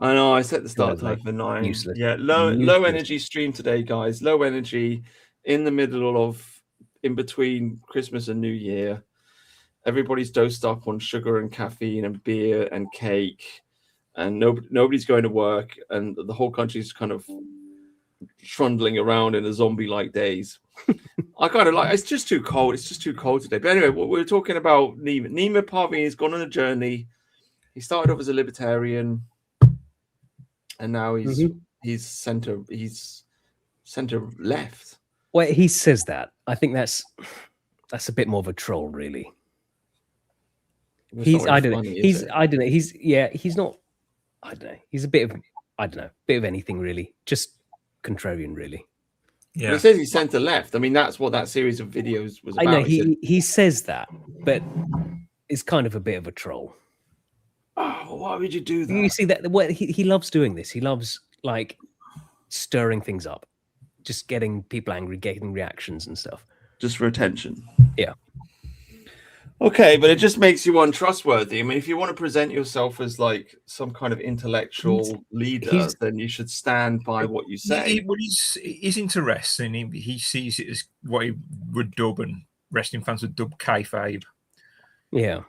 I know. I set the start Like, time for 9. useless. Yeah, low Useless. energy stream today, guys. Low energy in the middle of in between Christmas and New Year. Everybody's dosed up on sugar and caffeine and beer and cake, and nobody's going to work, and the whole country's kind of trundling around in a zombie-like daze. I kind of like. It's just too cold. It's just too cold today. But anyway, we're talking about Nima. Nima Parvini has gone on a journey. He started off as a libertarian, and now he's center left. Well, he says that. I think that's a bit more of a troll, really. I don't know. He's not. I don't know. He's a bit of anything, really. Just contrarian, really. Yeah. But he says he's centre left. I mean, that's what that series of videos was about. I know he says that, but it's kind of a bit of a troll. Oh, why would you do that? You see that? Well, he loves doing this. He loves like stirring things up, just getting people angry, getting reactions and stuff. Just for attention. Yeah. Okay, but it just makes you untrustworthy. I mean, if you want to present yourself as like some kind of intellectual leader, then you should stand by what you say. He's interesting. He sees it as what he would dub, and wrestling fans would dub kayfabe. Yeah.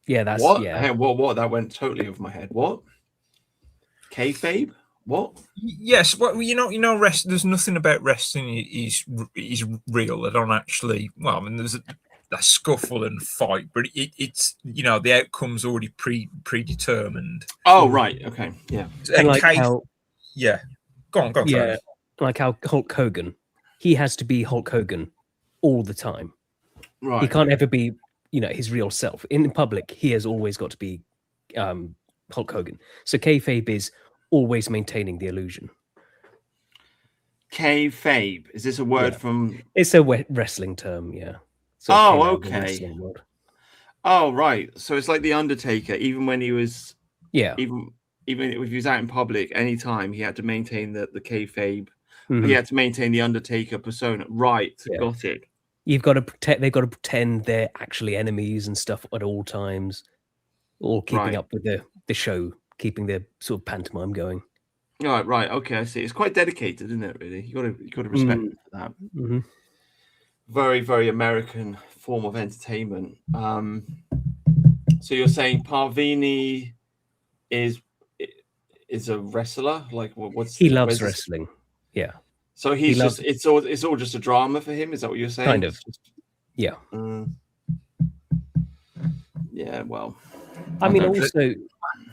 Yeah, that's what? Yeah. Hey, what? That went totally over my head. What? Kayfabe? What? Yes. Well, there's nothing about wrestling is real. They don't actually. Well, I mean, there's a scuffle and fight, but it's the outcome's already predetermined. Oh, right. Okay. Yeah. And like how, yeah. Go on. Yeah. Like how Hulk Hogan, he has to be Hulk Hogan all the time. Right. He can't ever be, his real self. In public, he has always got to be Hulk Hogan. So kayfabe is always maintaining the illusion. Kayfabe. Is this a word from... It's a wrestling term, yeah. So okay. Oh, right. So it's like The Undertaker, even when he was... Yeah. Even if he was out in public, anytime he had to maintain the kayfabe. Mm-hmm. He had to maintain the Undertaker persona. Right. Yeah. Got it. You've got to protect... They've got to pretend they're actually enemies and stuff at all times. All keeping up with the show, keeping the sort of pantomime going. Right. Okay, I see. It's quite dedicated, isn't it, really? You got to respect him for that. Mm-hmm. Very, very American form of entertainment. So you're saying Parvini is a wrestler? Like, he loves wrestling? Yeah. So it's all just a drama for him. Is that what you're saying? Kind of. Yeah. Yeah. Well, I mean,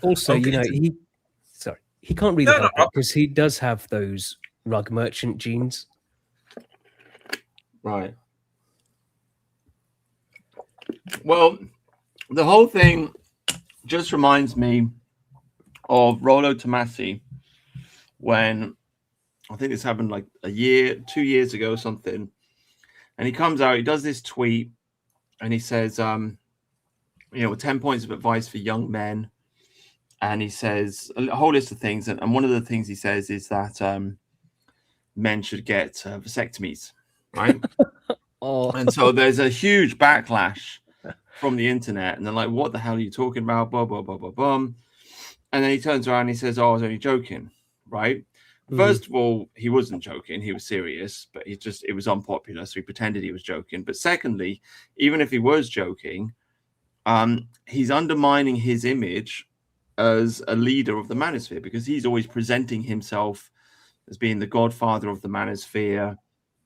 also, okay. He can't read the Bible because he does have those rug merchant genes. Right. Well, the whole thing just reminds me of Rollo Tomassi when I think this happened like 2 years ago or something. And he comes out, he does this tweet and he says, 10 points of advice for young men. And he says a whole list of things. And one of the things he says is that men should get vasectomies, right? And so there's a huge backlash from the internet. And they're like, what the hell are you talking about? Blah, blah, blah, blah, blah. And then he turns around and he says, I was only joking, right? Mm-hmm. First of all, he wasn't joking. He was serious, but it was unpopular. So he pretended he was joking. But secondly, even if he was joking, he's undermining his image as a leader of the manosphere, because he's always presenting himself as being the godfather of the manosphere,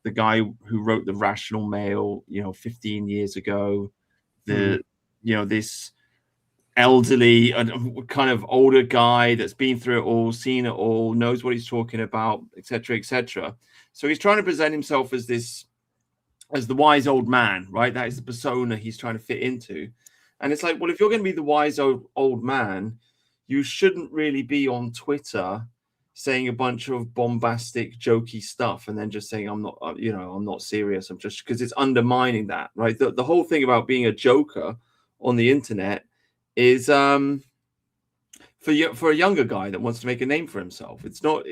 the guy who wrote The Rational Male, 15 years ago, this elderly, kind of older guy that's been through it all, seen it all, knows what he's talking about, etc., etc. So he's trying to present himself as the wise old man, right? That is the persona he's trying to fit into. And it's like, well, if you're going to be the wise old man, you shouldn't really be on Twitter saying a bunch of bombastic, jokey stuff and then just saying, I'm not serious. I'm just, because it's undermining that, right? The whole thing about being a joker on the internet is for a younger guy that wants to make a name for himself. It's not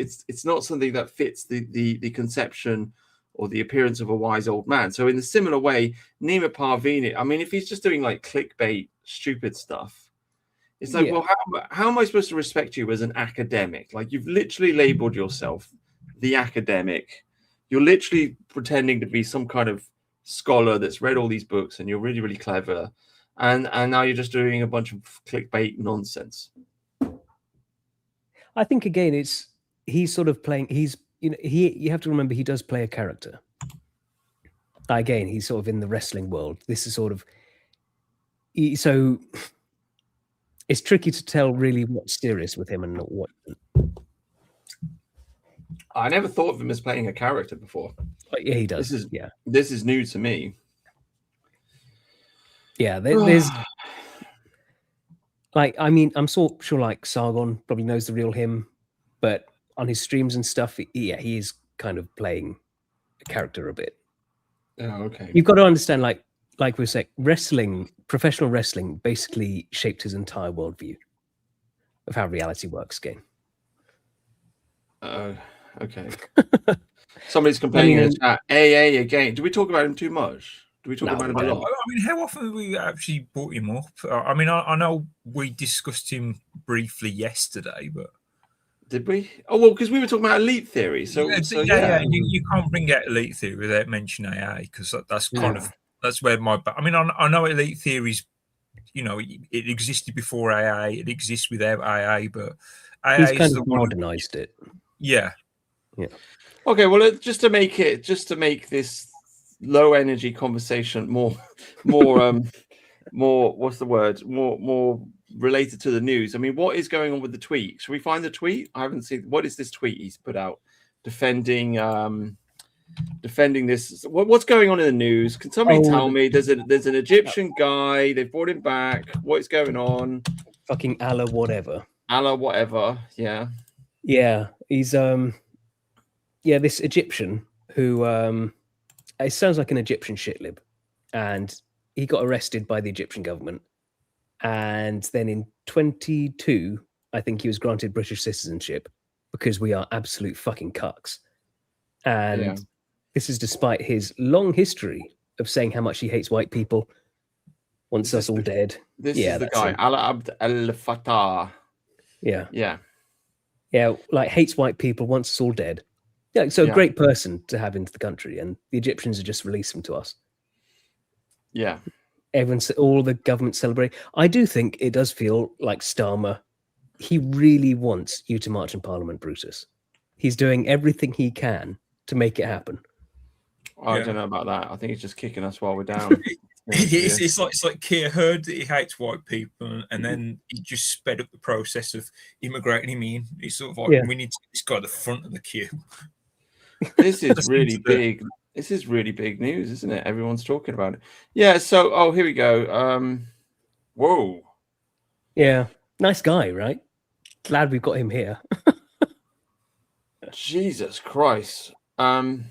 something that fits the conception or the appearance of a wise old man. So in a similar way, Nima Parvini, I mean, if he's just doing like clickbait, stupid stuff, It's like, well, how am I supposed to respect you as an academic? Like, you've literally labeled yourself the academic. You're literally pretending to be some kind of scholar that's read all these books, and you're really, really clever. And now you're just doing a bunch of clickbait nonsense. I think again, he's sort of playing. You have to remember he does play a character. Again, he's sort of in the wrestling world. This is sort of so. It's tricky to tell really what's serious with him and not what. I never thought of him as playing a character before. But yeah, he does. This is new to me. Yeah, there's like, I mean, I'm sure like Sargon probably knows the real him, but on his streams and stuff, he is kind of playing a character a bit. Oh, okay. You've got to understand, like we were saying, professional wrestling basically shaped his entire worldview of how reality works again. Okay. Somebody's complaining in the chat. AA again. Do we talk about him too much? Do we talk about him a lot? I mean, how often have we actually brought him up? I mean, I know we discussed him briefly yesterday, but did we? Oh, well, because we were talking about elite theory. So you can't bring out elite theory without mentioning AA, because that's kind of where I mean, I know elite theories. You know, it existed before AA. It exists without AA, but AA he's kind of modernized it. Yeah. Okay, well, just to make this low energy conversation more what's the word, more related to the news. I mean, what is going on with the tweet? Should we find the tweet? I haven't seen. What is this tweet he's put out defending this? What's going on in the news? Can somebody tell me? There's an Egyptian guy. They brought him back. What is going on? Fucking Allah whatever. Yeah He's this Egyptian who it sounds like an Egyptian shitlib, and he got arrested by the Egyptian government, and then in 22 I think he was granted British citizenship because we are absolute fucking cucks. And this is despite his long history of saying how much he hates white people, wants us all dead. This is the guy, Ala Abd al-Fattah. Yeah, like hates white people, wants us all dead. Yeah, so a great person to have into the country, and the Egyptians have just released him to us. Yeah. All the government celebrate. I do think it does feel like Starmer. He really wants you to march in Parliament, Brutus. He's doing everything he can to make it happen. I don't know about that. I think he's just kicking us while we're down. It's like Keir heard that he hates white people, and then he just sped up the process of immigrating him in. He's sort of like, we need to get this guy at the front of the queue. This is really big. This is really big news, isn't it? Everyone's talking about it. Yeah. So, here we go. Whoa. Yeah. Nice guy, right? Glad we've got him here. Jesus Christ. Okay.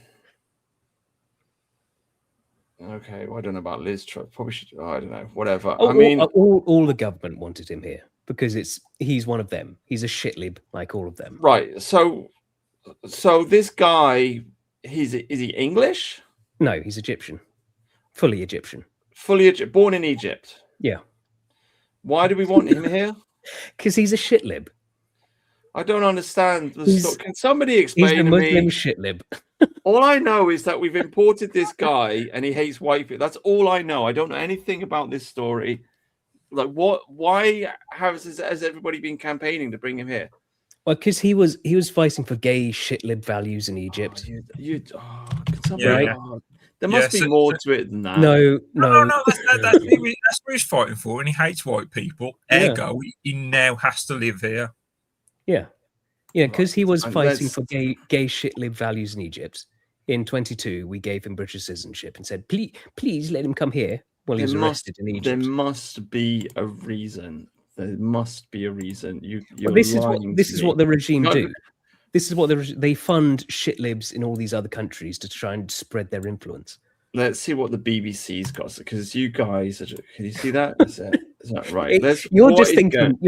Well, I don't know about Liz Truss. Probably should. I don't know. Whatever. I mean, all the government wanted him here because he's one of them. He's a shitlib like all of them. Right. So this guy, is he English? No, he's Egyptian. Fully Egyptian. Born in Egypt. Yeah. Why do we want him here? Because he's a shitlib. I don't understand. Can somebody explain to me? He's a Muslim shitlib. All I know is that we've imported this guy and he hates white people. That's all I know. I don't know anything about this story. Like, what? Why has everybody been campaigning to bring him here? Well, because he was fighting for gay shitlib values in Egypt. There must be more to it than that. No. That's what he's fighting for, and he hates white people. Ergo, he now has to live here. Yeah, because he was fighting for gay shitlib values in Egypt. In 22, we gave him British citizenship and said, please let him come here while he was arrested in Egypt. There must be a reason. There must be a reason. This is what the regime do. This is what they fund shitlibs in all these other countries to try and spread their influence. Let's see what the BBC's got, because you guys can you see that? Is that right? You're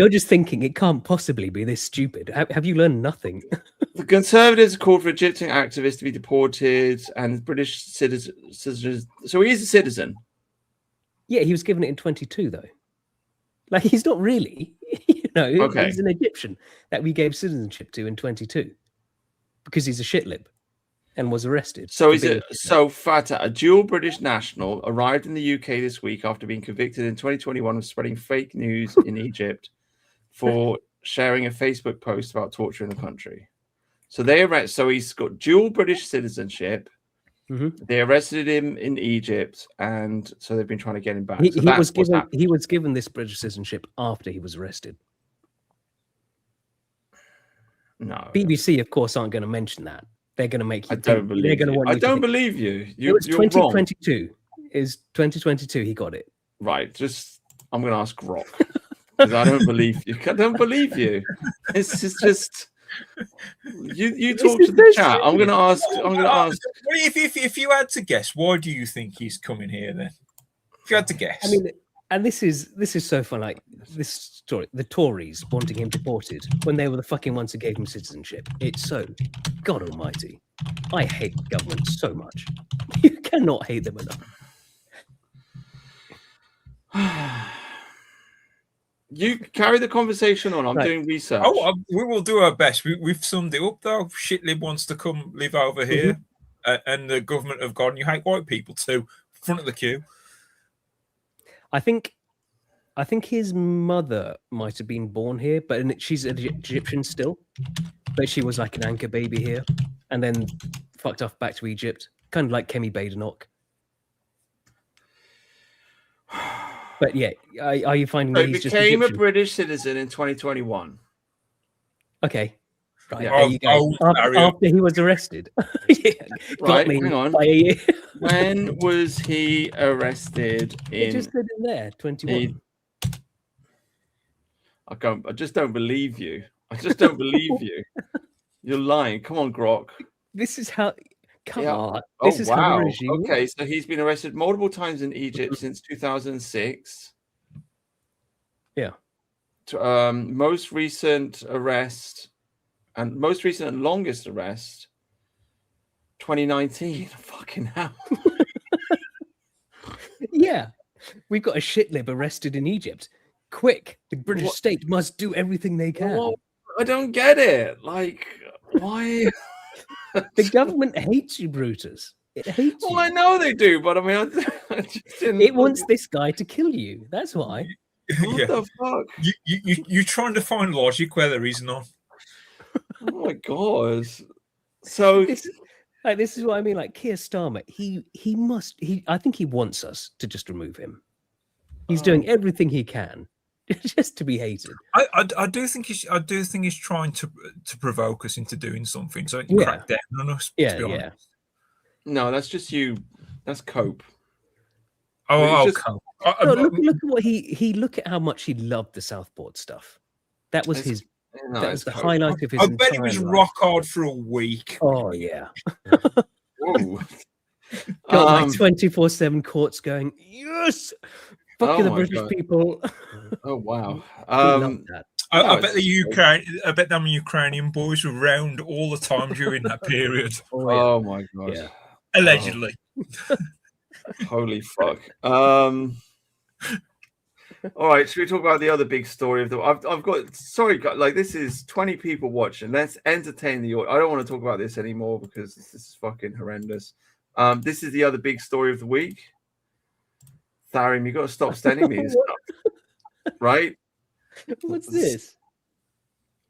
just thinking it can't possibly be this stupid. Have you learned nothing? The Conservatives called for Egyptian activists to be deported and British citizens. So he is a citizen. Yeah, he was given it in 22 though. Like, he's not really. No, Okay. he's an Egyptian that we gave citizenship to in 22 because he's a shitlib and was arrested. So for is being it so Fatah, a dual British national, arrived in the UK this week after being convicted in 2021 of spreading fake news in Egypt for sharing a Facebook post about torture in the country. So so he's got dual British citizenship. Mhm. They arrested him in Egypt, and so they've been trying to get him back. He, So he that's was what's given happened. he was given this British citizenship after he was arrested. No, BBC, of course, aren't going to mention that. They're going to make you I don't think. They're believe going to you. want I you to don't think. believe you. It was You're wrong. 2022. Is 2022 he got it. Right. I'm going to ask Grok because I don't believe you. I don't believe you. This is just you This talk is to the so chat. I'm going to ask. I'm going to ask. Well, if you had to guess, why do you think he's coming here then? If you had to guess, I mean, and this is so fun. Like this story, the Tories wanting him deported when they were the fucking ones who gave him citizenship. It's so, God Almighty, I hate government so much. You cannot hate them enough. You carry the conversation on. I'm Right. doing research. we will do our best. We've summed it up though. Shitlib wants to come live over here, and the government have gone. You hate white people too. Front of the queue. I think his mother might have been born here, but she's an Egyptian still. But she was like an anchor baby here, and then fucked off back to Egypt, kind of like Kemi Badenoch. But yeah, are you finding So that he he's just became a Egyptian? British citizen in 2021. Okay, right, Yeah. there you go. After he was arrested. Yeah, Right, got me hang on. by a year. When was he arrested It in? just said in there, 21. I just don't believe you. I just don't believe you. You're lying. Come on, Grok. This is how. Come Yeah. on. Oh, This is how the wow. regime Okay, works. so he's been arrested multiple times in Egypt since 2006. Yeah. Most recent arrest and longest arrest, 2019. Fucking hell. Yeah. We've got a shitlib arrested in Egypt. Quick, the British What? state must do everything they can. Well, I don't get it. Like, why? The government hates you, Brutus. It hates Well, you. I know they do, but I mean, I just didn't. It wants this guy to kill you. That's why. What Yeah. the fuck? You're trying to find logic where there is none. Oh my god! So This is what I mean. Like Keir Starmer, I think he wants us to just remove him. He's doing everything he can just to be hated. I do think he's trying to provoke us into doing something, so he can crack down on us. Yeah, to be yeah. honest. no, that's just you. That's cope. Oh, It's just- okay. No, look at what he look at how much he loved the Southport stuff. That was It's- his. No, That it's was the cope. highlight of his. I bet it was entire life. rock hard for a week. Oh yeah. Whoa. Got my 24/7 courts going. Yes. Fuck Oh you, the my British God. people. Oh wow. We love that. I No, bet I bet them Ukrainian boys were round all the time during that period. Oh, yeah. Oh my god. Yeah. Allegedly. Holy fuck. All right, should we talk about the other big story of the? I've got. Sorry, like this is 20 people watching. Let's entertain the. I don't want to talk about this anymore because this is fucking horrendous. This is the other big story of the week. Tharim, you got to stop sending me this stuff, right? What's this?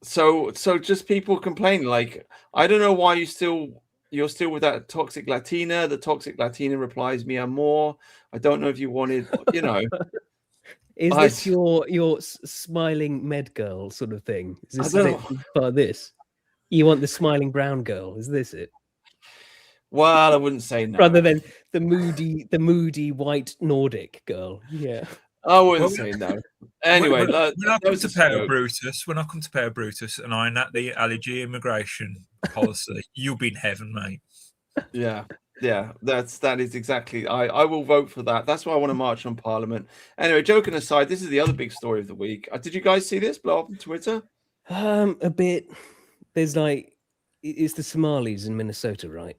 So just people complaining. Like, I don't know why you're still with that toxic Latina. The toxic Latina replies, "Me and more." I don't know if you wanted, Is this your smiling med girl sort of thing? Is this I don't part of this? You want the smiling brown girl? Is this it? Well, I wouldn't say no. Rather than the moody white Nordic girl. Yeah. I wouldn't say no. Anyway, when I come to Power joke. Brutus, and I enact the allergy immigration policy, you'll be in heaven, mate. Yeah, that is exactly. I will vote for that. That's why I want to march on Parliament. Anyway, joking aside, this is the other big story of the week. Did you guys see this blow up on Twitter? A bit. There's like it's the Somalis in Minnesota, right?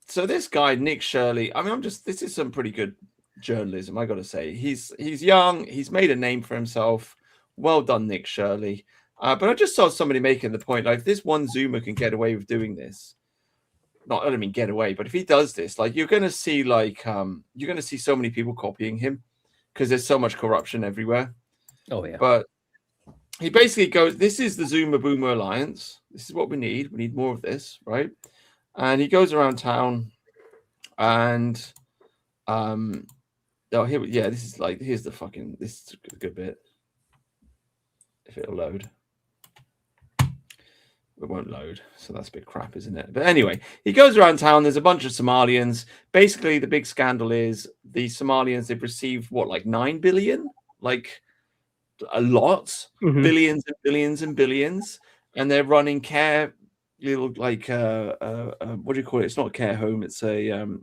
So this guy Nick Shirley. I mean, this is some pretty good journalism. I got to say, he's young. He's made a name for himself. Well done, Nick Shirley. But I just saw somebody making the point, like, if this one Zoomer can get away with doing this, I don't mean get away, but if he does this, like, you're going to see, like, you're going to see so many people copying him because there's so much corruption everywhere. Oh, yeah. But he basically goes, this is the Zoomer Boomer Alliance. This is what we need. We need more of this, right? And he goes around town and, this is like, here's the fucking, this is a good bit. If it'll load. It won't load, so that's a bit crap, isn't it? But anyway, he goes around town. There's a bunch of Somalians. Basically, the big scandal is the Somalians, they've received, what, like 9 billion? Like, a lot. Billions and billions and billions. And they're running care, little, like, what do you call it? It's not a care home. It's a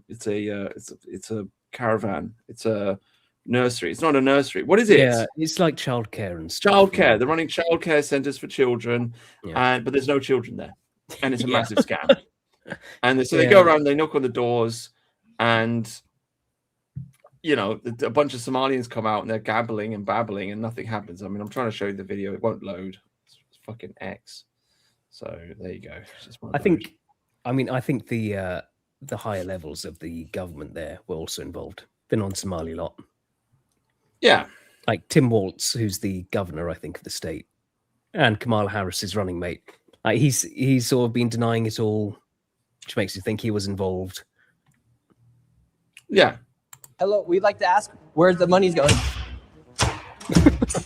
caravan. It's a nursery. It's not a nursery. What is it? Yeah, it's like childcare and stuff. Childcare. They're running childcare centers for children, but there's no children there, and it's a massive scam. And so they go around, they knock on the doors, and a bunch of Somalians come out and they're gabbling and babbling, and nothing happens. I mean, I'm trying to show you the video; it won't load. It's fucking X. So there you go. I think the higher levels of the government there were also involved. Been on Somali lot. Yeah. Like Tim Waltz, who's the governor, I think, of the state, and Kamala Harris's running mate. He's sort of been denying it all, which makes you think he was involved. Yeah. Hello, we'd like to ask where the money's going.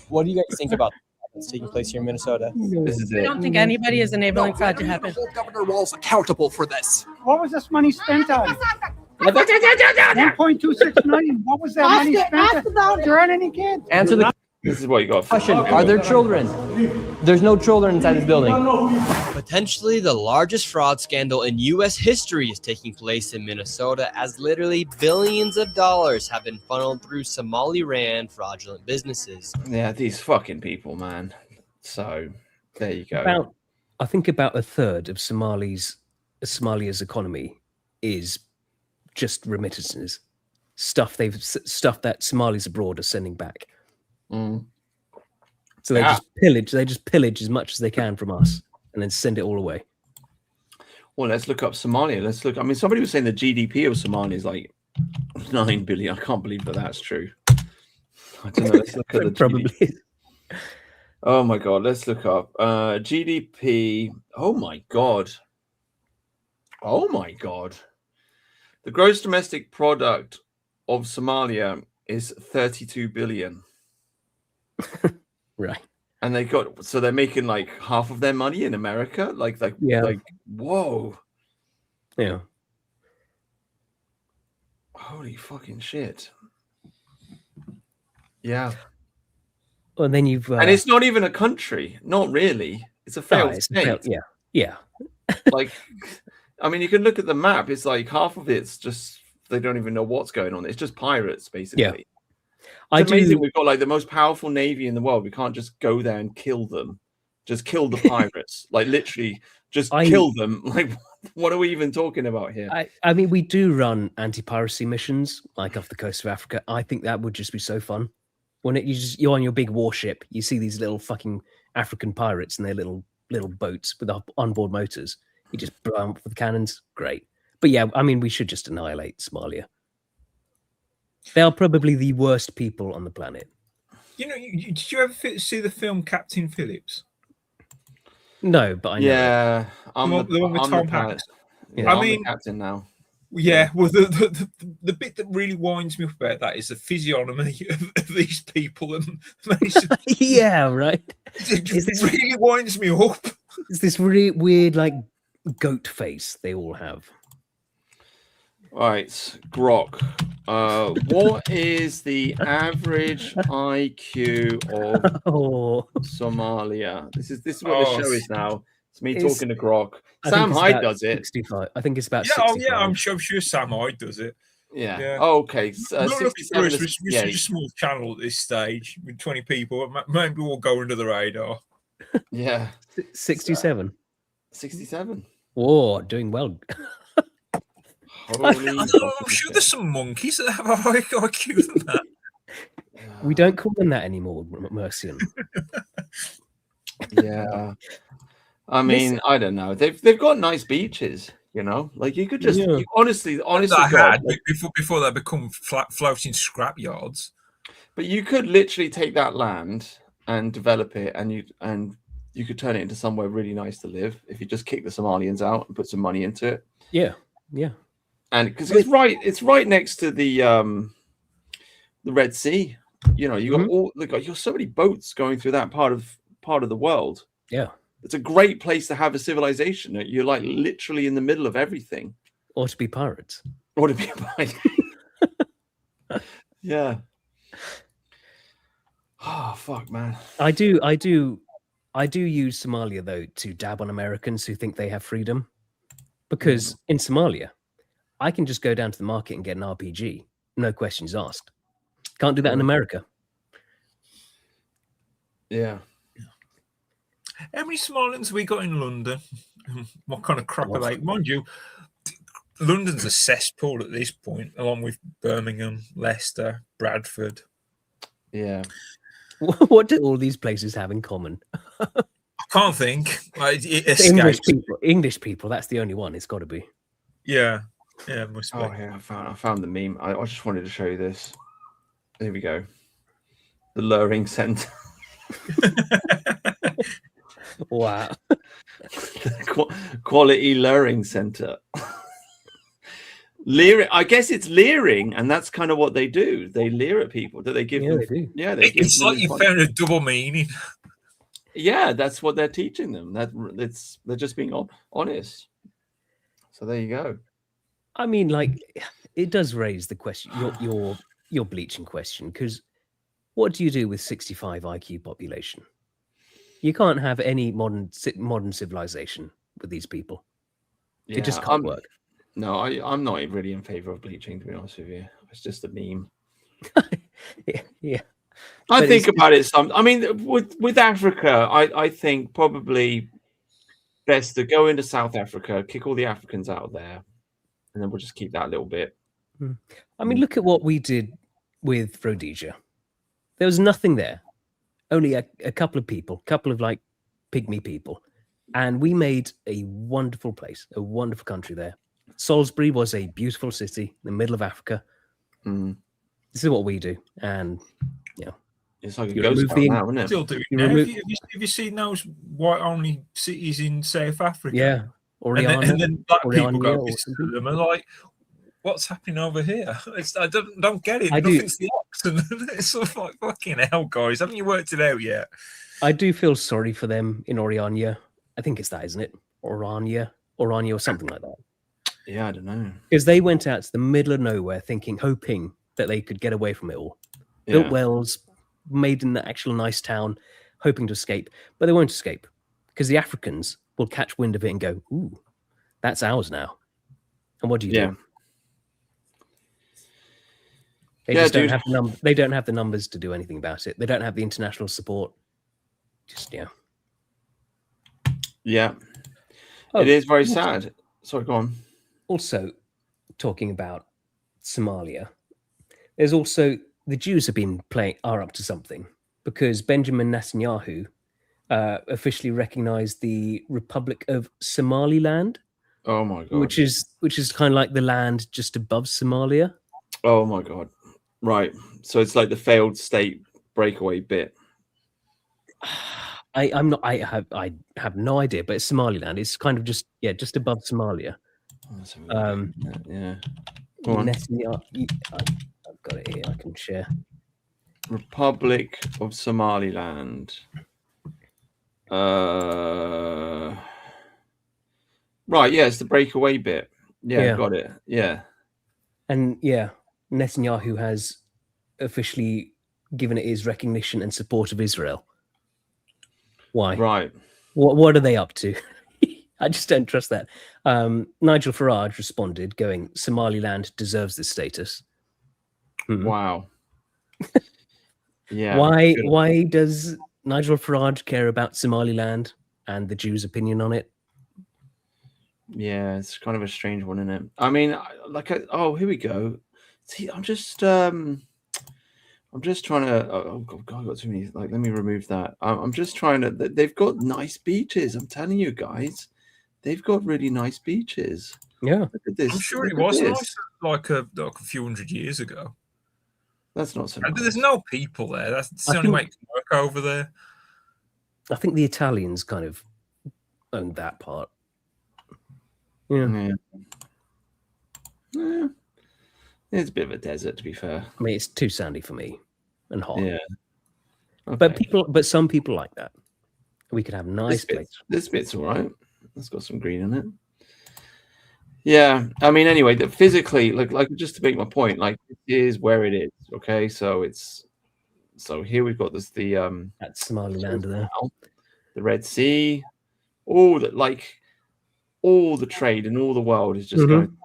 What do you guys think about what's taking place here in Minnesota? This is I don't think anybody is enabling fraud to happen. Hold Governor Walz accountable for this. What was this money spent on? 1.26 million. What was that money spent on? There aren't any kids. Answer the This is what you got. question. Are there children? There's no children inside this building. Potentially the largest fraud scandal in U.S. history is taking place in Minnesota, as literally billions of dollars have been funneled through Somali-ran fraudulent businesses. Yeah, these fucking people, man. So there you go. I think about a third of Somalia's economy is just remittances, stuff that Somalis abroad are sending back. So they just pillage as much as they can from us and then send it all away. Well, let's look up Somalia. I mean, somebody was saying the GDP of Somalia is like 9 billion. I can't believe that's true. I don't know. Let's look at the probably. GDP. Oh my God. Let's look up GDP. Oh my God. The gross domestic product of Somalia is 32 billion. Right. And they're making like half of their money in America. Like, whoa. Yeah. Holy fucking shit. Yeah. Well, and then and it's not even a country. Not really. It's a failed state. Yeah. Like, I mean, you can look at the map. It's like half of it's just, they don't even know what's going on. It's just pirates, basically. Yeah. It's amazing. We've got like the most powerful navy in the world. We can't just go there and kill them. Just kill the pirates. Like, literally, just kill them. Like, what are we even talking about here? I mean, we do run anti-piracy missions, like off the coast of Africa. I think that would just be so fun. When you're on your big warship, you see these little fucking African pirates and their little boats with onboard motors. You just blow them up with cannons. Great. But yeah, I mean, we should just annihilate Somalia. They are probably the worst people on the planet. Did you ever see the film Captain Phillips? No, but I know. Yeah, I'm the one with Tom Hanks. Yeah, I'm the captain now. Yeah, well, the bit that really winds me up about that is the physiognomy of these people. And yeah, right. It really winds me up. It's this really weird, like, goat face they all have. All right, Grok. What is the average IQ of Somalia? This is what the show is now. It's me talking to Grok. Sam Hyde does it. 65. I think it's about 65. I'm sure Sam Hyde does it. Yeah. Oh, okay. 67 we're such a small channel at this stage with 20 people. Maybe we'll go under the radar. Yeah. 67. 67. Oh, doing well. I'm sure there's some monkeys that have a higher IQ than that. We don't call them that anymore, Mercian. Yeah. I mean, I don't know. They've got nice beaches, you know. Like you could just honestly, That God, had before they become floating scrap yards. but you could literally take that land and develop it, and you could turn it into somewhere really nice to live if you just kick the Somalians out and put some money into it. Yeah. And because it's right next to the Red Sea. You know, you got you got so many boats going through that part of the world. Yeah. It's a great place to have a civilization. You're like literally in the middle of everything. Or to be pirates. Or to be a pirate. Yeah. Oh fuck, man. I do use Somalia though to dab on Americans who think they have freedom, because in Somalia, I can just go down to the market and get an RPG, no questions asked. Can't do that in America. Yeah. How many Somalians have we got in London? What kind of crap are they? Mind you, London's a cesspool at this point, along with Birmingham, Leicester, Bradford. Yeah. What do all these places have in common? I can't think. It English escapes. English people. That's the only one. It's got to be. Yeah, must be. Oh yeah, I found the meme. I just wanted to show you this. Here we go. The luring center. Wow. Quality luring center. Leering. I guess it's leering, and that's kind of what they do. They leer at people. Do they give them? They do. Yeah, It's like you found a double meaning. Yeah, that's what they're teaching them. They're just being honest. So there you go. I mean, like, it does raise the question, your bleaching question, because what do you do with 65 IQ population? You can't have any modern civilization with these people. It just can't work. No, I'm not really in favor of bleaching, to be honest with you. It's just a meme. Yeah. I think about it some. I mean, with Africa, I think probably best to go into South Africa, kick all the Africans out of there, and then we'll just keep that little bit. I mean, look at what we did with Rhodesia. There was nothing there, only a couple of people, couple of like pygmy people, and we made a wonderful place, a wonderful country there. Salisbury was a beautiful city in the middle of Africa. This is what we do, and it's like a ghost town now, isn't it? Still do it now. Have you seen those white-only cities in South Africa? Yeah, and then black people go visit them and like, what's happening over here? I don't get it. Nothing's the oxen. It's sort of like, fucking hell, guys. Haven't you worked it out yet? I do feel sorry for them in Orania. I think it's that, isn't it? Orania or something like that. Yeah, I don't know. Because they went out to the middle of nowhere hoping that they could get away from it all. Built wells, made in the actual nice town, hoping to escape. But they won't escape because the Africans will catch wind of it and go, ooh, that's ours now. And what do you do? They just don't have they don't have the numbers to do anything about it. They don't have the international support. Just, Yeah. It is very sad. Sorry, go on. Also, talking about Somalia, there's also the Jews are up to something, because Benjamin Netanyahu officially recognized the Republic of Somaliland. Oh my god! Which is kind of like the land just above Somalia. Oh my god! Right, so it's like the failed state breakaway bit. I have no idea, but it's Somaliland. It's kind of just above Somalia. Yeah. Go on. I've got it here. I can share. Republic of Somaliland. Right. Yeah, it's the breakaway bit. Yeah, got it. Yeah. And Netanyahu has officially given it his recognition and support of Israel. Why? Right. What are they up to? I just don't trust that. Nigel Farage responded, going, "Somaliland deserves this status." Wow. Yeah. Why does Nigel Farage care about Somaliland and the Jews' opinion on it? Yeah, it's kind of a strange one, isn't it? I mean, here we go. See, I'm just, I I'm just trying to. Oh God, I've got too many. Like, let me remove that. I'm just trying to. They've got nice beaches. I'm telling you guys, they've got really nice beaches. Yeah, Look at this. I'm sure it Look at was this. nice like a few hundred years ago. That's not so. And Nice. there's no people there. That's I the only think- makes it work over there. I think the Italians kind of owned that part. Yeah, Yeah. Yeah. It's a bit of a desert, to be fair. I mean, it's too sandy for me and hot. Yeah. But Okay. but some people like that. We could have nice places. This bit's all right. It's got some green in it. Yeah, I mean, anyway, physically, like just to make my point, like it is where it is. Okay, so here we've got the That's Somaliland there. the Red Sea, all that, like all the trade in all the world is just going.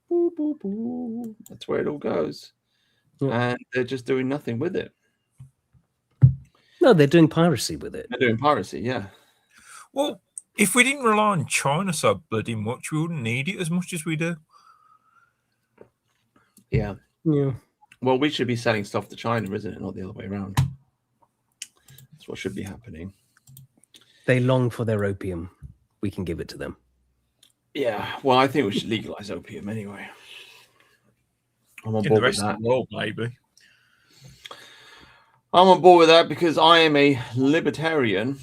Boo, boo, boo. That's where it all goes, and they're just doing nothing with it. No, they're doing piracy with it. They're doing piracy, yeah. Well, if we didn't rely on China so bloody much, we wouldn't need it as much as we do. Yeah. Yeah. Well, we should be selling stuff to China, isn't it? Not the other way around. That's what should be happening. They long for their opium. We can give it to them. Yeah. Well, I think we should legalize opium anyway. I'm on In the board with rest that. of the world, maybe. I'm on board with that because I am a libertarian.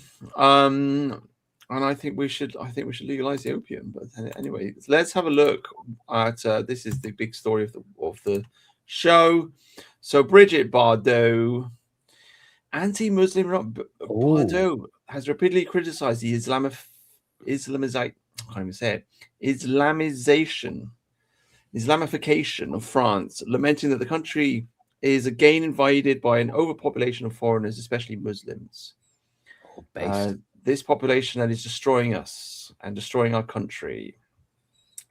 And I think we should legalize the opium. But anyway, let's have a look at this is the big story of the show. So Brigitte Bardot, anti-Muslim Bardot, has repeatedly criticized the Islamification of France, lamenting that the country is again invaded by an overpopulation of foreigners, especially Muslims. This population that is destroying us and destroying our country.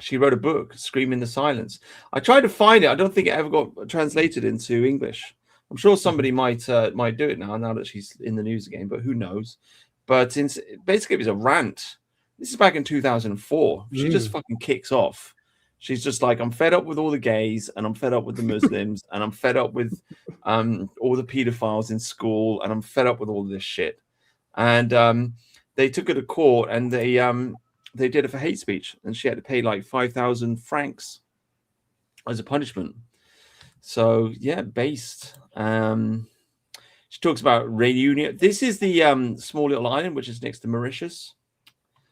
She wrote a book, Scream in the Silence. I tried to find it. I don't think it ever got translated into English. I'm sure somebody might do it now that she's in the news again, but who knows? But basically, it was a rant. This is back in 2004. She just fucking kicks off. She's just like, I'm fed up with all the gays, and I'm fed up with the Muslims, and I'm fed up with all the pedophiles in school, and I'm fed up with all this shit. And they took her to court, and they did it for hate speech, and she had to pay like 5,000 francs as a punishment. So yeah, based. She talks about Reunion. This is the small little island which is next to Mauritius,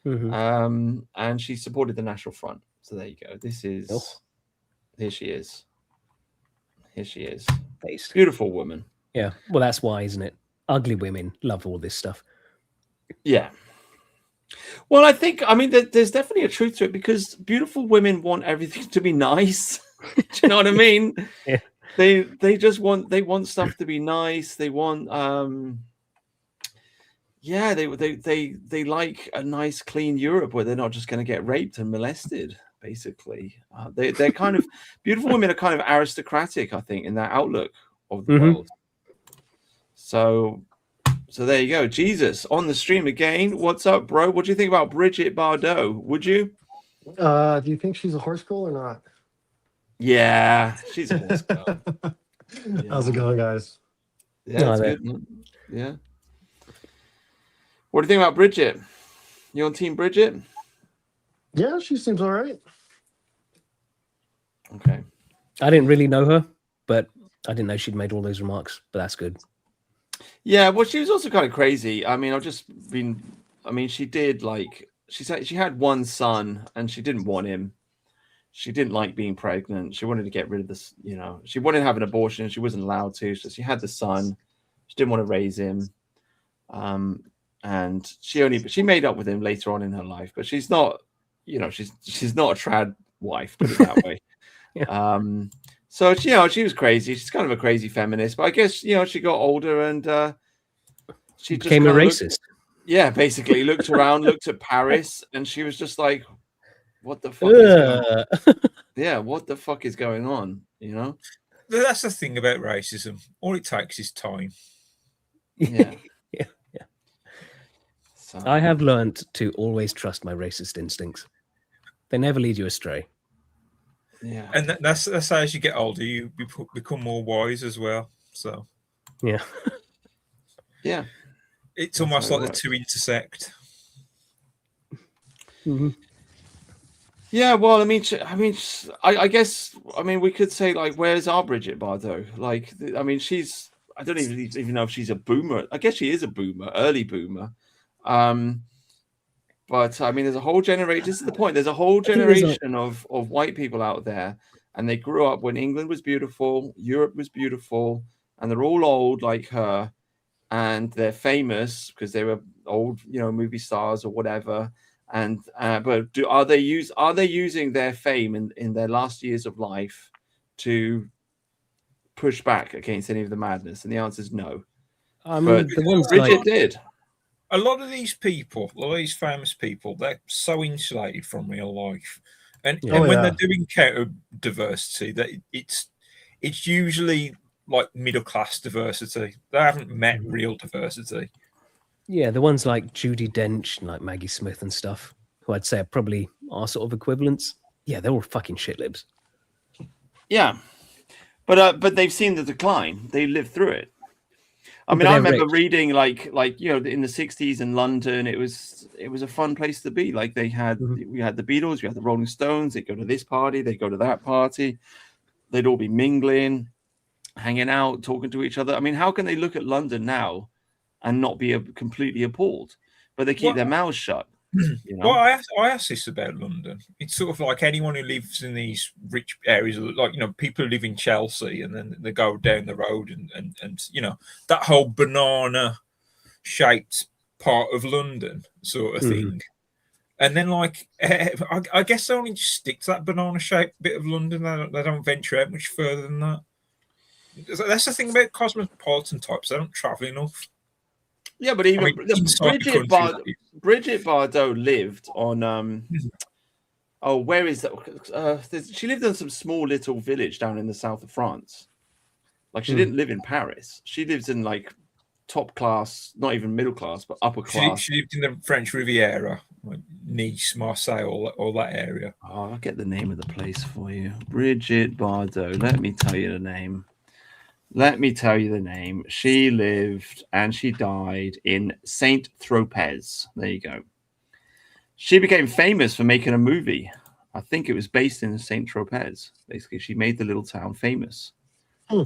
and she supported the National Front. So there you go. This is here she is. Here she is. Based. Beautiful woman. Yeah. Well, that's why, isn't it? Ugly women love all this stuff. Yeah. Well, I mean, there's definitely a truth to it because beautiful women want everything to be nice. Do you know what I mean? Yeah. They just want stuff to be nice. They want they like a nice clean Europe where they're not just going to get raped and molested. Basically, they're kind of beautiful women are kind of aristocratic, I think, in that outlook of the world. So there you go. Jesus on the stream again. What's up, bro? What do you think about Brigitte Bardot? Would you? Do you think she's a horse girl or not? Yeah, she's a horse girl. Yeah. How's it going, guys? Yeah, that's good. Yeah. What do you think about Brigitte? You on Team Brigitte? Yeah, she seems all right. Okay. I didn't really know her, but I didn't know she'd made all those remarks. But that's good. Yeah, well, she was also kind of crazy. I mean, she did she said she had one son and she didn't want him. She didn't like being pregnant. She wanted to get rid of this, she wanted to have an abortion. She wasn't allowed to. So she had the son. She didn't want to raise him. And she made up with him later on in her life, but she's not, she's not a trad wife, put it that way. Yeah. So she was crazy. She's kind of a crazy feminist, but I guess she got older and she just became a racist. Basically looked around, looked at Paris, and she was just like, "What the fuck is going on?" Yeah, what the fuck is going on? That's the thing about racism. All it takes is time. Yeah. Yeah. So, I have learned to always trust my racist instincts. They never lead you astray. Yeah. And that's how as you get older, you become more wise as well. So Yeah. Yeah. it's That's almost how it like the works. two intersect. Mhm. Yeah, well, I guess, we could say, like, where's our Brigitte Bardot? Like, I don't even know if she's a boomer. I guess she is a boomer, early boomer. But there's a whole generation. This is the point. There's a whole I think there's generation of white people out there, and they grew up when England was beautiful, Europe was beautiful, and they're all old like her, and they're famous because they were old, movie stars or whatever. And are they using their fame in their last years of life to push back against any of the madness? And the answer is no. I mean, But the ones Bridget like did. A lot of these people, a lot of these famous people, they're so insulated from real life, and Yeah. and Oh, when yeah. they're doing counter diversity, that it's usually like middle class diversity. They haven't met real diversity. yeah, the ones like Judi Dench and like Maggie Smith and stuff, who I'd say are probably our sort of equivalents. Yeah, they're all fucking shit libs. Yeah. But they've seen the decline. They lived through it. I But they're remember rich. reading like in the 60s in London, it was a fun place to be. Like we had the Beatles, we had the Rolling Stones, they'd go to this party, they'd go to that party, they'd all be mingling, hanging out, talking to each other. How can they look at London now and not be completely appalled? But they keep their mouths shut. Well, I asked this about London. It's sort of like anyone who lives in these rich areas, like people who live in Chelsea, and then they go down the road and that whole banana shaped part of London sort of thing. And then I guess they only just stick to that banana shaped bit of London. They don't venture out much further than that. That's the thing about cosmopolitan types. They don't travel enough. Yeah, but even inside the country, Brigitte Bardot lived on where is that? She lived in some small little village down in the south of France. Like she didn't live in Paris. She lives in like top class, not even middle class, but upper class. She lived in the French Riviera, like Nice, Marseille, all that area. Oh, I'll get the name of the place for you. Brigitte Bardot. Let me tell you the name. She lived and she died in Saint-Tropez. There you go. She became famous for making a movie. I think it was based in Saint-Tropez. Basically, she made the little town famous. She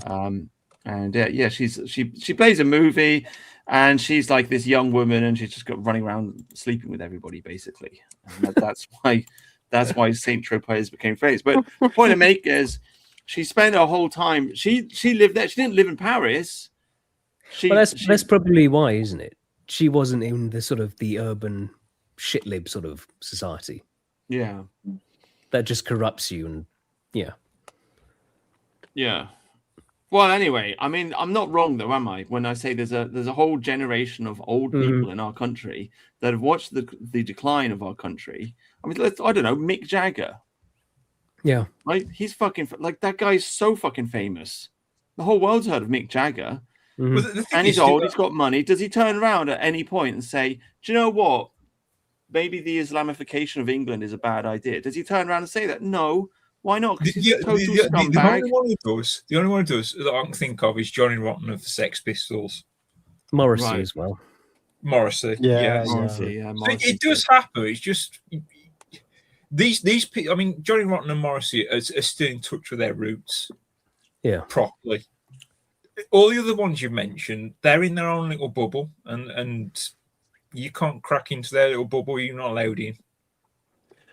plays a movie, and she's like this young woman, and she's just got running around sleeping with everybody, basically. And that's why Saint-Tropez became famous. But the point I make is, she spent her whole time. She lived there. She didn't live in Paris. That's probably why, isn't it? She wasn't in the sort of the urban shit lib sort of society. Yeah. That just corrupts you, and yeah. Yeah. Well, anyway, I'm not wrong though, am I? When I say there's a whole generation of old people in our country that have watched the decline of our country. I don't know, Mick Jagger. Yeah. Right? He's fucking like that guy's so fucking famous. The whole world's heard of Mick Jagger. Well, And he's old, he's got money. Does he turn around at any point and say, do you know what? Maybe the Islamification of England is a bad idea. Does he turn around and say that? No. Why not? Because he's a total scumbag. The only one who does that I can think of is Johnny Rotten of the Sex Pistols. Morrissey as well. Morrissey. Morrissey. It does happen. It's just these people. Johnny Rotten and Morrissey are still in touch with their roots. Yeah. Properly. All the other ones you mentioned, they're in their own little bubble, and you can't crack into their little bubble. You're not allowed in.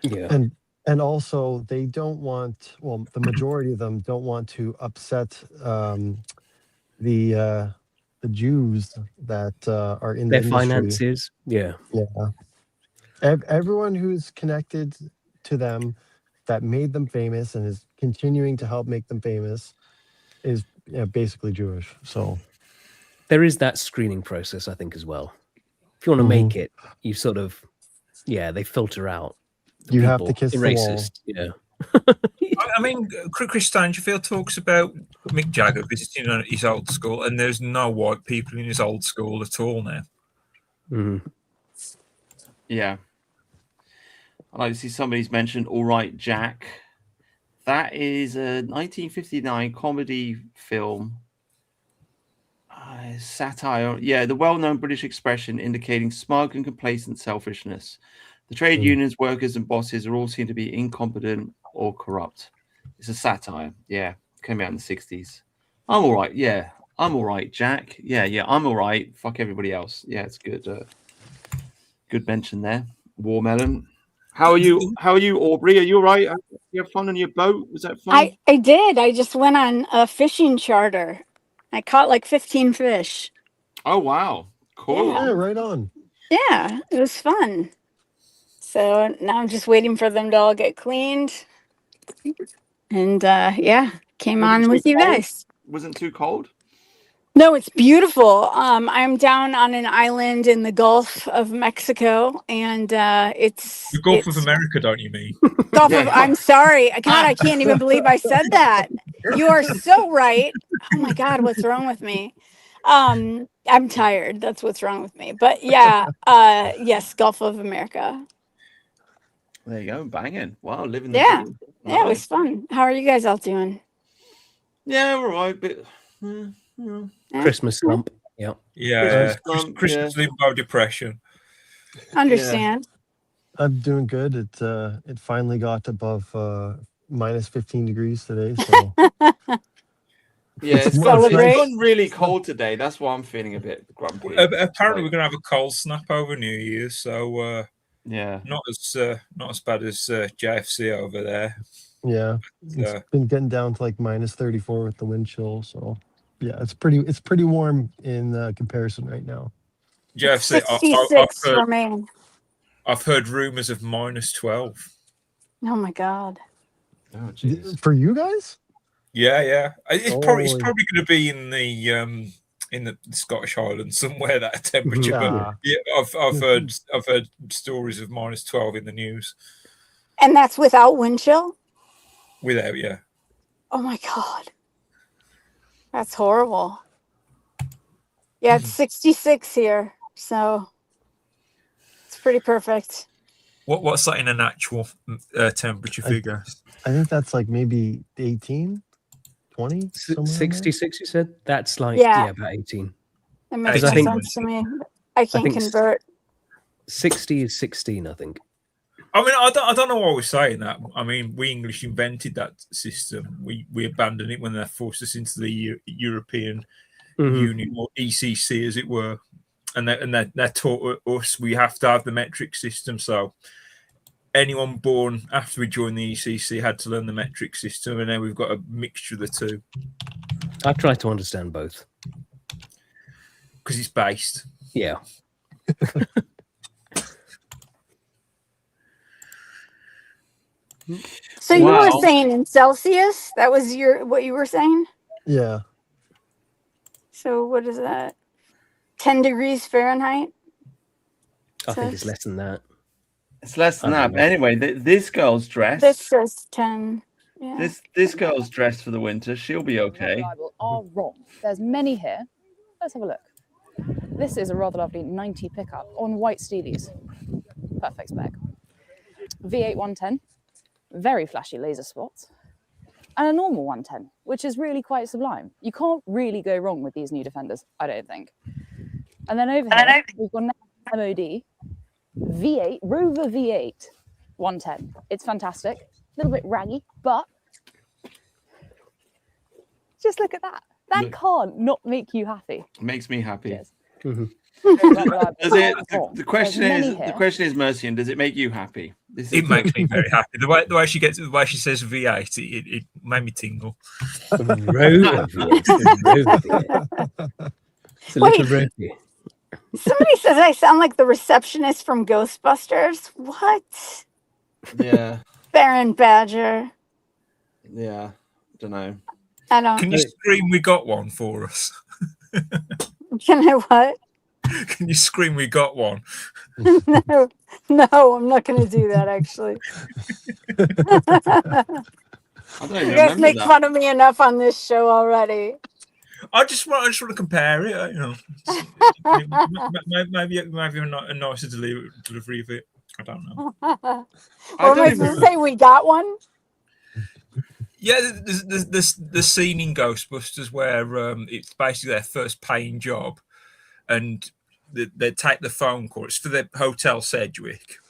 Yeah. And also, they don't want. Well, the majority of them don't want to upset the Jews that are in their the industry. finances. Yeah. Everyone who's connected to them that made them famous and is continuing to help make them famous is basically Jewish. So there is that screening process, I think, as well. If you want to make it, you sort of, they filter out. You have to kiss the racist. wall. Yeah. Chris Stangerfield talks about Mick Jagger visiting his old school, and there's no white people in his old school at all now. Yeah. I see somebody's mentioned All Right, Jack. That is a 1959 comedy film Satire. Yeah, the well-known British expression indicating smug and complacent selfishness. The trade unions, workers, and bosses are all seen to be incompetent or corrupt. It's a satire. Yeah, came out in the 60s. I'm all right. Yeah, I'm all right, Jack. Yeah, I'm all right. Fuck everybody else. Yeah, it's good. Good mention there. Warmelon. How are you? How are you, Aubrey? Are you all right? You have fun on your boat? Was that fun? I did. I just went on a fishing charter. I caught like 15 fish. Oh wow, cool. Yeah, right on. Yeah, it was fun. So now I'm just waiting for them to all get cleaned. And yeah, came on with you guys. Wasn't too cold? No, it's beautiful. I'm down on an island in the Gulf of Mexico, and it's The Gulf of America, don't you mean? Gulf of. I'm sorry, God, I can't even believe I said that. You are so right. Oh my God, what's wrong with me? I'm tired. That's what's wrong with me. But yeah, yes, Gulf of America. There you go, banging. Wow, living the Yeah, dream. yeah, it was fun. How are you guys all doing? Yeah, we're all right, but Christmas slump. Yeah. Yeah. Christmas, Christmas limbo depression. Understand. I'm doing good. It finally got above minus 15 degrees today. So yeah, it's gone really cold today. That's why I'm feeling a bit grumpy. Apparently, we're going to have a cold snap over New Year's, so yeah, not as bad as JFC over there. yeah, it's been getting down to like minus 34 with the wind chill. So yeah, it's pretty warm in comparison right now. JFC, 66 for me. I've heard rumors of minus 12. Oh my God. Oh jeez. For you guys? Yeah. It's probably going to be in the Scottish Highlands somewhere, that temperature. But yeah, I've heard stories of minus 12 in the news. And that's without wind chill? Without, yeah. Oh my God. That's horrible. Yeah, it's 66 here, so it's pretty perfect. What's that in an actual temperature figure? I think that's like maybe 18, 20, 66. You said that's like about 18. That makes sense to me. I can't convert. 60 is 16, I think. I mean, I don't know why we're saying that. I mean, we English invented that system. We abandoned it when they forced us into the European Union, or ECC, as it were, and they taught us we have to have the metric system. So anyone born after we joined the ECC had to learn the metric system, and now we've got a mixture of the two. I've tried to understand both because it's based. Yeah. So you were saying in Celsius? That was what you were saying? Yeah. So what is that? 10 degrees Fahrenheit? I think it's less than that. It's less than that. But anyway, this girl's dressed. This says 10. Yeah. This girl's dressed for the winter. She'll be okay. Are wrong. There's many here. Let's have a look. This is a rather lovely 90 pickup on white steelies. Perfect spec. V8 110. Very flashy laser spots, and a normal 110, which is really quite sublime. You can't really go wrong with these new Defenders, I don't think. And then over here, we've got an MOD V8, Rover V8 110. It's fantastic. A little bit raggy, but just look at that. That can't not make you happy. It makes me happy. The question is, Mercian, does it make you happy? It makes me very happy. The way she says V8, it made me tingle. Somebody says I sound like the receptionist from Ghostbusters. What? Yeah. Baron Badger. Yeah. Don't know. I don't. Can you scream "We got one" for us? Can I what? Can you scream "We got one"? No, I'm not going to do that. Actually, you guys make fun of me enough on this show already. I just want to compare it. You know, maybe a nicer delivery of it. I don't know. What am I supposed to say? We got one. Yeah, the scene in Ghostbusters where it's basically their first paying job, and they take the phone call. It's for the Hotel Sedgwick,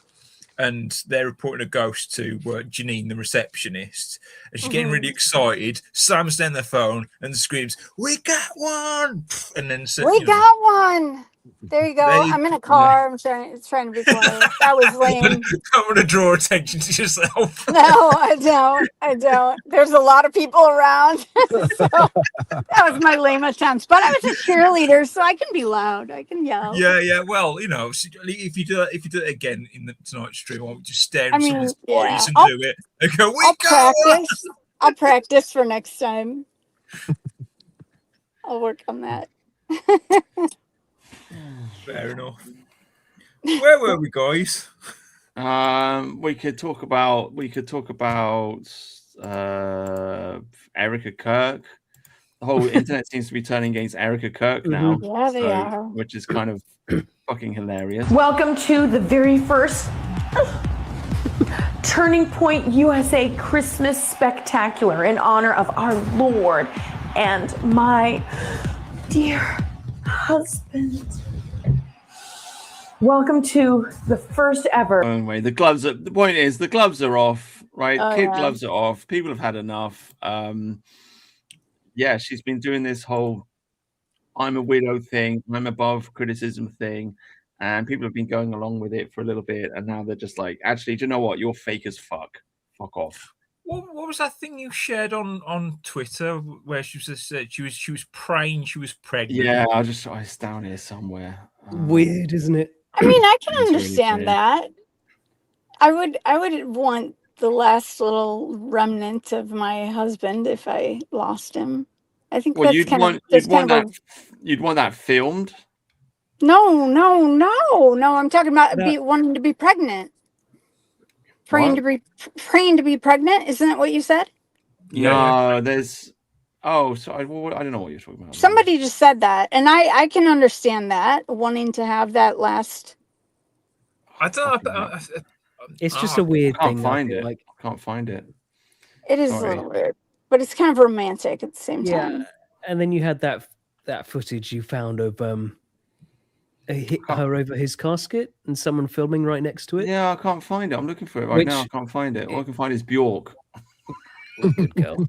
and they're reporting a ghost to Janine, the receptionist, and she's getting really excited, slams down the phone and screams, "We got one!" And then got one. There you go. I'm in a car. I'm trying to be funny. That was lame. Don't want to draw attention to yourself. No, I don't. There's a lot of people around. So that was my lame attempt. But I was a cheerleader, so I can be loud. I can yell. Yeah. Well, if you do it again in tonight's stream, I'll just stare at someone's eyes and do it and go, I'll practice for next time. I'll work on that. Fair enough. Where were we, guys? We could talk about Erica Kirk. The whole internet seems to be turning against Erica Kirk now. Yeah, they are. Which is kind of fucking hilarious. Welcome to the very first Turning Point USA Christmas Spectacular in honor of our Lord and my dear husband. Welcome to the first ever. Anyway, the point is the gloves are off, right? Kid yeah. gloves are off. People have had enough. Yeah, she's been doing this whole I'm a widow thing, I'm above criticism thing, and people have been going along with it for a little bit, and now they're just like, actually, do you know what? You're fake as fuck. Fuck off. What was that thing you shared on Twitter where she just said she was praying she was pregnant? Yeah, it's down here somewhere. Weird, isn't it? I mean, I can It's really understand weird. that. I would want the last little remnant of my husband if I lost him. I think Well, that's you'd kind want that filmed. No. I'm talking about wanting to be pregnant. Praying to be pregnant. Isn't that what you said? No, there's. Oh, sorry. Well, I don't know what you're talking about. Somebody just said that, and I can understand that, wanting to have that last. I don't know. It's just a weird I can't thing. find I feel it. like. I can't find it. It is a little weird, but it's kind of romantic at the same time. And then you had that footage you found of her over his casket and someone filming right next to it. Yeah, I can't find it. I'm looking for it right now. I can't find it. All I can find is Bjork. Good girl.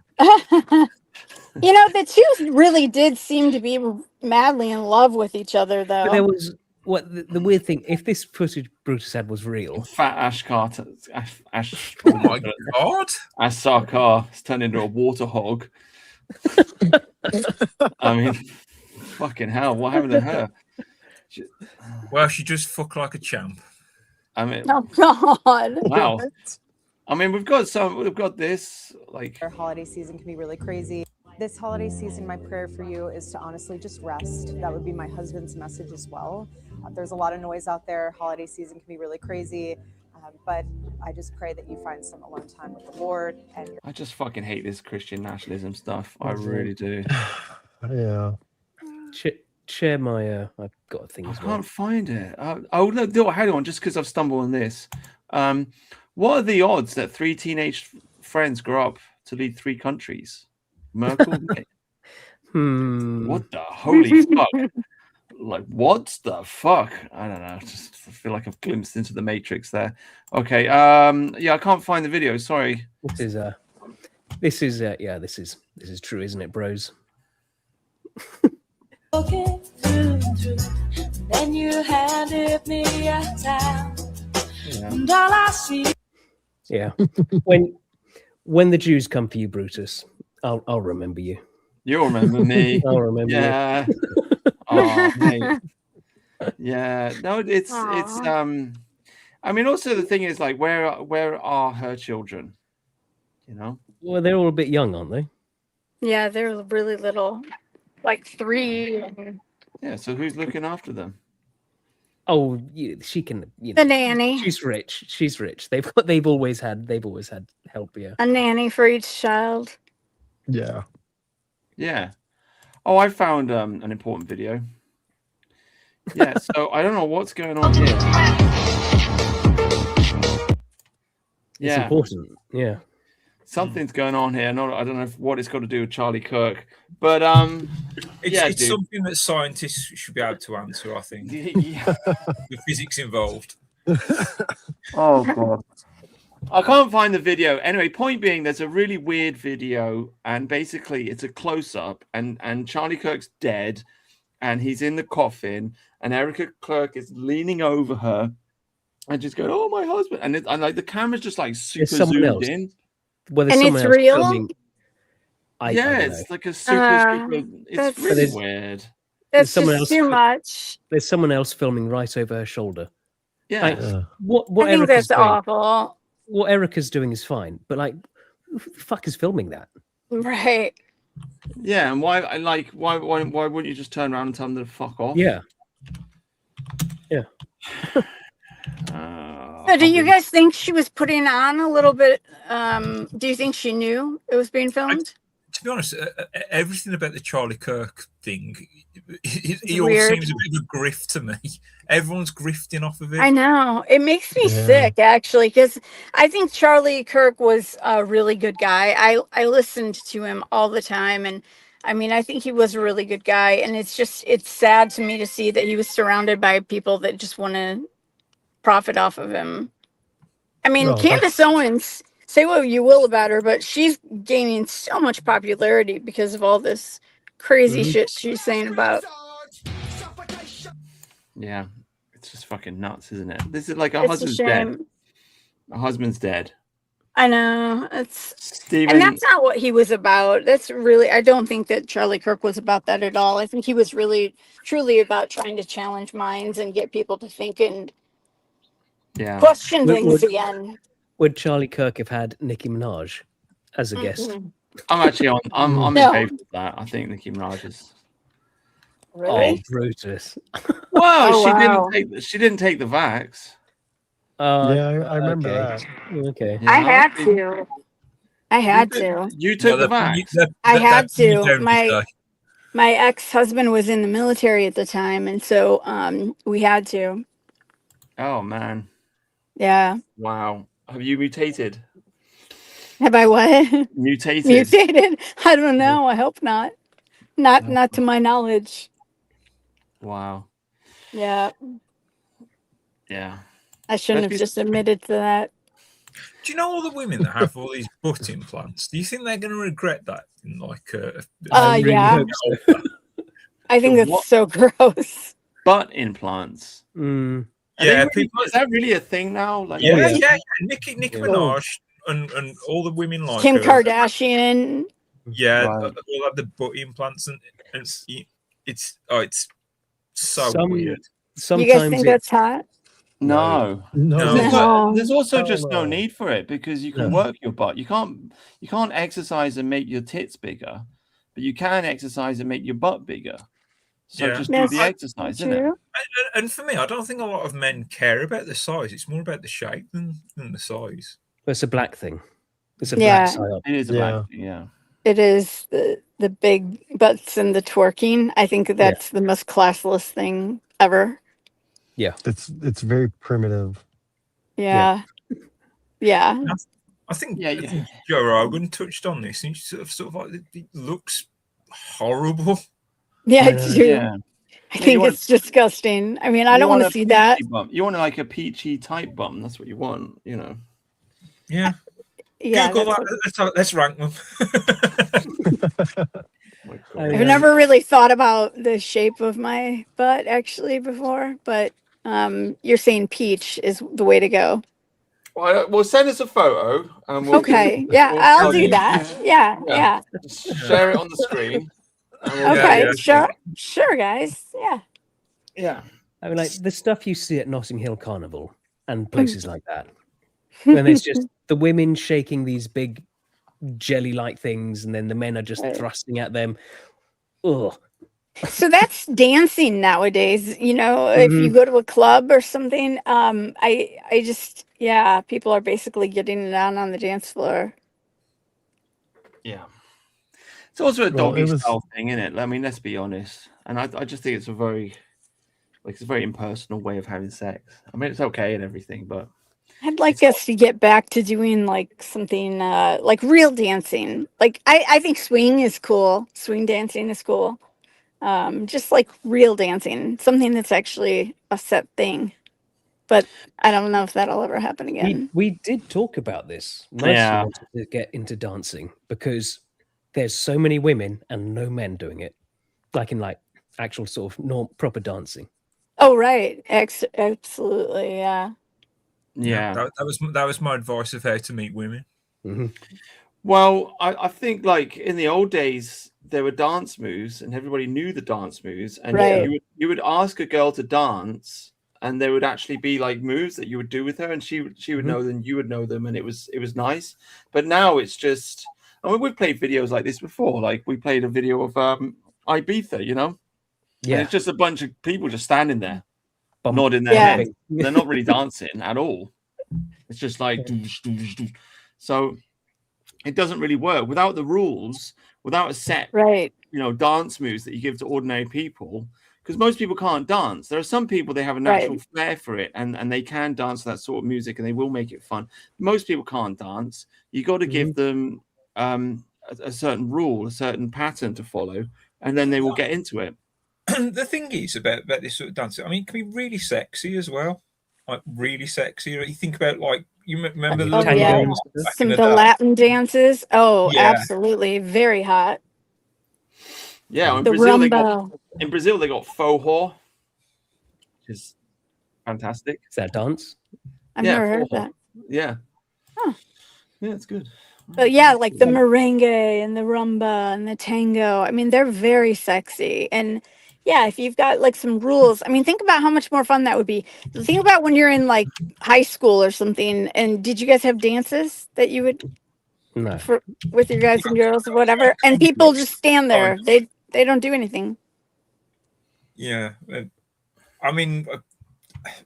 The two really did seem to be madly in love with each other, though. But there was the weird thing. If this footage Brutus had was real, Fat Ash Carter. Ash. Oh my god! Ash Sarkar has turned into a water hog. I mean, fucking hell! What happened to her? Well, she just fucked like a champ. I mean, oh god! Wow. I mean, we've got this like. Our holiday season can be really crazy. This holiday season, my prayer for you is to honestly just rest. That would be my husband's message as well. There's a lot of noise out there. Holiday season can be really crazy. But I just pray that you find some alone time with the Lord. And I just fucking hate this Christian nationalism stuff. I really do. Yeah. Share my. I've got a thing as I well. can't find it. Oh no! Hang on, just because I've stumbled on this. What are the odds that 3 teenage friends grow up to lead 3 countries? Merkel. What the holy fuck? Like, what the fuck? I don't know. Just feel like I've glimpsed into the Matrix there. Okay. Yeah, I can't find the video. Sorry. This is true, isn't it, bros? Okay, then you handed me a towel, and all I see. Yeah. when the Jews come for you, Brutus, I'll remember you. You'll remember me. I'll remember you. Oh, mate. Yeah. No, it's I mean, also the thing is, like, where are her children? You know? Well, they're all a bit young, aren't they? Yeah, they're really little, like 3. And... Yeah. So who's looking after them? Oh, she can. The nanny. She's rich. They've always had help. Yeah. A nanny for each child. Yeah. Yeah. Oh, I found an important video. Yeah. So I don't know what's going on here. It's important. Yeah. Something's going on here. I don't know what it's got to do with Charlie Kirk, but it's dude. something that scientists should be able to answer. I think Yeah. the physics involved. Oh god, I can't find the video. Anyway, point being, there's a really weird video, and basically it's a close up, and Charlie Kirk's dead, and he's in the coffin, and Erica Clark is leaning over her, and just going, "Oh, my husband," and like the camera's just like super zoomed in. Well, and it's real. Filming. I don't it's know. like a super. It's really weird. That's just too much. There's someone else filming right over her shoulder. Yeah. Like, what I think Erica's that's doing, awful. What Erica's doing is fine, but like, who the fuck is filming that? Right. Yeah, and why wouldn't you just turn around and tell them to fuck off? Yeah. Yeah. So do you guys think she was putting on a little bit? Do you think she knew it was being filmed? To be honest, everything about the Charlie Kirk thing, he all weird. seems a bit of a grift to me. Everyone's grifting off of it. I know. It makes me sick, actually, because I think Charlie Kirk was a really good guy. I listened to him all the time, and I mean, I think he was a really good guy, and it's sad to me to see that he was surrounded by people that just want to profit off of him. I mean, Well, Candace Owens, say what you will about her, but she's gaining so much popularity because of all this crazy shit she's saying about. Yeah, it's just fucking nuts, isn't it? This is like our It's a husband's dead. shame. Our husband's dead. I know. Stephen, And that's not what he was about. That's really, I don't think that Charlie Kirk was about that at all. I think he was really, truly about trying to challenge minds and get people to think and yeah, question things again. Would Charlie Kirk have had Nicki Minaj as a guest? Mhm. I'm actually on. I'm No. in favor of that. I think Nicki Minaj is. Really? Oh, Brutus. Well, Oh, wow. she didn't take the vax. Yeah, I remember okay. that. Okay. I had to. I had to. You took the vax. I had to. My ex-husband was in the military at the time, and so we had to. Oh man! Yeah. Wow. Have you mutated? Have I what? Mutated. Mutated? I don't know. I hope not. Not to my knowledge. Wow. Yeah. Yeah. I shouldn't have just admitted to that. Do you know all the women that have all these butt implants? Do you think they're going to regret that? In like, yeah. I think that's What? so gross. Butt implants. Mm. Yeah, Is that really a thing now? Like, yeah. Nicki Minaj and all the women like Kim her. Kardashian. Yeah, Right. all have the butt implants, and it's so Some- weird. You guys think that's hot? No. No. There's also Hell just no no. need for it because you can work your butt. You can't exercise and make your tits bigger, but you can exercise and make your butt bigger. So Yeah. just do the exercise, isn't it? True. And for me, I don't think a lot of men care about the size. It's more about the shape than the size. It's a black thing. It's a Yeah. black psyop. It is a black thing, yeah. It is the big butts and the twerking. I think that's the most classless thing ever. Yeah. It's very primitive. Yeah. Yeah. I think Yeah, Joe Rogan touched on this, and sort of like it looks horrible. Yeah, I I know. do. Yeah. I think it's disgusting. I mean, I don't want to see that. Bum. You want like a peachy type bum. That's what you want, you know. Yeah. Yeah. Google that's that. Let's rank them. I've never really thought about the shape of my butt actually before, but you're saying peach is the way to go. Well, send us a photo. And Okay. Yeah, I'll do that. Yeah. Just share it on the screen. Okay. Sure, guys. Yeah. Yeah. I mean, like the stuff you see at Notting Hill Carnival and places like that. When it's just the women shaking these big jelly-like things, and then the men are just thrusting at them. Ugh. So that's dancing nowadays. You know, if you go to a club or something, I just people are basically getting it on the dance floor. Yeah. It's also a Well, doggy it was- style thing, isn't it? I mean, let's be honest. And I just think it's a very impersonal way of having sex. I mean, it's okay and everything, but I'd like us to get back to doing like something like real dancing. Like I think swing is cool. Swing dancing is cool. Just like real dancing, something that's actually a set thing. But I don't know if that'll ever happen again. We did talk about this. Nicely wanted to get into dancing because there's so many women and no men doing it, like in like actual sort of proper dancing. Oh right, absolutely, yeah. Yeah. That was my advice of how to meet women. Mm-hmm. Well, I think like in the old days there were dance moves and everybody knew the dance moves, and you would ask a girl to dance and there would actually be like moves that you would do with her, and she would know them, you would know them, and it was nice. But now it's just, I mean, we've played videos like this before. Like we played a video of Ibiza, you know, and it's just a bunch of people just standing there, nodding their head. They're not really dancing at all. It's just like so. It doesn't really work without the rules, without a set, dance moves that you give to ordinary people. Because most people can't dance. There are some people, they have a natural flair for it, and they can dance to that sort of music, and they will make it fun. Most people can't dance. You got to give them a certain rule, a certain pattern to follow, and then they will get into it. The thing is about this sort of dancing, I mean, it can be really sexy as well. Like really sexy. You think about like you remember the Latin dances. Oh, absolutely, very hot. Yeah, in Brazil they got faux whore, which is fantastic. Is that a dance? I've never heard of that. Yeah. Huh. Yeah, it's good. But yeah, like the merengue and the rumba and the tango. I mean, they're very sexy. And yeah, if you've got like some rules, I mean, think about how much more fun that would be. Think about when you're in like high school or something. And did you guys have dances that you would with your guys and girls or whatever? And people just stand there. They don't do anything. Yeah, I mean,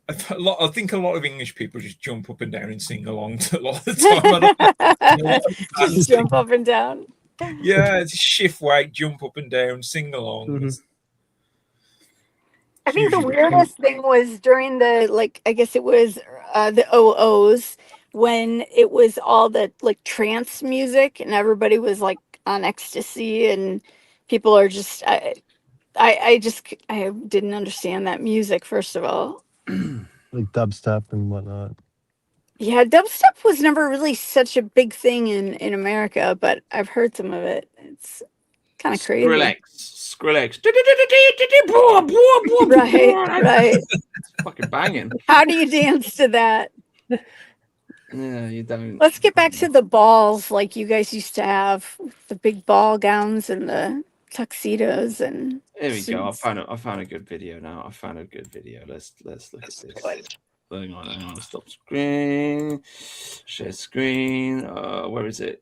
I think a lot of English people just jump up and down and sing along to a lot of the time. Just jump up and down. Yeah, it's shift weight, jump up and down, sing along. Mm-hmm. I think the weirdest thing was during the, like, I guess it was the OOs, when it was all the like trance music and everybody was like on ecstasy and people are just, I didn't understand that music, first of all. Like dubstep and whatnot. Yeah, dubstep was never really such a big thing in America, but I've heard some of it. It's kind of crazy. Skrillex. Right. It's fucking banging. How do you dance to that? Yeah, you don't. Let's get back to the balls like you guys used to have, the big ball gowns and the tuxedos and Here we go. suits. I found a good video now. I found a good video. Let's look at this. Hang on. Stop screen. Share screen. Where is it?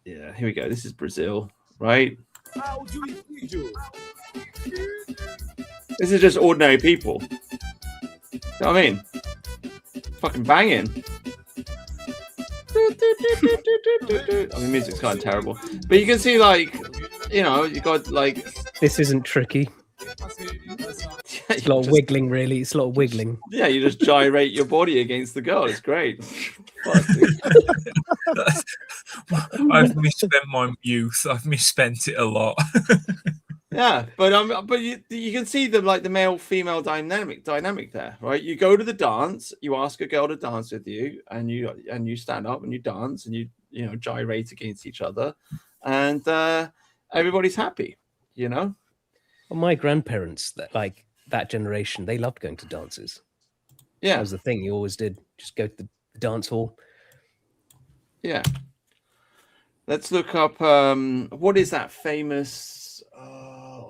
Yeah, here we go. This is Brazil, right? This is just ordinary people. You know what I mean? Fucking banging. I mean, music's kind of terrible, but you can see, like, you know, you got like. This isn't tricky. It's a lot of wiggling, really. It's a lot of wiggling. Yeah, you just gyrate your body against the girl. It's great. I've misspent my youth. I've misspent it a lot. Yeah, but you can see the male female dynamic there, right? You go to the dance, you ask a girl to dance with you, and you stand up and you dance and you know gyrate against each other, and everybody's happy, you know. Well, my grandparents, that generation, they loved going to dances. Yeah, that was the thing. You always did. Just go to the dance hall. Yeah. Let's look up. What is that famous?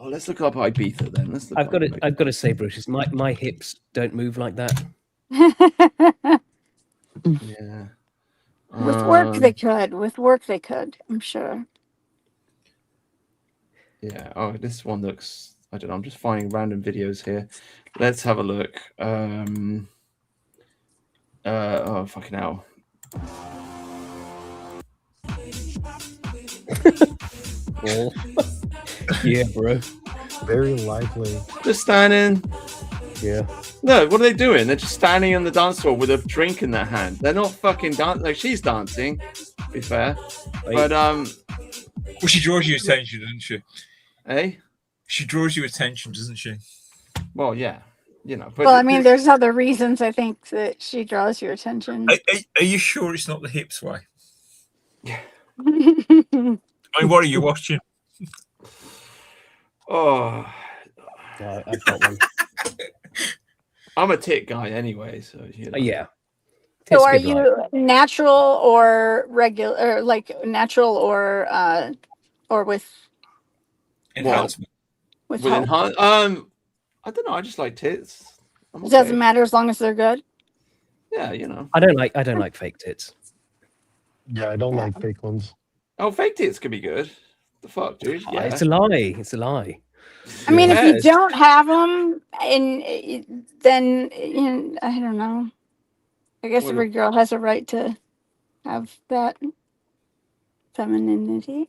Let's look up Ibiza then. I've got to say, Bruce, my hips don't move like that. Yeah. With work they could. With work they could, I'm sure. Yeah. Oh, this one looks. I don't know. I'm just finding random videos here. Let's have a look. Oh fucking hell. Oh. Yeah, bro. Very lively. Just standing. Yeah. No, what are they doing? They're just standing on the dance floor with a drink in their hand. They're not fucking dancing. Like, she's dancing, to be fair. But, well, she draws you attention, doesn't she? Eh? She draws you attention, doesn't she? Well, yeah. You know. But Well, I mean, there's other reasons I think that she draws your attention. Are you sure it's not the hips way? Yeah. I mean, what are you watching? Oh. I've got one. I'm a tit guy anyway, so you know. Yeah. So are you natural or regular, or like natural or with enhancement? With With help? enhance, I don't know. I just like tits. I'm It okay. doesn't matter as long as they're good. Yeah, you know. I don't like fake tits. Yeah, I don't like fake ones. Oh, fake tits can be good. The fuck, dude? Yeah. It's a lie. It's a lie. I mean, if you Yes. don't have them, and then I don't know. I guess What every girl has a right to have that femininity.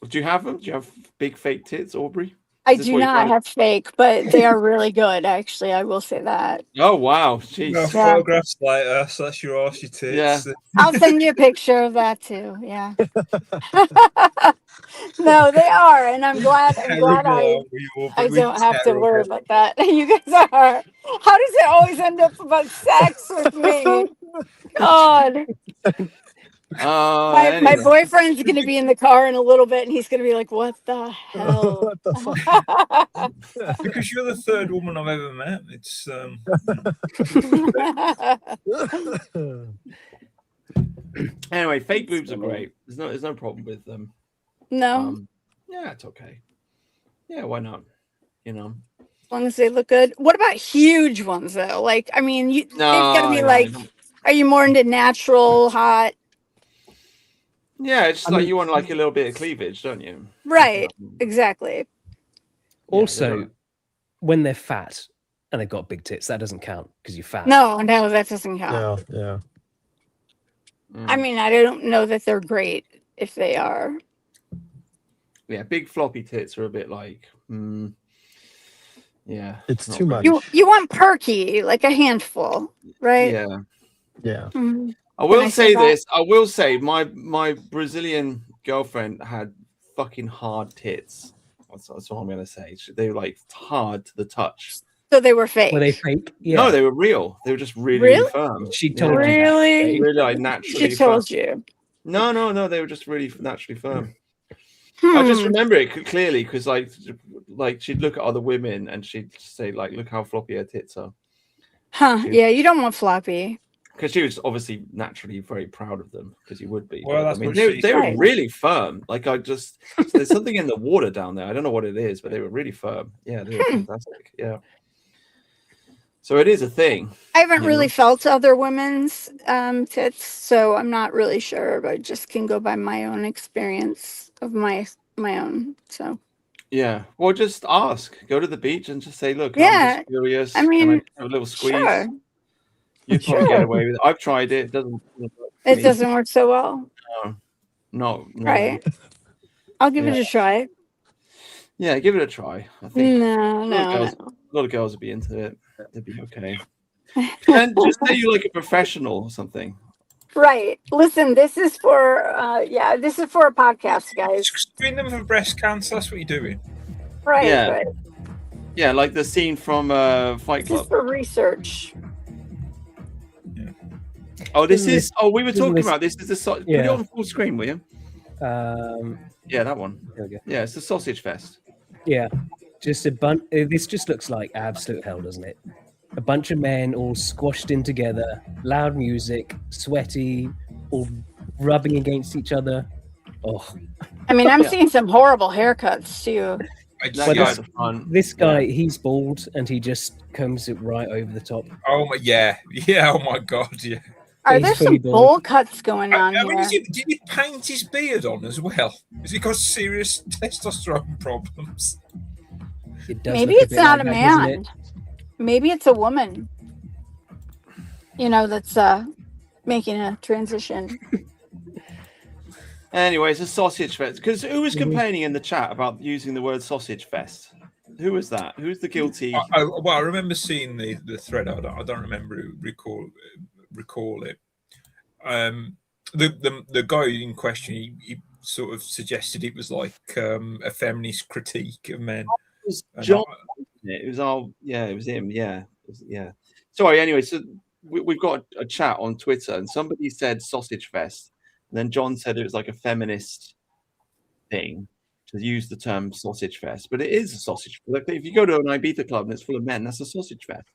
Do you have them? Do you have big fake tits, Aubrey? I Is this do what you're not trying to- have fake, but they are really good. Actually, I will say that. Oh wow, jeez. No, Yeah. photographs later, so that's your arse, your tits. Yeah. I'll send you a picture of that too. Yeah. No, they are, and I'm glad. I don't have to worry about that. You guys are. How does it always end up about sex with me? God. My Anyway. boyfriend's gonna be in the car in a little bit, and he's gonna be like, "What the hell?" What the fuck? Because you're the third woman I've ever met. It's Anyway, fake boobs are great. There's no problem with them. No, Yeah, it's okay. Yeah, why not? You know. as long as they look good. What about huge ones though? Like, I mean, they've got to be No, like. no. Are you more into natural, hot? Yeah, it's like you want like a little bit of cleavage, don't you? Right. Exactly. Also, when they're fat and they've got big tits, that doesn't count because you're fat. No, that doesn't count. Yeah. I mean, I don't know that they're great if they are. Yeah, big floppy tits are a bit like, yeah. It's not too great. much. You want perky, like a handful, right? Yeah. Yeah. Mhm. I will Can I say say that? this. I will say my Brazilian girlfriend had fucking hard tits. That's what I'm gonna say. They were like hard to the touch. So they were fake. Were they fake? Yeah. No, they were real. They were just really, Really? firm. She Yeah. told you. Really? Really like naturally. She told firm. you. No. They were just really naturally firm. I just remember it clearly because like she'd look at other women and she'd say like, "Look how floppy her tits are." Huh? Yeah, you don't want floppy. Because she was obviously naturally very proud of them, because you would be. Well, But, that's I mean, what they she were said. really firm. Like there's something in the water down there. I don't know what it is, but they were really firm. Yeah, they were fantastic. Yeah. So it is a thing. I haven't you really know? felt other women's tits, so I'm not really sure, but I just can go by my own experience of my own. So Yeah. Well, just ask. Go to the beach and just say, "Look, I'm yeah, just curious. I Can mean, have a little squeeze." sure, You'd probably get sure. away with it. I've tried it. It doesn't. It doesn't work so well, No. right? I'll give it a try. Yeah, give it a try. I think No, a lot of girls would be into it. They'd be okay. And just say you like a professional or something. Right. Listen, this is for this is for a podcast, guys. Screen them for breast cancer. That's what you're doing. Right. Yeah. Right. Yeah, like the scene from Fight This is Club. for research. Oh, this Isn't is. this- Oh, we were isn't talking this- about this. Is the put it Yeah. on full screen, will you? Yeah, that one. There we go. Yeah, it's the sausage fest. Yeah, just a bunch. This just looks like absolute hell, doesn't it? A bunch of men all squashed in together, loud music, sweaty, all rubbing against each other. Oh, I mean, I'm Yeah. seeing some horrible haircuts too. That But guy's a fun. this guy, he's bald and he just combs it right over the top. Oh my, yeah. Oh my God, yeah. Are He's there fully some bald. bowl cuts going on I mean, here? did he paint his beard on as well? Has he got serious testosterone problems? It does Maybe look it's bit not like a that, doesn't man. it? Maybe it's a woman. That's making a transition. Anyway, it's a sausage fest. Because who was complaining in the chat about using the word sausage fest? Who was that? Who's the guilty? I remember seeing the thread. I don't remember recall it. The guy in question, he sort of suggested it was like a feminist critique of men. It was John. It was it was him. Yeah. Sorry. Anyway, so we've got a chat on Twitter, and somebody said sausage fest, and then John said it was like a feminist thing to use the term sausage fest, but it is a sausage. Like if you go to an Ibiza club and it's full of men, that's a sausage fest.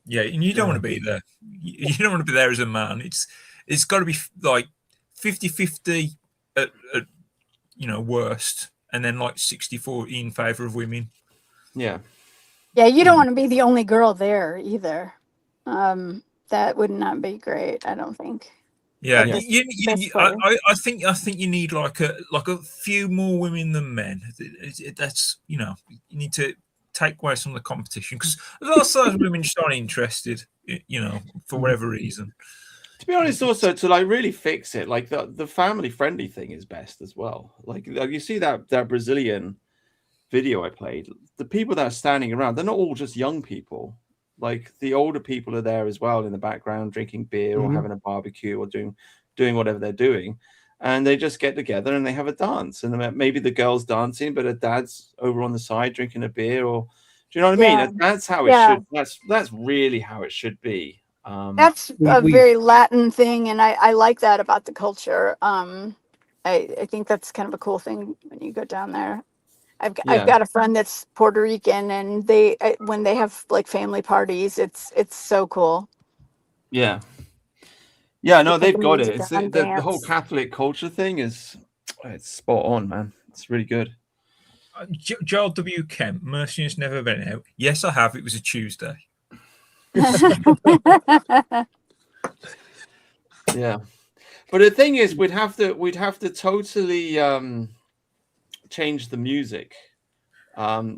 Yeah, and you don't want to be there. You don't want to be there as a man. It's got to be like 50-50 at worst, and then like 60-40 in favor of women. Yeah. Yeah, you don't want to be the only girl there either. That would not be great, I don't think. Yeah, I think you need like a few more women than men. That's you need to take away some of the competition, because a lot of those women just aren't interested, for whatever reason. To be honest, also to like really fix it, like the family friendly thing is best as well. Like you see that Brazilian video I played, the people that are standing around, they're not all just young people. Like the older people are there as well in the background, drinking beer or having a barbecue or doing whatever they're doing, and they just get together and they have a dance. And maybe the girl's dancing, but her dad's over on the side drinking a beer. Or do you know what I mean? That's how it should. That's really how it should be. That's a very Latin thing, and I like that about the culture. I think that's kind of a cool thing when you go down there. I've got a friend that's Puerto Rican, and when they have like family parties, it's so cool. Yeah, no, they've got it. It's the whole Catholic culture thing it's spot on, man. It's really good. Joel W. Kemp, Mercy has never been out. Yes, I have. It was a Tuesday. Yeah, but the thing is, we'd have to totally change the music,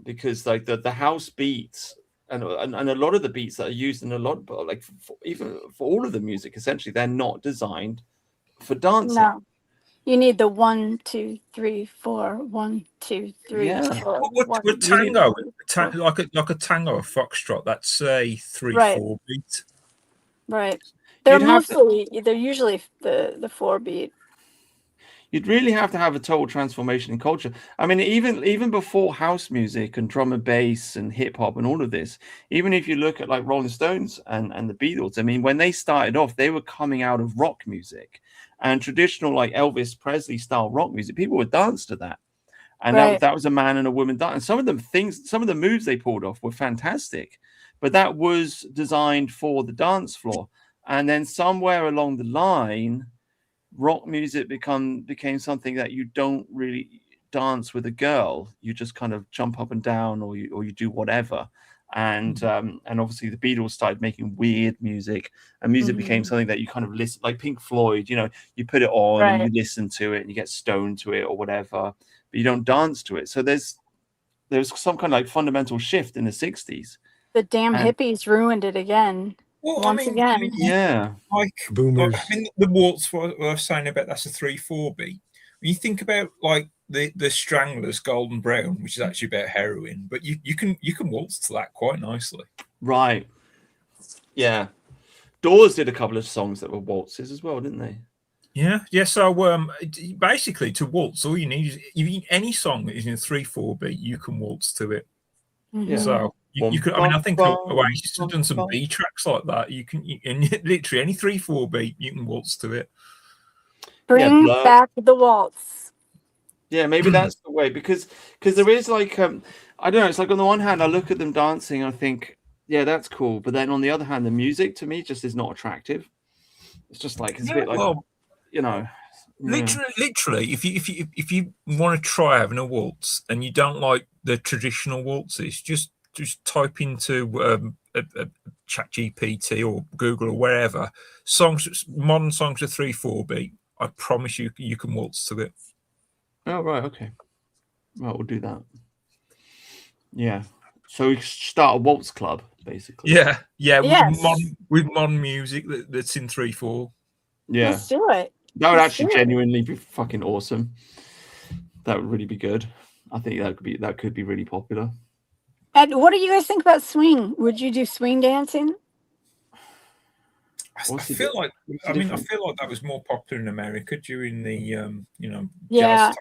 because like the house beats and a lot of the beats that are used in a lot, like even for all of the music, essentially they're not designed for dancing. No, you need the 1, 2, 3, 4, 1, 2, 3. Yeah. 4, What tango? Like a tango or foxtrot? That's a 3/4 beat. Right. They're usually the 4 beat. You'd really have to have a total transformation in culture. I mean, even before house music and drum and bass and hip hop and all of this, even if you look at like Rolling Stones and the Beatles, I mean, when they started off, they were coming out of rock music and traditional like Elvis Presley style rock music. People would dance to that. And that was a man and a woman dance. And some of the moves they pulled off were fantastic, but that was designed for the dance floor. And then somewhere along the line, rock music became something that you don't really dance with a girl. You just kind of jump up and down, or you do whatever. And obviously the Beatles started making weird music, and music became something that you kind of listen, like Pink Floyd. You put it on and you listen to it and you get stoned to it or whatever, but you don't dance to it. So there's some kind of like fundamental shift in the 60s. The damn hippies ruined it again. Well, Once again. Yeah. Like boomers. The waltz, what I was saying about that's a 3/4 beat. When you think about like the Stranglers, Golden Brown, which is actually about heroin, but you can waltz to that quite nicely. Right. Yeah. Doors did a couple of songs that were waltzes as well, didn't they? Yeah. So basically, to waltz, all you need is any song that is in a 3/4 beat, you can waltz to it. Yeah. So you could. I mean, I think Oasis have done some B tracks like that. You can literally any 3/4 beat, you can waltz to it. Bring back the waltz. Yeah, maybe that's the way, because there is like I don't know. It's like on the one hand, I look at them dancing, and I think, yeah, that's cool. But then on the other hand, the music to me just is not attractive. It's just like it's a bit like Literally, if you want to try having a waltz and you don't like the traditional waltzes, just type into ChatGPT or Google or wherever modern songs are 3/4 beat. I promise you can waltz to it. Oh right, okay. Right, we'll do that. Yeah. So we start a waltz club, basically. Yeah. Yes. With modern music that's in 3/4. Yeah. Let's do it. That would actually genuinely be fucking awesome. That would really be good. I think that could be really popular. And what do you guys think about swing? Would you do swing dancing? I feel like that was more popular in America during the Yeah. jazz.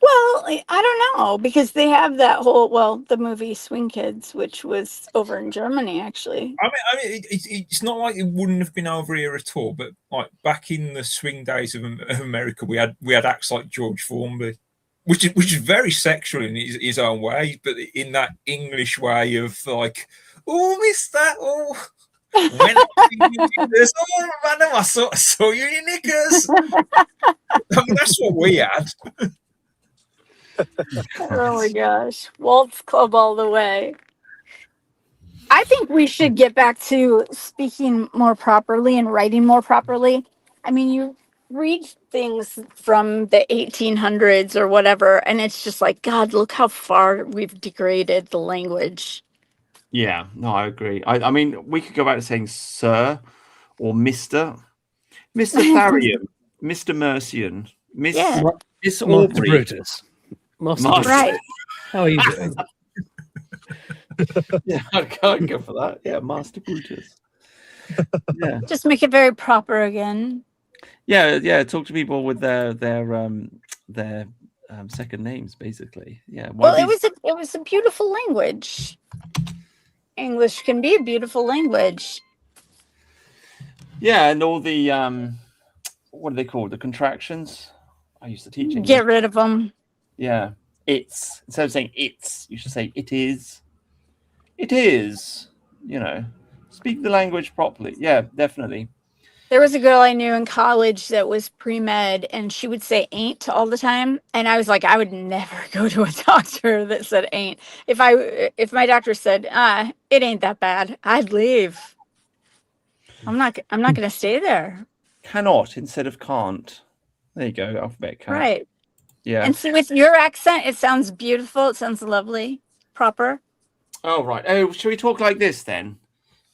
Well, I don't know, because they have that whole the movie Swing Kids, which was over in Germany actually. I mean, it's not like it wouldn't have been over here at all. But like back in the swing days of America, we had acts like George Formby, which is very sexual in his own way, but in that English way of like, oh, Mister, oh. When this, oh, madam, I saw you in your knickers. I mean, that's what we had. Oh my gosh. Waltz Club all the way. I think we should get back to speaking more properly and writing more properly. I mean, you read things from the 1800s or whatever, and it's just like, God, look how far we've degraded the language. Yeah, no, I agree. I mean, we could go back to saying Sir or Mr. Tharium, Mr. Mercian, Miss Master Aubrey. Brutus. Master Brutus. Right. How are you doing? Yeah, I can't go for that. Yeah, Master Brutus. Yeah. Just make it very proper again. Yeah. Talk to people with their second names, basically. Yeah. Well, it was a beautiful language. English can be a beautiful language. Yeah, and all the what are they called? The contractions. I used to teach English. Get rid of them. Yeah, it's instead of saying it's, you should say it is. It is. Speak the language properly. Yeah, definitely. There was a girl I knew in college that was pre-med, and she would say ain't all the time. And I was like, I would never go to a doctor that said ain't. If my doctor said, it ain't that bad, I'd leave. I'm not going to stay there. Cannot instead of can't. There you go. Alphabet cat. Right. Yeah. And so with your accent, it sounds beautiful. It sounds lovely. Proper. Oh, right. Oh, should we talk like this then?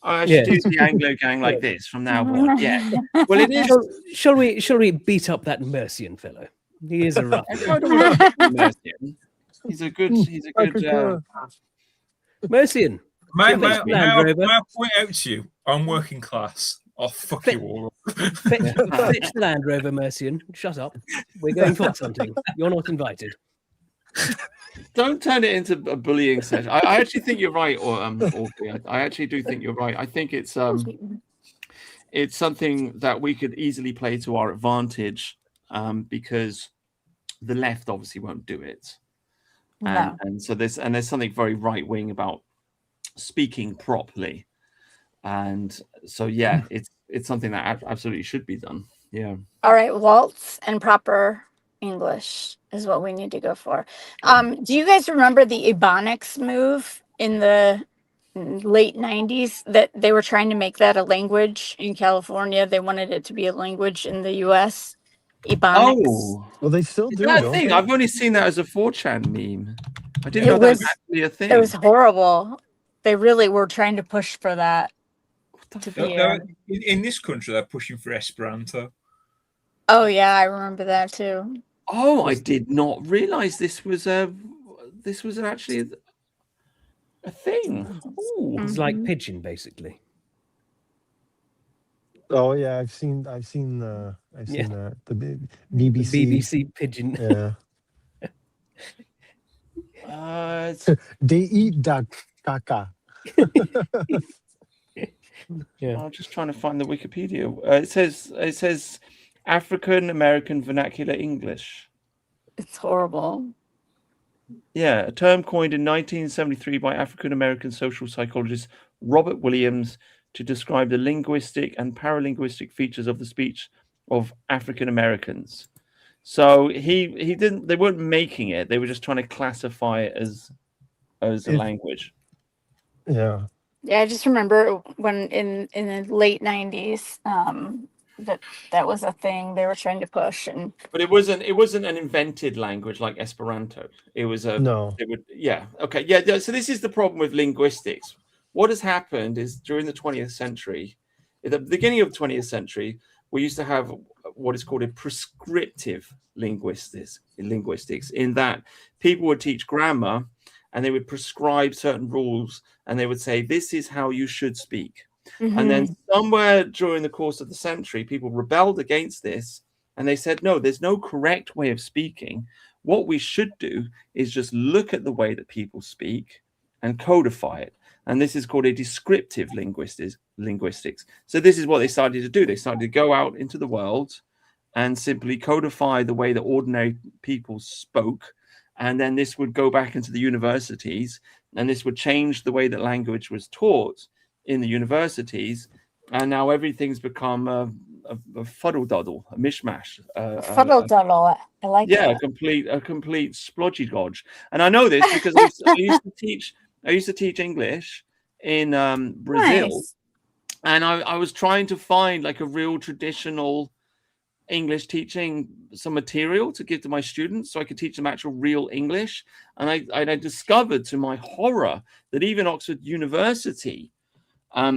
I should do the Anglo gang like this from now on. Yeah. Well, it is. Shall we beat up that Mercian fellow? He is a rough. Mercian. He's a good. Mercian. May I point out to you, I'm working class. I'll fuck you all up. Fetch the Land Rover, Mercian. Shut up. We're going fox hunting. You're not invited. Don't turn it into a bullying session. I actually think you're right, Aubrey. I actually do think you're right. I think it's something that we could easily play to our advantage, because the left obviously won't do it. And so there's something very right wing about speaking properly. And so yeah, it's something that absolutely should be done. Yeah. All right, waltz and proper English is what we need to go for. Do you guys remember the Ebonics move in the late 90s that they were trying to make that a language in California? They wanted it to be a language in the US. Ebonics. Oh, well, they still do. That thing. I've only seen that as a 4chan meme. I didn't know that was actually a thing. It was horrible. They really were trying to push for that. In this country, they're pushing for Esperanto. Oh yeah, I remember that too. Oh, I did not realize this was actually a thing. Ooh. It's like pigeon, basically. Oh yeah, I've seen that. The BBC pigeon. Yeah. They eat duck caca. Yeah. I'm just trying to find the Wikipedia. It says African American Vernacular English. It's horrible. Yeah, a term coined in 1973 by African American social psychologist Robert Williams to describe the linguistic and paralinguistic features of the speech of African Americans. So he didn't. They weren't making it. They were just trying to classify it as a language. Yeah. Yeah, I just remember when in the late 90s, that was a thing they were trying to push. But it wasn't an invented language like Esperanto. It was no. Okay. Yeah. So this is the problem with linguistics. What has happened is during the 20th century, at the beginning of the 20th century, we used to have what is called a prescriptive linguistics, in that people would teach grammar and they would prescribe certain rules and they would say, this is how you should speak. And then somewhere during the course of the century, people rebelled against this and they said, no, there's no correct way of speaking. What we should do is just look at the way that people speak and codify it. And this is called a descriptive linguistics. So this is what they started to do. They started to go out into the world and simply codify the way that ordinary people spoke. And then this would go back into the universities, and this would change the way that language was taught in the universities. And now everything's become a fuddle-duddle, a mishmash. Fuddle-duddle. I like yeah, that. a complete splodgy dodge. And I know this because I used to teach English in Brazil. Nice. And I was trying to find like a real traditional English teaching, some material to give to my students so I could teach them actual real English. And I discovered to my horror that even Oxford University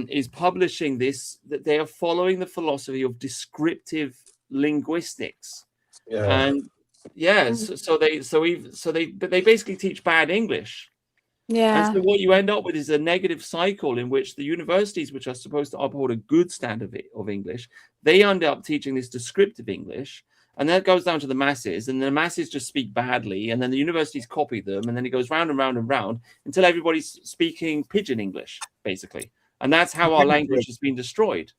is publishing this, that they are following the philosophy of descriptive linguistics. Yeah. And yes, so they basically teach bad English. Yeah. And so what you end up with is a negative cycle in which the universities, which are supposed to uphold a good standard of English, they end up teaching this descriptive English, and that goes down to the masses, and the masses just speak badly, and then the universities copy them, and then it goes round and round and round until everybody's speaking pidgin English, basically. And that's how our language has been destroyed.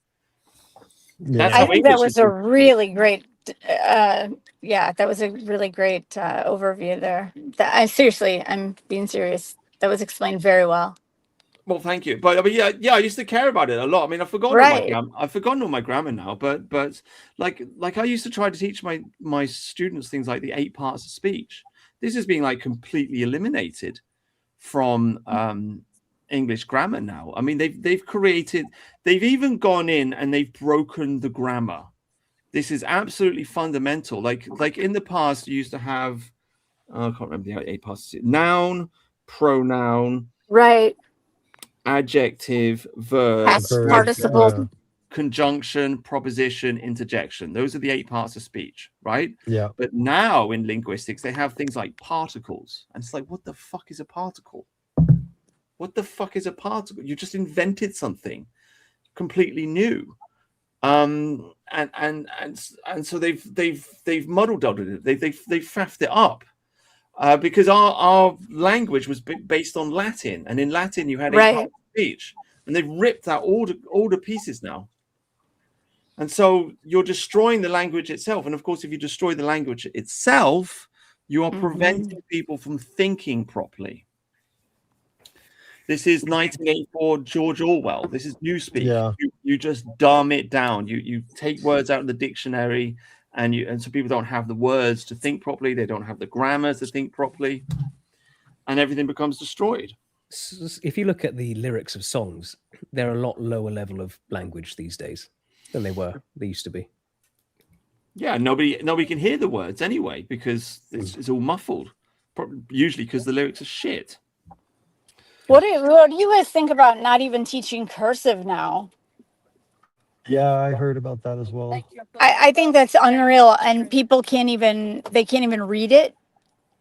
That's how I think that was a really great that was a really great overview there. Seriously, I'm being serious. That was explained very well. Well, thank you. But I mean, yeah, I used to care about it a lot. I mean, I've forgotten all my grammar now. But like I used to try to teach my students things like the 8 parts of speech. This is being like completely eliminated from English grammar now. I mean, they've even gone in and they've broken the grammar. This is absolutely fundamental. Like in the past, you used to have I can't remember the 8 parts: noun, pronoun, right, adjective, verb, past participle, conjunction, proposition, interjection. Those are the 8 parts of speech, right? Yeah. But now in linguistics, they have things like particles, and it's like, what the fuck is a particle? What the fuck is a particle? You just invented something completely new. And so they've muddled it. They've faffed it up. Because our language was based on Latin, and in Latin you had 8 parts of speech, and they've ripped that all to pieces now. And so you're destroying the language itself. And of course, if you destroy the language itself, you are preventing people from thinking properly. This is 1984 George Orwell. This is Newspeak. Yeah. You just dumb it down. You take words out of the dictionary. And so people don't have the words to think properly. They don't have the grammar to think properly, and everything becomes destroyed. If you look at the lyrics of songs, they're a lot lower level of language these days than they used to be. Yeah, nobody can hear the words anyway because it's all muffled. Usually because the lyrics are shit. What do you guys think about not even teaching cursive now? Yeah, I heard about that as well. I think that's unreal, and people can't even read it.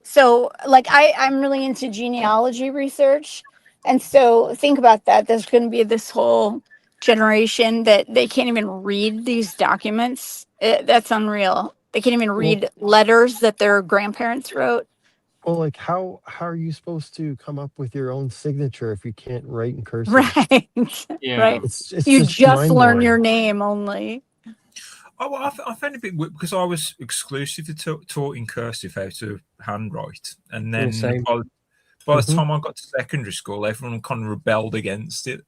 So like I'm really into genealogy research, and so think about that. There's going to be this whole generation that they can't even read these documents. That's unreal. They can't even read letters that their grandparents wrote. Well, like how are you supposed to come up with your own signature if you can't write in cursive? Right. Yeah. Right. It's You just learn mind-blowing. your name only. Oh, well, I found it a bit weird because I was exclusively taught in cursive how to handwrite, and then by the time I got to secondary school, everyone kind of rebelled against it,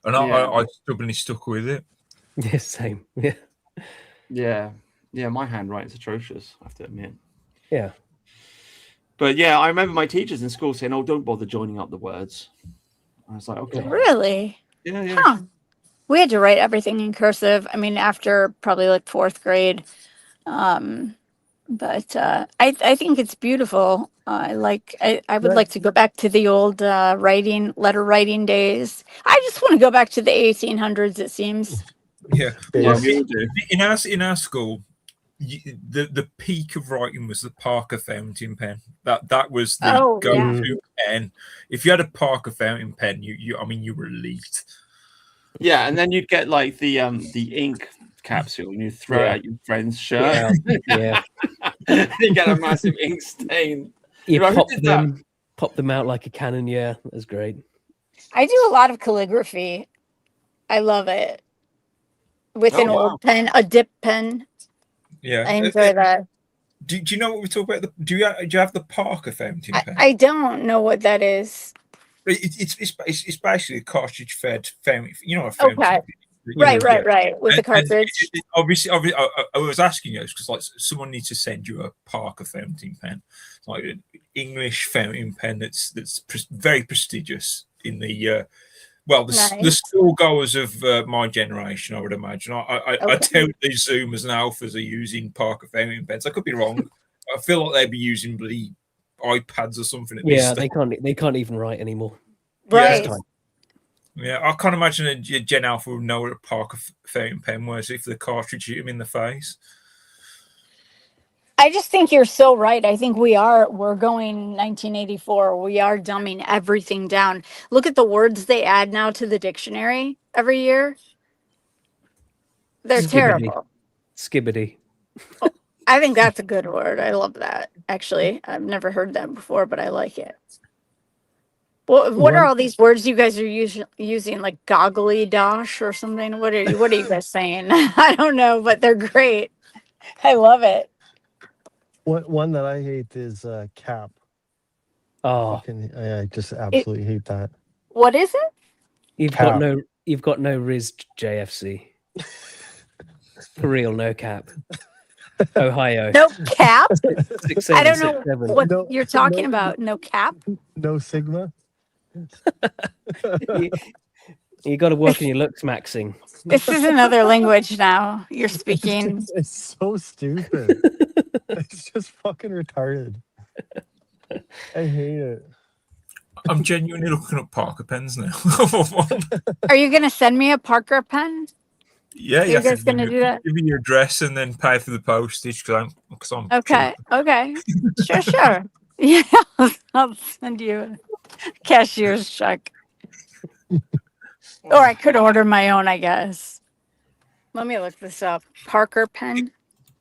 and I stubbornly stuck with it. Yeah, same. Yeah. My handwriting's atrocious, I have to admit. Yeah. But yeah, I remember my teachers in school saying, "Oh, don't bother joining up the words." I was like, "Okay." Really? Yeah. Huh. We had to write everything in cursive. I mean, after probably like 4th grade. But I think it's beautiful. I would like to go back to the old letter writing days. I just want to go back to the 1800s. It seems. Yeah. Yeah, we all do. In our school, the peak of writing was the Parker fountain pen. That was the Oh, go-to pen. If you had a Parker fountain pen, you were elite. Yeah, and then you'd get like the ink capsule and you throw it at your friend's shirt. Yeah. You get a massive ink stain. You Who pop did that? them out like a cannon. Yeah, that's great. I do a lot of calligraphy. I love it. With an old pen, a dip pen. Yeah, I enjoy that. Do you know what we talk about? Do you have the Parker fountain pen? I don't know what that is. It's basically a cartridge-fed fountain. You know, a fountain. Okay. Right. With the cartridge. Obviously, I was asking you because like someone needs to send you a Parker fountain pen, like an English fountain pen that's very prestigious in the the schoolgoers of my generation. I would imagine. I doubt the Zoomers and Alphas are using Parker fountain pens. I could be wrong. I feel like they'd be using bloody iPads or something. Yeah, they can't even write anymore. Right. Yeah, I can't imagine a Gen Alpha would know what a Parker fountain pen was if the cartridge hit him in the face. I just think you're so right. I think we're going 1984. We are dumbing everything down. Look at the words they add now to the dictionary every year. They're terrible. Skibbity. I think that's a good word. I love that. Actually, I've never heard that before, but I like it. What are all these words you guys are using? Like goggly dosh or something? What are you guys saying? I don't know, but they're great. I love it. One that I hate is cap. Oh, I just absolutely hate that. What is it? You've got no Riz JFC. For real, no cap. Ohio. No cap? 6, I 7, don't know 6, 7. what you're talking about. No cap? No Sigma. You got to work on your looks, Maxing. This is another language now you're speaking. It's so stupid. It's just fucking retarded. I hate it. I'm genuinely looking up Parker pens now. Are you going to send me a Parker pen? Yeah, you guys going to do that? Give me your address and then pay for the postage because I'm okay. cheap. Okay. Sure. Yeah, I'll send you a cashier's check. Or I could order my own, I guess. Let me look this up. Parker pen?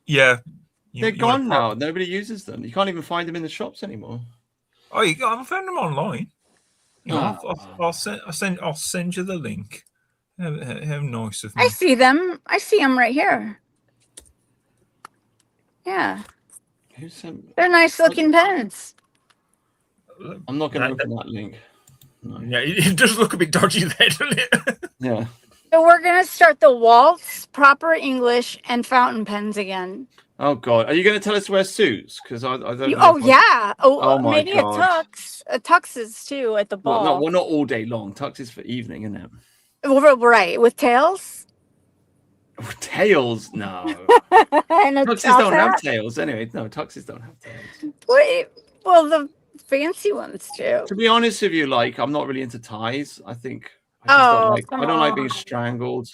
Yeah. They're gone now. Nobody uses them. You can't even find them in the shops anymore. Oh, I found them online. I'll send you the link. How nice of me. I see them. I see them right here. Yeah. They're nice looking pens. I'm not going to open that link. No. Yeah, it does look a bit dodgy there, doesn't it? Yeah. So we're going to start the waltz, proper English, and fountain pens again. Oh, God. Are you going to tell us to wear suits? Because I don't know. Oh, yeah. Oh, my maybe God. a tux. A tux is too at the ball. Well, not all day long. Tux is for evening, isn't it? Right. With tails? Tails? No. And Tuxes don't have tails. Anyway, no, tuxes don't have tails. Wait, well, the fancy ones do. To be honest with you, like, I'm not really into ties. I think I don't like being strangled.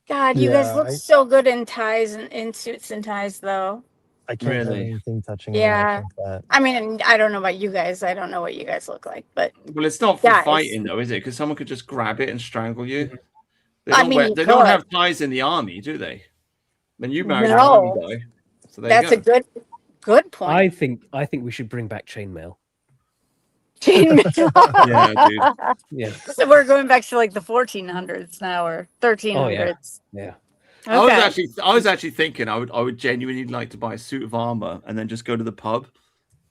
God, you guys look so good in ties and in suits and ties, though. I can't have anything touching Yeah. like that. I mean, I don't know about you guys. I don't know what you guys look like, but Well, it's not for fighting, though, is it? Because someone could just grab it and strangle you. They don't have ties in the army, do they? When you married an army guy. So that's a good point. I think we should bring back chainmail. Chainmail. Yeah, dude. Yeah. So we're going back to like the 1400s now, or 1300s. Oh, yeah. Okay. I was actually thinking I would genuinely like to buy a suit of armor and then just go to the pub.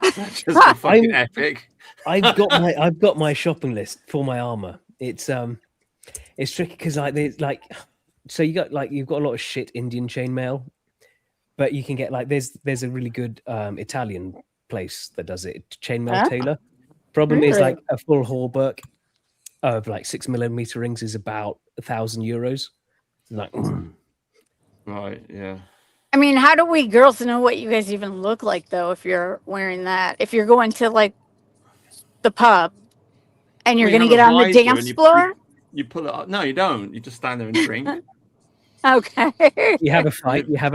That's just fucking epic. I've got my shopping list for my armor. It's tricky because you've got a lot of shit Indian chainmail, but you can get there's a really good Italian place that does it. Chainmail Tailor. Problem is like a full hauberk of like 6mm rings is about €1,000. Like, right, yeah. I mean, how do we girls know what you guys even look like though if you're wearing that? If you're going to like the pub and you're going to get on the dance floor? You pull it up. No, you don't. You just stand there and drink. Okay. You have a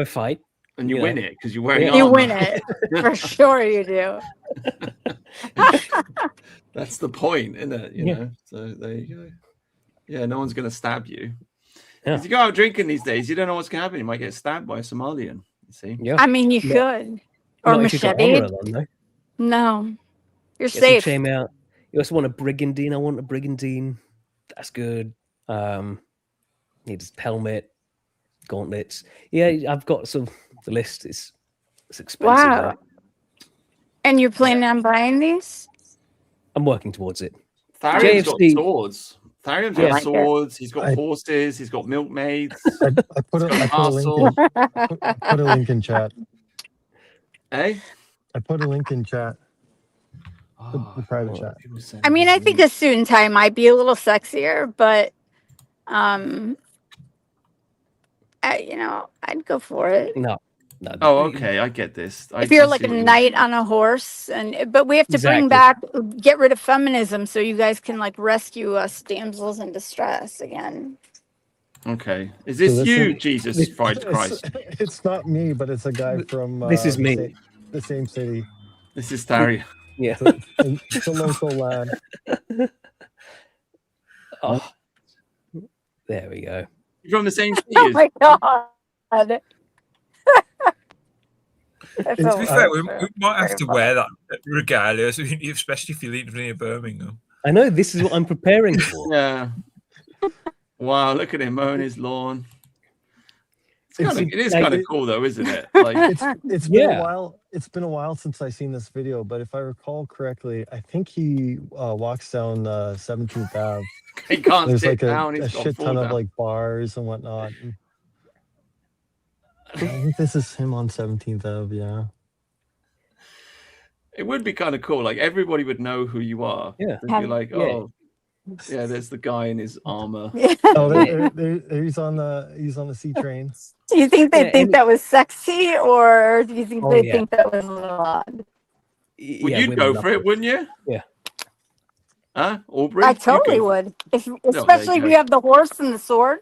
fight. And you Yeah. win it because you're wearing You armor. win it for sure. You do. That's the point, isn't it? You Yeah. know. So there you go. Yeah, no one's gonna stab you. Yeah. If you go out drinking these days, you don't know what's gonna happen. You might get stabbed by a Somalian. You see? Yeah. I mean, you No- could. Or Not if you've got machete. armor on, though. No, you're Get some safe. chainmail. You also want a brigandine. I want a brigandine. That's good. Need a helmet, gauntlets. Yeah, I've got some. The list is it's expensive. Wow. Though. And you're planning on buying these? I'm working towards it. Tharium's got JFC swords. Tharium's Yeah. got like it. swords. He's got I- horses. He's got milkmaids. I put a link in. I put a link in chat. Eh? I put a link in chat. The private well, chat. people say I mean, I think a suit and tie might be a little sexier, but I'd go for it. No. Oh, okay. I get this. If you're like a knight on a horse, but we have to bring back, get rid of feminism, so you guys can like rescue us damsels in distress again. Okay. Is this So this you, is- Jesus Christ? It's not me, but it's a guy from. This is me. The same city. This is Tharium. Yeah. It's a local lad. Oh. There we go. You're from the same city Oh as my god! That's To so be fair, we funny. might have to wear that regardless, especially if you live near Birmingham. I know this is what I'm preparing for. Yeah. Wow, look at him mowing his lawn. It is kind of cool though, isn't it? Like It's been Yeah. a while. It's been a while since I seen this video, but if I recall correctly, I think he walks down 17th Ave. he can't There's sit like down. a He's got shit fall ton of down. like bars and whatnot. I think this is him on 17th Ave. Yeah. It would be kind of cool. Like everybody would know who you are. Yeah. They'd be like, Yeah. oh, yeah, there's the guy in his armor. Oh, he's on the C train. Do you think they Yeah, think and- that was sexy, or do you think Oh, they yeah. think that was a little odd? Would you go for it, wouldn't you? Yeah. Huh? Aubrey? I You totally go- would, you especially if go. you have the horse and the sword.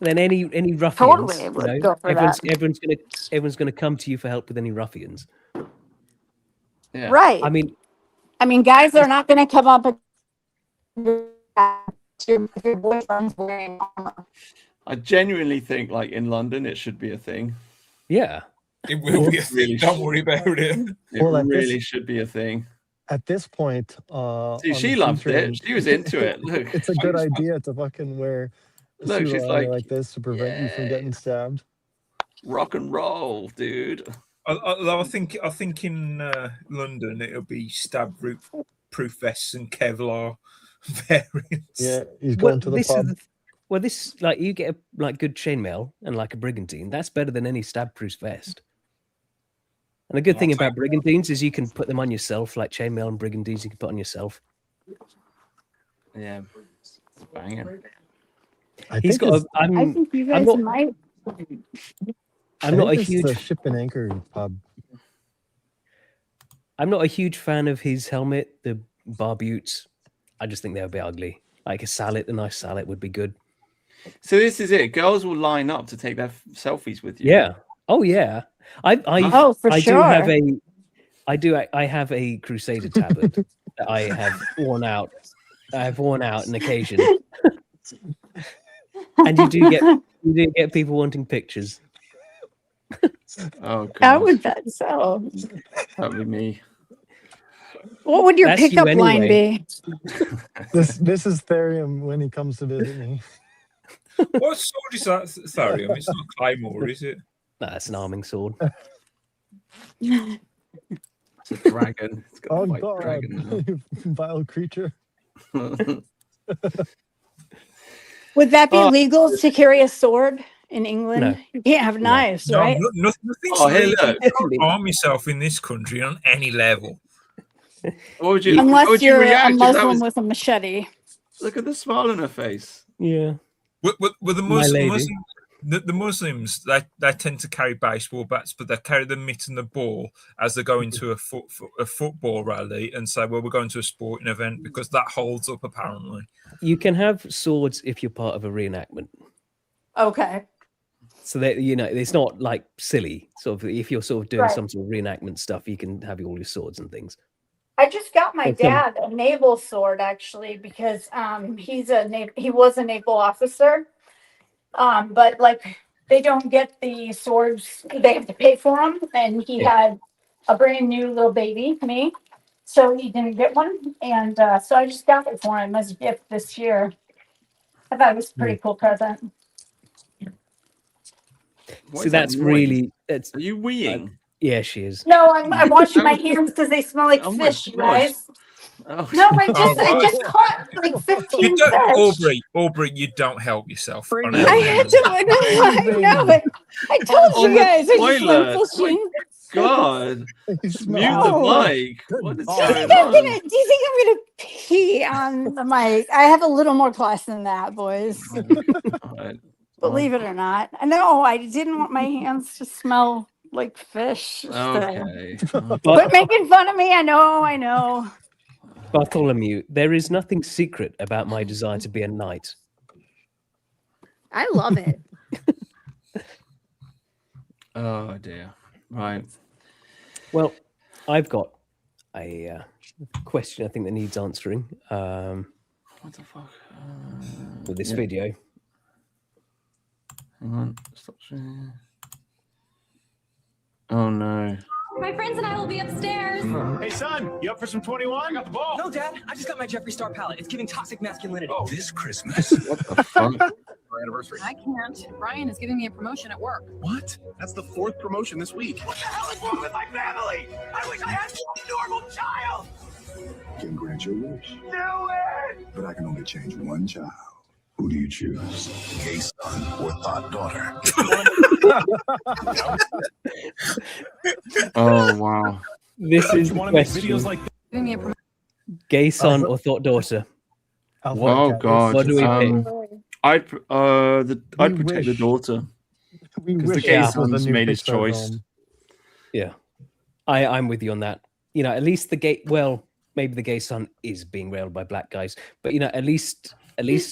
Then any ruffians, Totally you would know, go for everyone's gonna come to you for help with any ruffians. Yeah. Right. I mean, Guys are not going to come up and your boyfriend's wearing armor. I genuinely think, like in London, it should be a thing. yeah. It will be a thing. Really Don't should. worry about it. It Well, at this- really should be a thing. At this point, See, on she the C loved train, it. She was into it. Look, It's a good idea to fucking wear a Look, suit she's of armor like, like this to prevent you from getting stabbed. rock and roll, dude. Although I think in London it'll be stab proof vests and Kevlar variants. Yeah, he's going to the this pub. this like you get a like good chainmail and like a brigandine. That's better than any stab-proof vest. And the good thing about brigandines is you can put them on yourself, like chainmail and brigandines. You can put on yourself. Yeah, banging. He's got. I think you guys not- might. I'm not a It's huge. the Ship and Anchor pub. I'm not a huge fan of his helmet, the barbutes. I just think they're a bit ugly. Like a nice salad would be good. So this is it. Girls will line up to take their selfies with you. Yeah. Oh yeah. Oh, for I sure. do have I have a Crusader tabard that I have worn out. I have worn out on occasion. And you do get people wanting pictures. Oh, God. I would bet so. That'd be me. What would your That's you pickup line anyway. be? This is Therium when he comes to visit me. What sword is that, Tharium? It's not Claymore, is it? No, that's an arming sword. It's a dragon. It's got Oh a white God, dragon. you vile creature! Would that be legal to carry a sword in England? No. You can't have knives, No, right? nothing's Oh, hey, legal. look. You can't harm yourself in this country on any level. What would you? how Unless would you you're a react if that Muslim was- with a machete. Look at the smile on her face. Yeah. With the My lady. the Muslims, they tend to carry baseball bats, but they carry the mitt and the ball as they go into a football rally and say, well, we're going to a sporting event, because that holds up apparently. You can have swords if you're part of a reenactment. Okay. So that it's not like silly. Sort of, if you're sort of doing Right. some sort of reenactment stuff, you can have all your swords and things. I just got my But some- dad a naval sword actually because he was a naval officer. But like they don't get the swords; they have to pay for them. And he had a brand new little baby, me, so he didn't get one. And so I just got it for him as a gift this year. I thought it was a pretty cool present. See, that's really that's. Are you weeing? Yeah, she is. No, I'm washing my hands because they smell like fish, you guys. Oh. No, I just caught like 15 You don't, fish. Aubrey, you don't help yourself. I had to. I know it. I told you guys. I just Spoiler. went fishing. God. Mute the mic. What is Do you think going on? do you think I'm gonna pee on the mic? I have a little more class than that, boys. Believe it or not. No, I didn't want my hands to smell like fish. Okay. Quit making fun of me. I know. Bartholomew, there is nothing secret about my desire to be a knight. I love it. Oh dear. Right. Well, I've got a question I think that needs answering. What the fuck? With this video. Hang on. Stop sharing. Oh no. My friends and I will be upstairs. Hey, son, you up for some 21? I got the ball. No, Dad, I just got my Jeffree Star palette. It's giving toxic masculinity. Oh, this Christmas. What the fuck? Our anniversary. I can't. Brian is giving me a promotion at work. What? That's the 4th promotion this week. What the hell is wrong with my family? I wish I had one normal child. Can grant your wish, Do it! but I can only change one child. Who do you choose? Gay son or thought daughter? Oh wow. This is the You want to make question. videos like Giving me a promotion. Gay son or thought daughter? Oh god. What do we pick? I'd protect the daughter. We Because the wish gay this was a son's new made his Pixar choice. film. Yeah, I'm with you on that. At least the gay. Well, maybe the gay son is being railed by black guys, but at least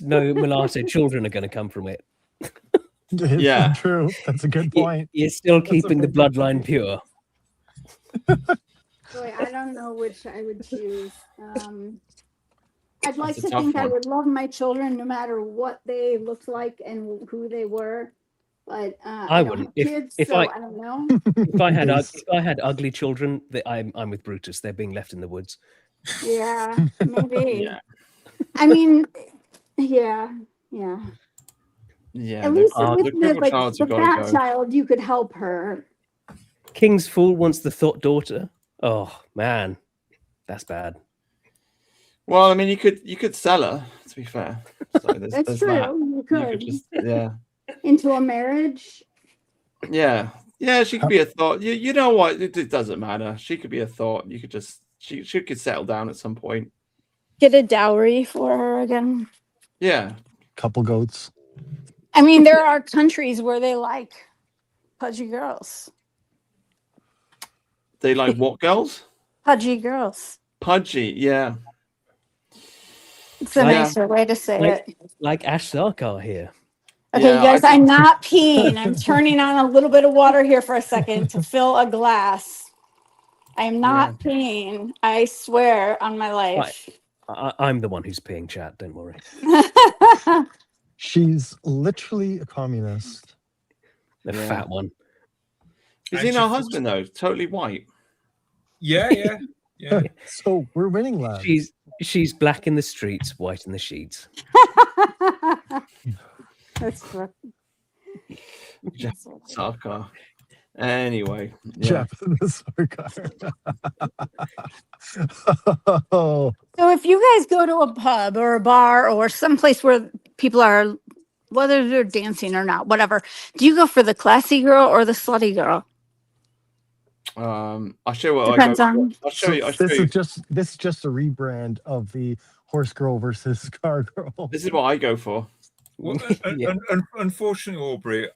no mulatto children are going to come from it. It's Yeah. true. That's a good point. You're still keeping the bloodline pure. Boy, I don't know which I would choose. I'd like That's a to tough think I one. would love my children no matter what they looked like and who they were. But I don't wouldn't. have If- kids, if so I- I don't know. If I had ugly children, I'm with Brutus. They're being left in the woods. Yeah, maybe. Yeah. I mean, yeah. Yeah. At least the with the crippled child's the gotta fat go. child, you could help her. King's fool wants the thought daughter. Oh man, that's bad. Well, I mean, you could sell her. To be fair, so there's, That's there's true. that. You You could. just, yeah, Into a marriage. yeah. She could be a thought. You know what? It doesn't matter. She could be a thought. You could just she could settle down at some point. Get a dowry for her again. Yeah. Couple goats. I mean, there are countries where they like pudgy girls. They like what girls? Pudgy girls. Pudgy. Yeah. It's a Yeah. nicer way to say it. Like Ash Sarkar here. Okay, Yeah, you guys, I I'm not peeing. I'm turning on a little bit of water here for a second to fill a glass. I'm not peeing. I swear on my life. I'm the one who's peeing, chat. Don't worry. She's literally a communist. The Yeah. fat one. Is he her husband though? Totally white. Yeah. So we're winning, lads. She's black in the streets, white in the sheets. That's funny. Jeff Sarkar. Anyway, Jeff the Sarkar. Oh, So if you guys go to a pub or a bar or someplace where people are, whether they're dancing or not, whatever, do you go for the classy girl or the slutty girl? I'll show you what Depends I go on- for. I'll show you. this is just a rebrand of the horse girl versus car girl. This is what I go for. Well, unfortunately, Aubrey,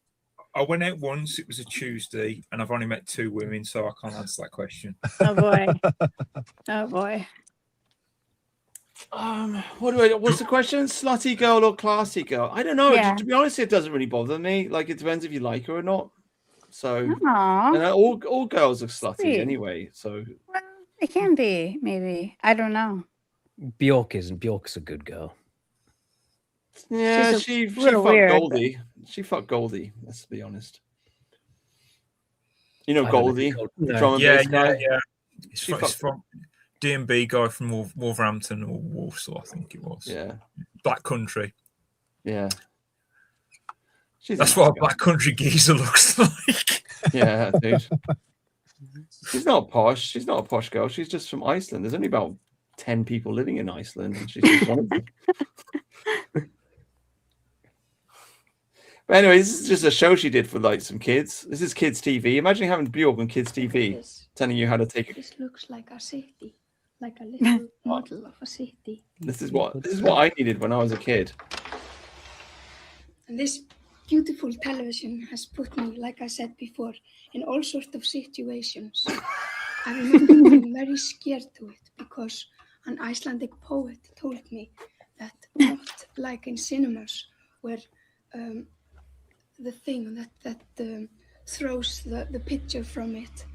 I went out once. It was a Tuesday, and I've only met 2 women, so I can't answer that question. Oh boy. Oh boy. What's the question? Slutty girl or classy girl? I don't know. Yeah. To be honest, it doesn't really bother me. Like, it depends if you like her or not. So, Aw, and all girls are slutty sweet. anyway. So, It can be, maybe. I don't know. Bjork isn't. Bjork's a good girl. yeah, She's a she little fucked weird, but- Goldie. She fucked Goldie. Let's be honest. You know I don't know Goldie, who the Gold- drum and Yeah, bass guy. yeah. It's She from, it's fucked- from D&B guy from Wolverhampton or Warsaw, I think it was. Yeah, Black Country. yeah. She's a That's nice what a girl. Black Country geezer looks like. Yeah, dude. She's not posh. She's not a posh girl. She's just from Iceland. There's only about 10 people living in Iceland, and she's just one of them. But anyway, this is just a show she did for like some kids. This is kids TV. Imagine having Bjork on kids TV telling you how to take it. This looks like a city, like a little model of a city. This is what I needed when I was a kid. And this beautiful television has put me, like I said before, in all sorts of situations. I remember being very scared to it because an Icelandic poet told me that not like in cinemas where the thing that throws the picture from it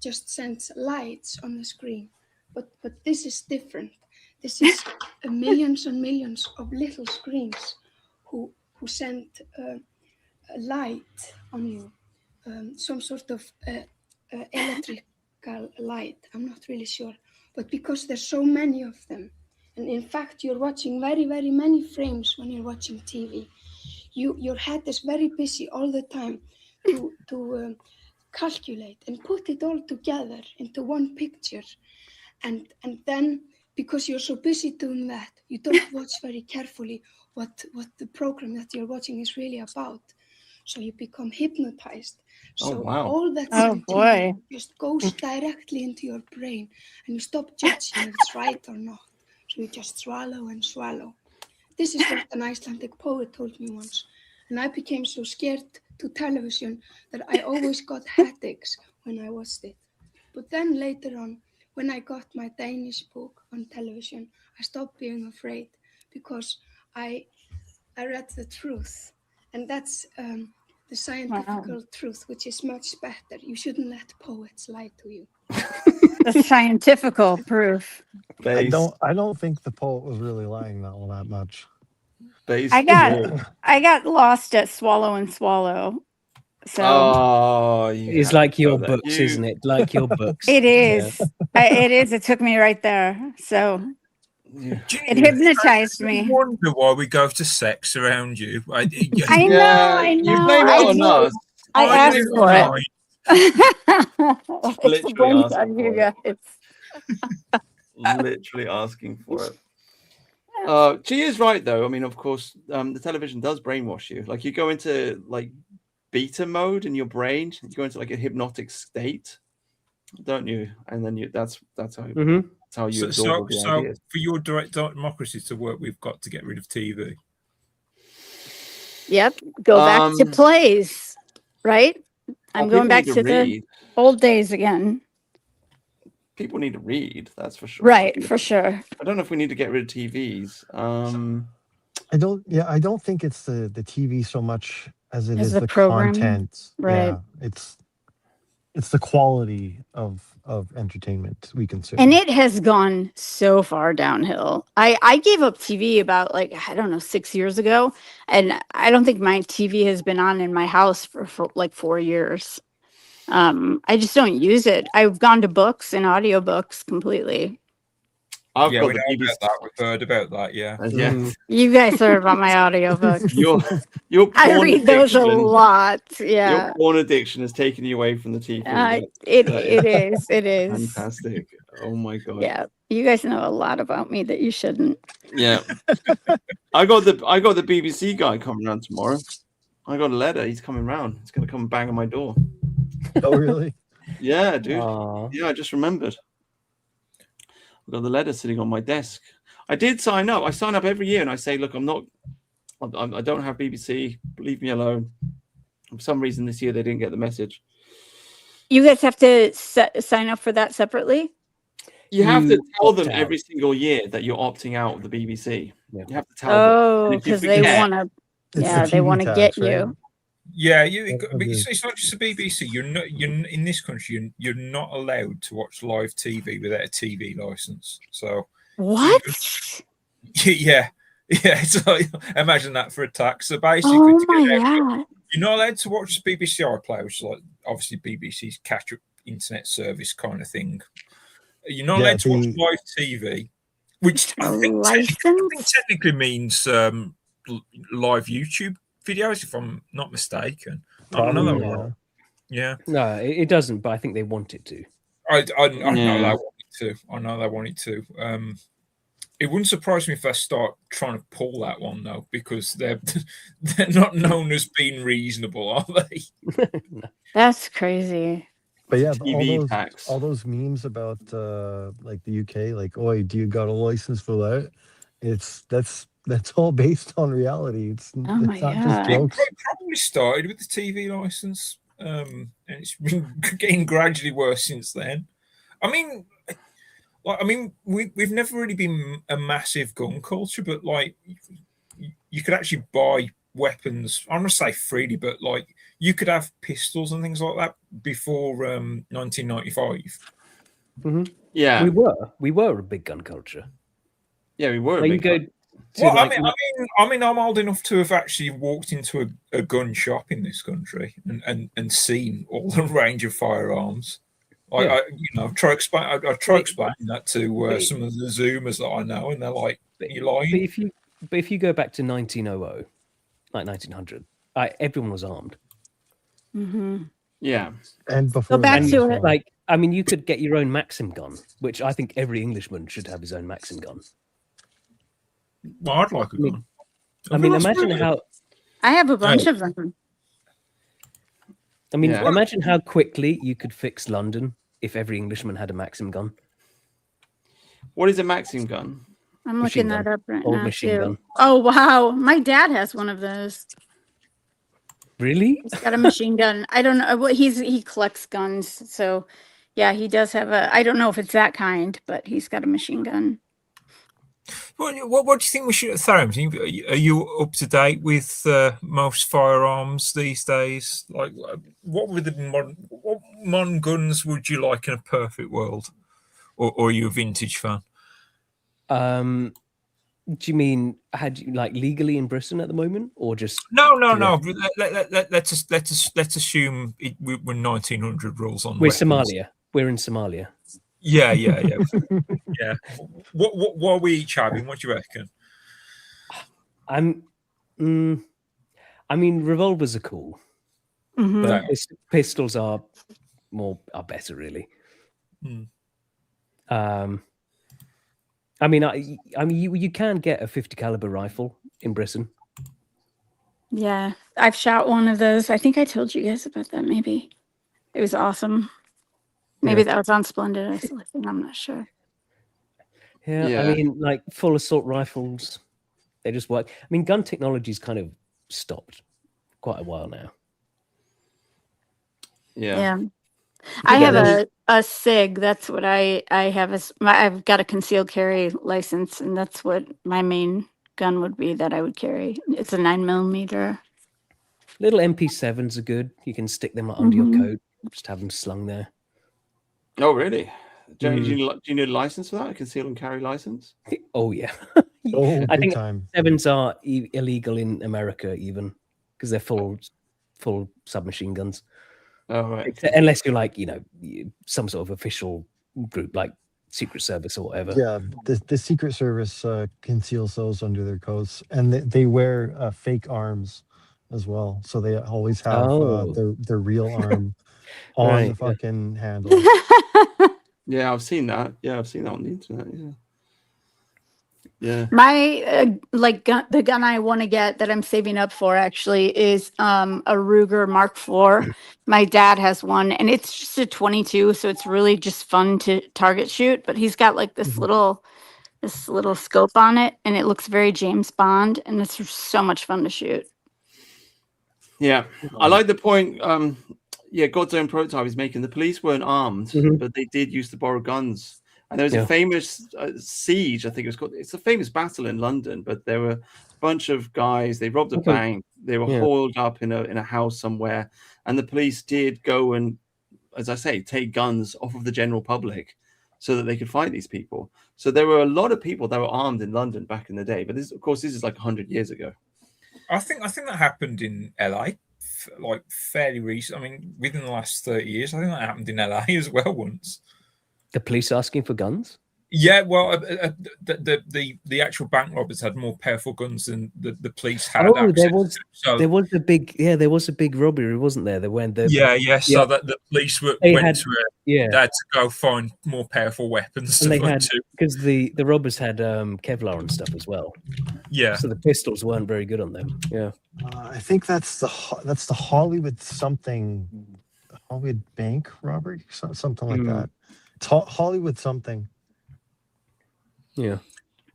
just sends lights on the screen. But this is different. This is millions and millions of little screens who send a light on you, some sort of electrical light. I'm not really sure. But because there's so many of them, and in fact you're watching very, very many frames when you're watching TV, your head is very busy all the time to calculate and put it all together into one picture. And then because you're so busy doing that, you don't watch very carefully what the program that you're watching is really about. So you become hypnotized. So all that's on TV just goes directly into your brain, and you stop judging if it's right or not. So you just swallow and swallow. This is what an Icelandic poet told me once. And I became so scared to television that I always got headaches when I watched it. But then later on, when I got my Danish book on television, I stopped being afraid because I read the truth. And that's the scientific truth, which is much better. You shouldn't let poets lie to you. The scientific proof. I don't think the poet was really lying all that much. I got lost at Swallow and Swallow. So it's like your books, isn't it? Like your books. it is. It is. It took me right there. So it hypnotized me. I wonder why we go to sex around you. I know. You blame it on us. I asked for it. Literally It's asking you for guys. Literally asking for it. She is right, though. I mean, of course, the television does brainwash you. Like, you go into like beta mode in your brain. You go into like a hypnotic state, don't you? And then that's how that's how you absorb all the ideas. For your direct democracy to work, we've got to get rid of TV. Yep. Go back to plays, right? I'm going back to the old days again. People need to read, that's for sure. Right, for sure. I don't know if we need to get rid of TVs. I don't think it's the TV so much as it is the program. content. Right. Yeah, it's the quality of entertainment we consume. And it has gone so far downhill. I gave up TV about 6 years ago, and I don't think my TV has been on in my house for like 4 years. I just don't use it. I've gone to books and audiobooks completely. I've Yeah, got we the know BBC. about that. We've heard about that. Yeah. Yeah. You guys heard about my audiobooks. Your I porn read those a addiction- lot. Yeah. Your porn addiction has taken you away from the TV. It is. It is. Fantastic. Oh my god. Yeah. You guys know a lot about me that you shouldn't. Yeah. I got the BBC guy coming around tomorrow. I got a letter. He's coming round. He's gonna come and bang on my door. Oh really? Yeah, dude. Yeah, I just remembered. I've got the letter sitting on my desk. I did sign up. I sign up every year and I say, look, I don't have BBC. Leave me alone. For some reason this year they didn't get the message. You guys have to sign up for that separately? You have to tell opt them out. every single year that you're opting out of the BBC. Yeah. You have to tell them. Oh, And if you because they forget- want to. It's Yeah, the they TV want to tax, get right? you. Yeah, you. That- But that is- it's not just the BBC. You're in this country. You're not allowed to watch live TV without a TV license. So What? yeah. It's like, imagine that for a tax. So basically, Oh to my get out, god! you're not allowed to watch the BBC iPlayer, which is like obviously BBC's catch-up internet service kind of thing. You're not Yeah, allowed to watch live TV, which I think technically means live YouTube videos, if I'm not mistaken. I don't know that Probably, one. Yeah. No, it doesn't. But I think they want it to. I know they Yeah. want it to. I know they want it to. It wouldn't surprise me if they start trying to pull that one though, because they're not known as being reasonable, are they? That's crazy. But yeah, TV tax. all those memes about like the UK, like, "Oh, do you got a license for that?" That's all based on reality. It's Oh my not just God. jokes. It probably started with the TV license, and it's been getting gradually worse since then. I mean, we've never really been a massive gun culture, but like you could actually buy weapons. I'm gonna say freely, but like you could have pistols and things like that before 1995. Mm-hmm. Yeah, we were a big gun culture. Yeah, we were. Like, you go. Well, like, I mean, I'm old enough to have actually walked into a gun shop in this country and seen all the range of firearms. Like, Yeah. I try explaining that to some of the Zoomers that I know, and they're like, "You're lying." But if you go back to 1900, like 1900, everyone was armed. Mm-hmm. Yeah, and before back that to as it. well. Like, I mean, you could get your own Maxim gun, which I think every Englishman should have his own Maxim gun. Well, I'd like a gun. I mean, imagine how. I have a bunch of them. I mean, Yeah. imagine how quickly you could fix London if every Englishman had a Maxim gun. What is a Maxim gun? I'm Machine looking that gun. up right Old now machine too. gun. Oh wow, my dad has one of those. Really? He's got a machine gun. I don't know what he collects guns, so yeah, he does have a. I don't know if it's that kind, but he's got a machine gun. What do you think we should throw? Are you up to date with most firearms these days? Like, what modern guns would you like in a perfect world, or are you a vintage fan? Do you mean had you like legally in Britain at the moment, or just No. Let's assume we're 1900 rules on. We're weapons. Somalia. We're in Somalia. Yeah. Yeah. What are we each having? What do you reckon? I mean, revolvers are cool, Mhm. but pistols are better, really. I mean, you can get a 50 caliber rifle in Britain. Yeah, I've shot one of those. I think I told you guys about that. Maybe it was awesome. Maybe that was on Splendid. I'm not sure. Yeah, I mean, like full assault rifles, they just work. I mean, gun technology's kind of stopped quite a while now. Yeah. I have a SIG. That's what I have. I've got a concealed carry license, and that's what my main gun would be that I would carry. It's a 9mm. Little MP7s are good. You can stick them under your coat, just have them slung there. Oh, really? Do you need a license for that? A conceal and carry license? Oh, yeah. Oh, I big think time. 7s are illegal in America, even because they're full submachine guns. Oh, right. Unless you're like, some sort of official group like Secret Service or whatever. Yeah, the Secret Service conceals those under their coats, and they wear fake arms as well. So they always have their real arm on Right, the fucking handle. Yeah, I've seen that. Yeah, I've seen that on the internet. Yeah. My the gun I want to get that I'm saving up for actually is a Ruger Mark IV. My dad has one, and it's just a 22, so it's really just fun to target shoot. But he's got like this little scope on it, and it looks very James Bond, and it's so much fun to shoot. Yeah, I like the point. God's Own Prototype is making. The police weren't armed, but they did use to borrow guns. And there was Yeah. a famous siege, I think it was called. It's a famous battle in London, but there were a bunch of guys. They robbed a Okay. bank. They were Yeah. hauled up in a house somewhere, and the police did go and, as I say, take guns off of the general public so that they could fight these people. So there were a lot of people that were armed in London back in the day. But this, of course, this is like 100 years ago. I think that happened in LA, like fairly recent. I mean, within the last 30 years, I think that happened in LA as well once. The police asking for guns? Yeah, well, the actual bank robbers had more powerful guns than the police had. Oh, access to. there was a big robbery, wasn't there? When the So that the police went to they had to go find more powerful weapons. And to they had, to. because the robbers had Kevlar and stuff as well. Yeah. So the pistols weren't very good on them. Yeah. I think that's the Hollywood something, Hollywood bank robbery, something like that. It's Hollywood something. Yeah.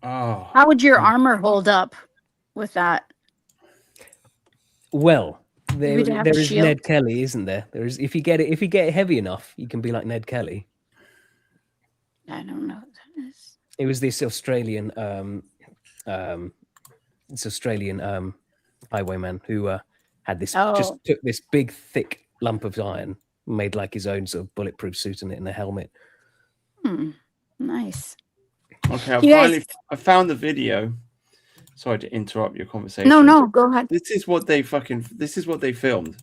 Oh. How would your armor hold up with that? Well, there Maybe to have a is shield. Ned Kelly, isn't there? There is. If you get it heavy enough, you can be like Ned Kelly. I don't know what that is. It was this Australian highwayman who had this, just took this big thick lump of iron, made like his own sort of bulletproof suit in it and a helmet. Nice. Okay, I found the video. Sorry to interrupt your conversation. No, go ahead. This is what they filmed.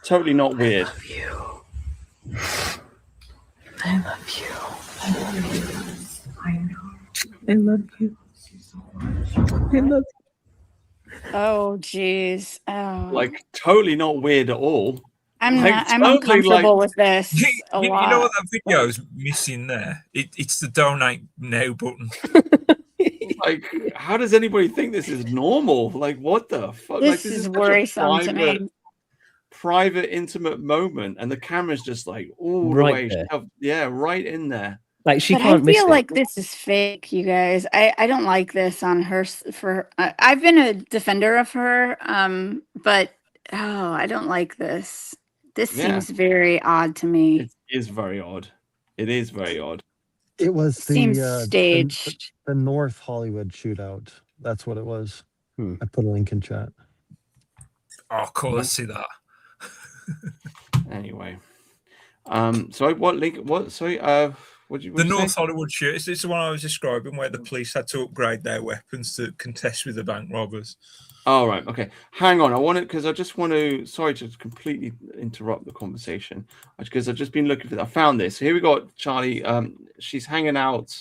Totally not weird. I love you. I love you. I know. I love you. I love you. Oh, jeez. Oh. Like totally not weird at all. I'm Like, not. I'm totally, uncomfortable like- with this. A You lot. know what that video is missing there? It's the donate now button. Like, how does anybody think this is normal? Like, what the fuck? This Like, is such a worrisome to me. private, intimate moment, and the camera's just like all Right the way, there. right in there. Like she But can't I miss feel it. like this is fake, you guys. I don't like this on her. I've been a defender of her, but I don't like this. This Yeah. seems very odd to me. It is very odd. It is very odd. It was Seems the staged. the North Hollywood shootout. That's what it was. I put a link in chat. Oh, cool. Let's see that. Anyway, sorry, what link? What? Sorry, what you? The North Hollywood shoot. It's the one I was describing where the police had to upgrade their weapons to contest with the bank robbers. All right. Okay. Hang on. I just want to. Sorry to completely interrupt the conversation because I've just been looking for that. I found this. Here we got Charlie. She's hanging out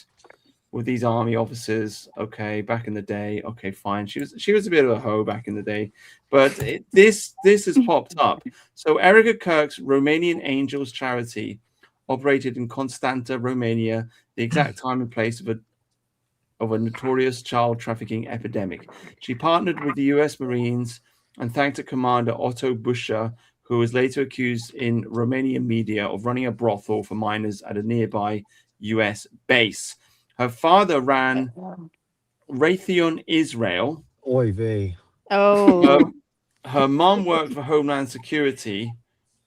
with these army officers. Okay, back in the day. Okay, fine. She was a bit of a hoe back in the day, but this has popped up. So Erica Kirk's Romanian Angels charity operated in Constanta, Romania, the exact time and place of a notorious child trafficking epidemic. She partnered with the U.S. Marines and thanked a commander, Otto Buscher, who was later accused in Romanian media of running a brothel for minors at a nearby U.S. base. Her father ran Raytheon Israel. Oy vey. Oh. Her mom worked for Homeland Security.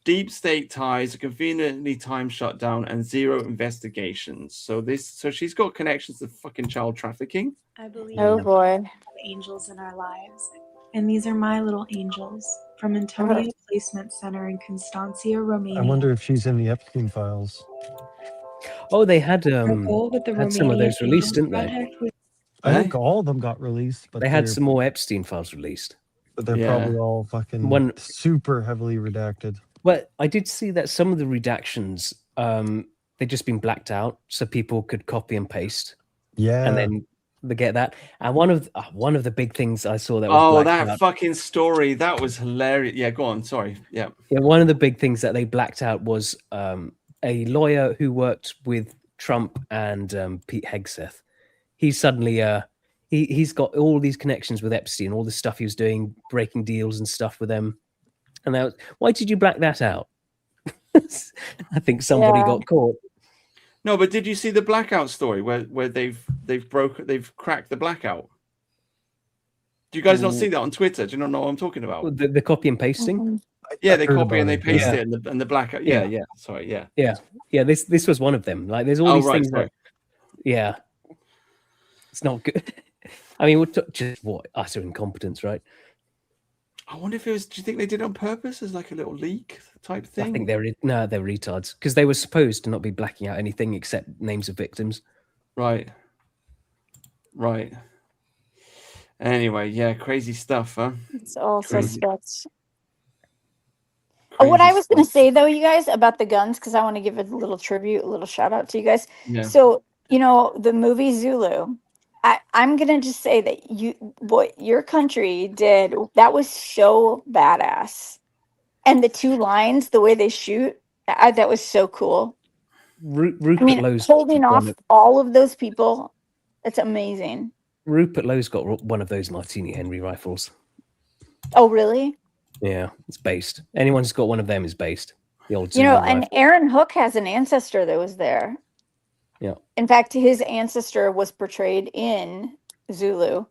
Deep state ties, a conveniently timed shutdown, and zero investigations. So she's got connections to fucking child trafficking. I believe Oh boy. we have angels in our lives. And these are my little angels from Antonio Placement Center in Constancia, Romania. I wonder if she's in the Epstein files. Oh, they had Purple with the had some of Romanian those released, Angel didn't they? Project with- I think all of them got released, but They had they're- some more Epstein files released. But they're probably all fucking super heavily redacted. Well, I did see that some of the redactions, they'd just been blacked out, so people could copy and paste. Yeah, and then they get that. And one of the big things I saw that was blacked out, fucking story that was hilarious. Yeah, go on. Sorry. Yeah. one of the big things that they blacked out was a lawyer who worked with Trump and Pete Hegseth. He suddenly he's got all these connections with Epstein, all the stuff he was doing, breaking deals and stuff with them. And that was, why did you black that out? I think somebody got caught. No, but did you see the blackout story where they've cracked the blackout? Do you guys not see that on Twitter? Do you not know what I'm talking about? The copy and pasting? Yeah, they heard copy and about they it, paste yeah. it, and the black. Yeah. Sorry, yeah. Yeah. This was one of them. Like, there's all Oh, these right, things sorry. that, yeah, it's not good. I mean, just what utter incompetence, right? I wonder if it was. Do you think they did it on purpose as like a little leak type thing? I think they're retards because they were supposed to not be blacking out anything except names of victims. Right. Anyway, yeah, crazy stuff, huh? It's all Crazy. suspects. What I was going to stuff. say, though, you guys, about the guns, because I want to give a little tribute, a little shout out to you guys. Yeah. So, the movie Zulu, I'm going to just say that what your country did, that was so badass. And the two lines, the way they shoot, that was so cool. Rupert Lowe's holding off all of those people, it's amazing. Rupert Lowe's got one of those Martini Henry rifles. Oh, really? Yeah, it's based. Anyone who's got one of them is based. The old Zulu And rifle. Aaron Hook has an ancestor that was there. Yeah. In fact, his ancestor was portrayed in Zulu,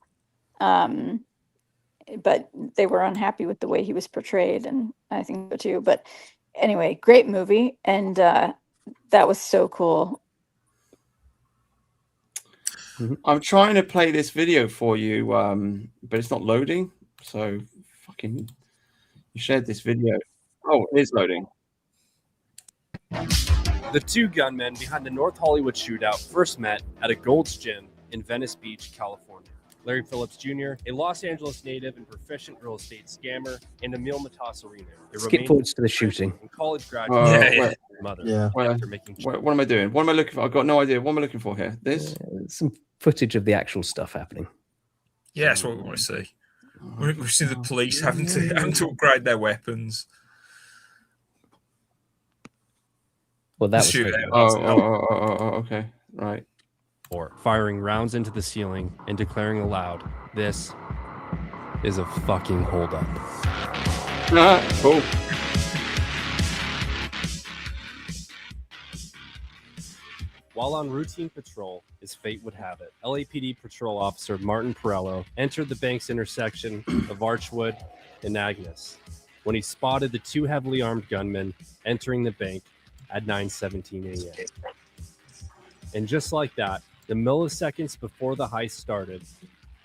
but they were unhappy with the way he was portrayed, and I think so too. But anyway, great movie, and that was so cool. I'm trying to play this video for you, but it's not loading. So fucking, you shared this video. Oh, it is loading. The two gunmen behind the North Hollywood shootout first met at a Gold's Gym in Venice Beach, California. Larry Phillips Jr., a Los Angeles native and proficient real estate scammer, and Emil Matasarino, a Skip forwards to the shooting. college graduate mother. Yeah. After making What am I doing? What am I looking for? I've got no idea. What am I looking for here? This? Some footage of the actual stuff happening. Yeah, that's what we want to see. We see the police having to upgrade their weapons. Well, that was okay, right. Or firing rounds into the ceiling and declaring aloud, "This is a fucking holdup." Cool. While on routine patrol, as fate would have it, LAPD patrol officer Martin Perello entered the bank's intersection of Archwood and Agnes when he spotted the two heavily armed gunmen entering the bank at 9:17 a.m. And just like that, the milliseconds before the heist started,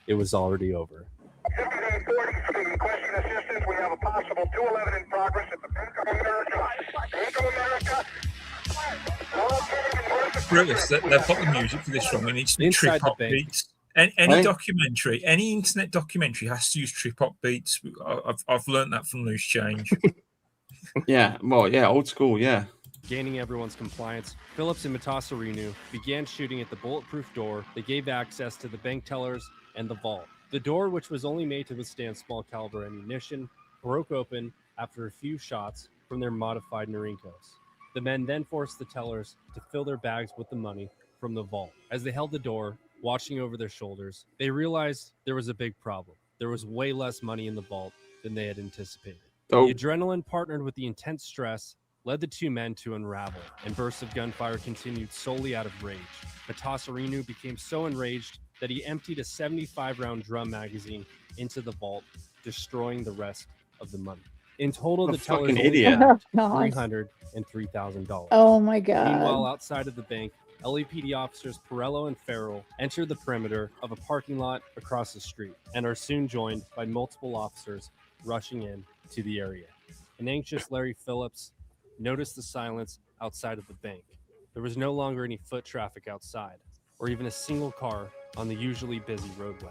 it was already over. Brilliant. They put the music for this song and it's trip hop beats. And any documentary, any internet documentary has to use trip hop beats. I've learned that from Loose Change. Yeah, well, yeah, old school, yeah. Gaining everyone's compliance, Phillips and Matasarino began shooting at the bulletproof door that gave access to the bank tellers and the vault. The door, which was only made to withstand small caliber ammunition, broke open after a few shots from their modified Norinkos. The men then forced the tellers to fill their bags with the money from the vault. As they held the door, watching over their shoulders, they realized there was a big problem. There was way less money in the vault than they had anticipated. Oh. The adrenaline partnered with the intense stress led the two men to unravel, and bursts of gunfire continued solely out of rage. Matasarino became so enraged that he emptied a 75-round drum magazine into the vault, destroying the rest of the money. In total, the tellers only idiot. had God. $300 and $3,000. Oh my God. Meanwhile, outside of the bank, LAPD officers Perello and Farrell enter the perimeter of a parking lot across the street and are soon joined by multiple officers rushing in to the area. An anxious Larry Phillips noticed the silence outside of the bank. There was no longer any foot traffic outside, or even a single car on the usually busy roadway.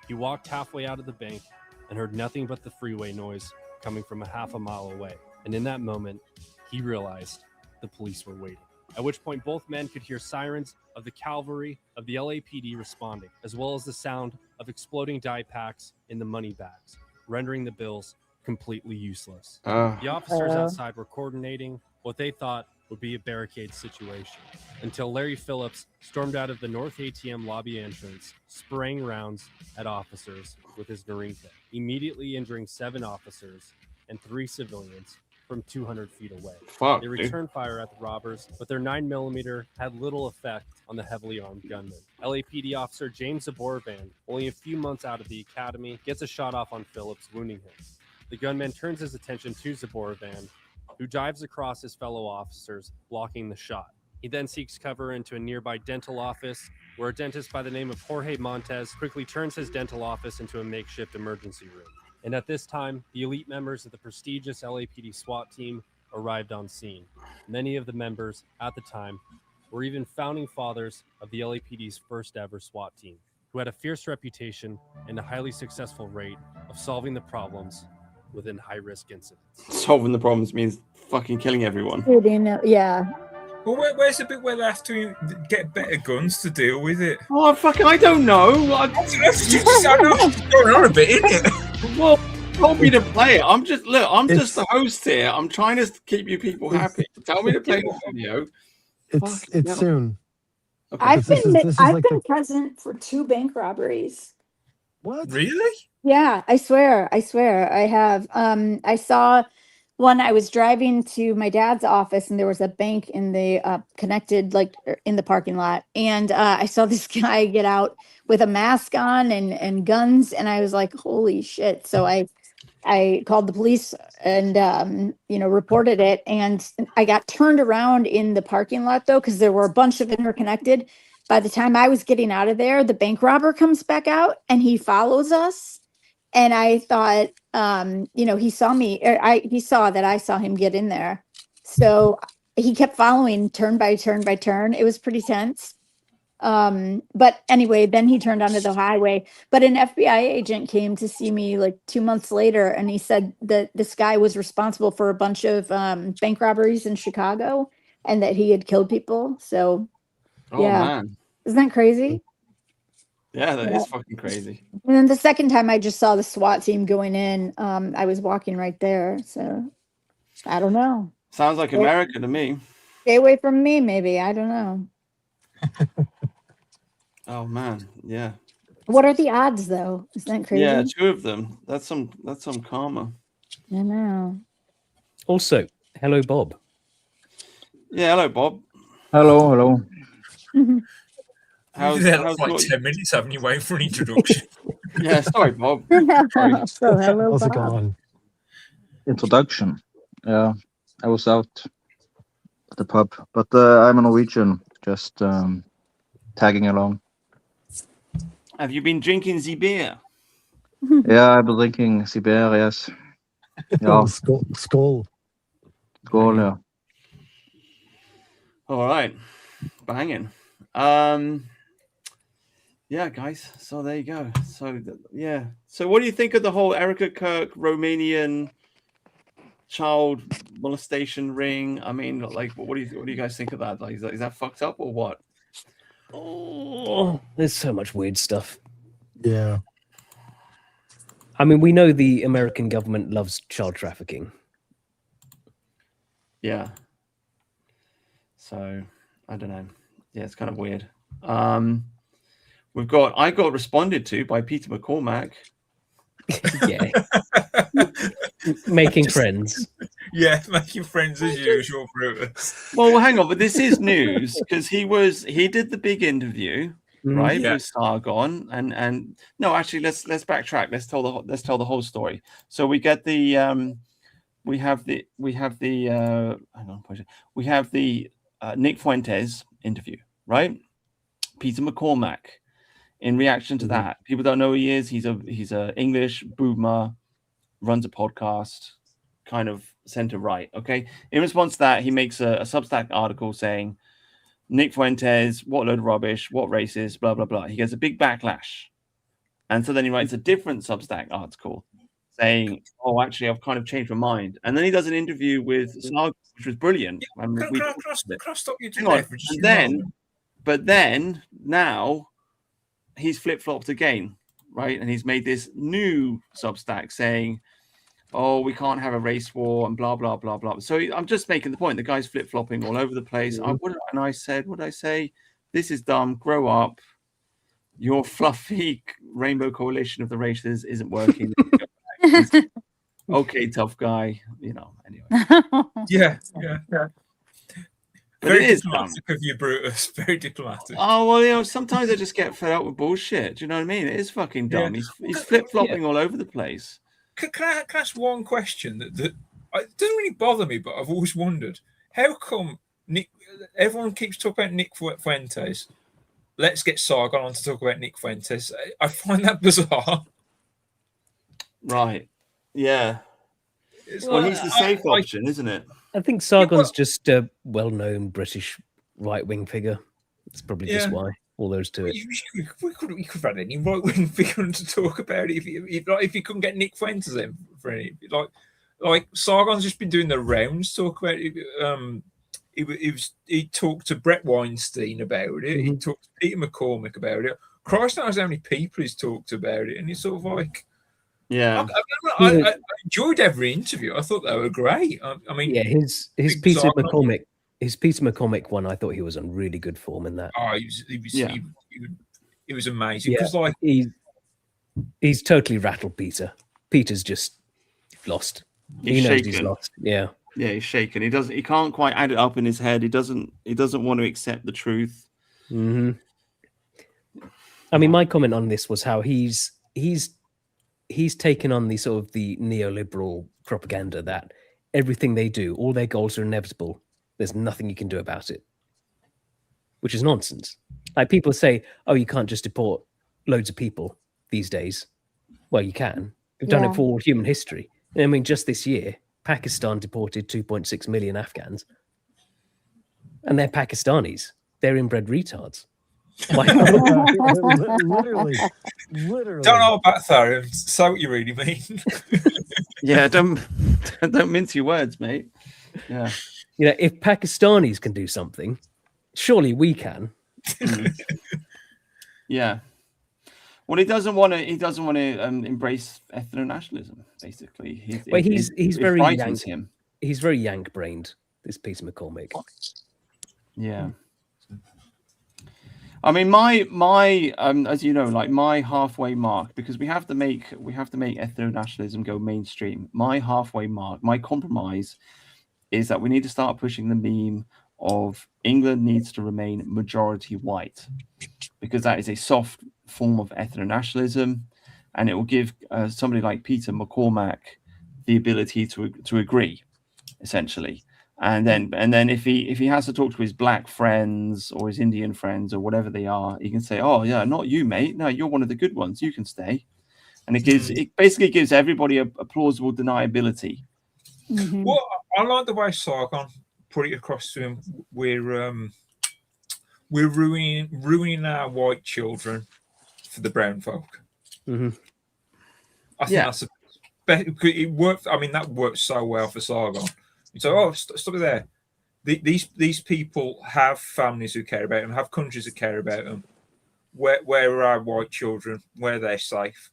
He walked halfway out of the bank and heard nothing but the freeway noise coming from a half a mile away. And in that moment, he realized the police were waiting. At which point, both men could hear sirens of the cavalry of the LAPD responding, as well as the sound of exploding dye packs in the money bags, rendering the bills completely useless. The officers outside were coordinating what they thought would be a barricade situation until Larry Phillips stormed out of the North ATM lobby entrance, spraying rounds at officers with his Norinco, immediately injuring 7 officers and 3 civilians from 200 feet away. Fuck, they returned fire at the robbers, but their 9mm had little effect on the heavily armed gunmen. LAPD officer James Zaborban, only a few months out of the academy, gets a shot off on Phillips, wounding him. the gunman turns his attention to Zborovan, who dives across his fellow officers, blocking the shot. He then seeks cover into a nearby dental office, where a dentist by the name of Jorge Montes quickly turns his dental office into a makeshift emergency room. And at this time, the elite members of the prestigious LAPD SWAT team arrived on scene. Many of the members, at the time, were even founding fathers of the LAPD's first ever SWAT team, who had a fierce reputation and a highly successful rate of solving the problems within high-risk incidents. Solving the problems means fucking killing everyone. Yeah. Well, where's the bit where they have to get better guns to deal with it? Oh, fucking, I don't know. I know what's going on a bit, isn't it? Well, told me to play it. I'm just the host here. I'm trying to keep you people happy. Tell me to play the video. It's soon. Okay. I've I've been present for 2 bank robberies. What? Really? Yeah, I swear I have. I saw one. I was driving to my dad's office, and there was a bank in the connected, like in the parking lot, and I saw this guy get out with a mask on and guns, and I was like, "Holy shit!" So I called the police and reported it, and I got turned around in the parking lot though, because there were a bunch of interconnected. By the time I was getting out of there, the bank robber comes back out and he follows us. And I thought, he saw me. He saw that I saw him get in there, so he kept following turn by turn by turn. It was pretty tense. But anyway, then he turned onto the highway. But an FBI agent came to see me like 2 months later, and he said that this guy was responsible for a bunch of bank robberies in Chicago, and that he had killed people. So, yeah, Man, isn't that crazy? yeah, that is fucking crazy. And then the second time I just saw the SWAT team going in, I was walking right there. So I don't know. Sounds like America to me. Stay away from me, maybe. I don't know. Oh man, yeah. What are the odds though? Isn't that crazy? Yeah, 2 of them. That's some karma. I know. Also, hello, Bob. Yeah, hello, Bob. Hello. How's like 10 minutes, haven't you, waiting for an introduction? Yeah, sorry, Bob. Sorry. So, hello, How's it Bob. going? Introduction. Yeah, I was out at the pub, but I'm a Norwegian, just tagging along. Have you been drinking the beer? Yeah, I've been drinking Sibir, yes. Yeah. Skål. Skål, yeah. All right, banging. Yeah, guys. So there you go. So yeah. So what do you think of the whole Erica Kirk Romanian child molestation ring? I mean, like, what do you guys think of that? Like, is that fucked up or what? Oh, there's so much weird stuff. Yeah. I mean, we know the American government loves child trafficking. Yeah. So I don't know. Yeah, it's kind of weird. I got responded to by Peter McCormack. Yeah. Making friends. Yeah, making friends as usual, Brutus. Well, hang on, but this is news because he did the big interview, right, Yeah. with Sargon, and no, actually, let's backtrack. Let's tell the whole story. So we get the Nick Fuentes interview, right? Peter McCormack. In reaction to that, people don't know who he is. He's a English boomer, runs a podcast, kind of center right. Okay. In response to that, he makes a Substack article saying, Nick Fuentes, what load of rubbish, what racist, blah blah blah. He gets a big backlash, and so then he writes a different Substack article saying, "Oh, actually, I've kind of changed my mind." And then he does an interview with Sargon, which was brilliant. Can I stop you Hang on. But then now he's flip-flopped again, right? And he's made this new Substack saying, "Oh, we can't have a race war," and blah blah blah blah. So I'm just making the point. The guy's flip-flopping all over the place. What did I say? This is dumb. Grow up. Your fluffy rainbow coalition of the races isn't working. Okay, tough guy. Anyway. Yeah. But Very it is diplomatic of you, Brutus. Very diplomatic. Oh, well, sometimes I just get fed up with bullshit. Do you know what I mean? It is fucking dumb. Yeah. He's flip-flopping all over the place. Can I ask one question that it doesn't really bother me, but I've always wondered how come everyone keeps talking about Nick Fuentes. Let's get Sargon on to talk about Nick Fuentes. I find that bizarre. Right. Yeah. Well, he's the safe option, isn't it? I think Sargon's just a well-known British right-wing figure. It's probably just why. All there is to it. We could have had any right-wing figure to talk about it if you couldn't get Nick Fuentes in for any. Like Sargon's just been doing the rounds, talk about it. He talked to Brett Weinstein about it. He talked to Peter McCormick about it. Christ knows how many people he's talked about it, and he's sort of like, yeah. I enjoyed every interview. I thought they were great. I mean, yeah, his Peter McCormick, one. I thought he was on really good form in that. Oh, he was amazing. Because like he's totally rattled Peter. Peter's just lost. He knows shaken. He's lost. Yeah. Yeah, he's shaken. He can't quite add it up in his head. He doesn't want to accept the truth. Mm-hmm. I mean, my comment on this was how he's taken on the sort of the neoliberal propaganda that everything they do, all their goals are inevitable. There's nothing you can do about it, which is nonsense. Like people say, oh, you can't just deport loads of people these days. Well, you can. We've done it for all human history. I mean, just this year, Pakistan deported 2.6 million Afghans. And they're Pakistanis. They're inbred retards. literally. Don't know about that. Say what you really mean. Yeah, don't mince your words, mate. Yeah. You know, if Pakistanis can do something, surely we can. Yeah. Well, he doesn't want to embrace ethno-nationalism. Basically, he's very frightens Yank. Him. He's very Yank-brained. This Peter McCormick. Yeah. I mean, my as you know, like my halfway mark, because we have to make ethno-nationalism go mainstream. My halfway mark, my compromise, is that we need to start pushing the meme of England needs to remain majority white, because that is a soft form of ethno-nationalism, and it will give somebody like Peter McCormack the ability to agree, essentially. And then if he has to talk to his black friends or his Indian friends or whatever they are, he can say, "Oh yeah, not you, mate. No, you're one of the good ones. You can stay." And it basically gives everybody a plausible deniability. Mm-hmm. Well, I like the way Sargon put it across to him. We're ruining our white children for the brown folk. Mm-hmm. I think that's it worked. I mean, that worked so well for Sargon. So, stop it there. These people have families who care about them, have countries that care about them. Where are our white children? Where they're safe?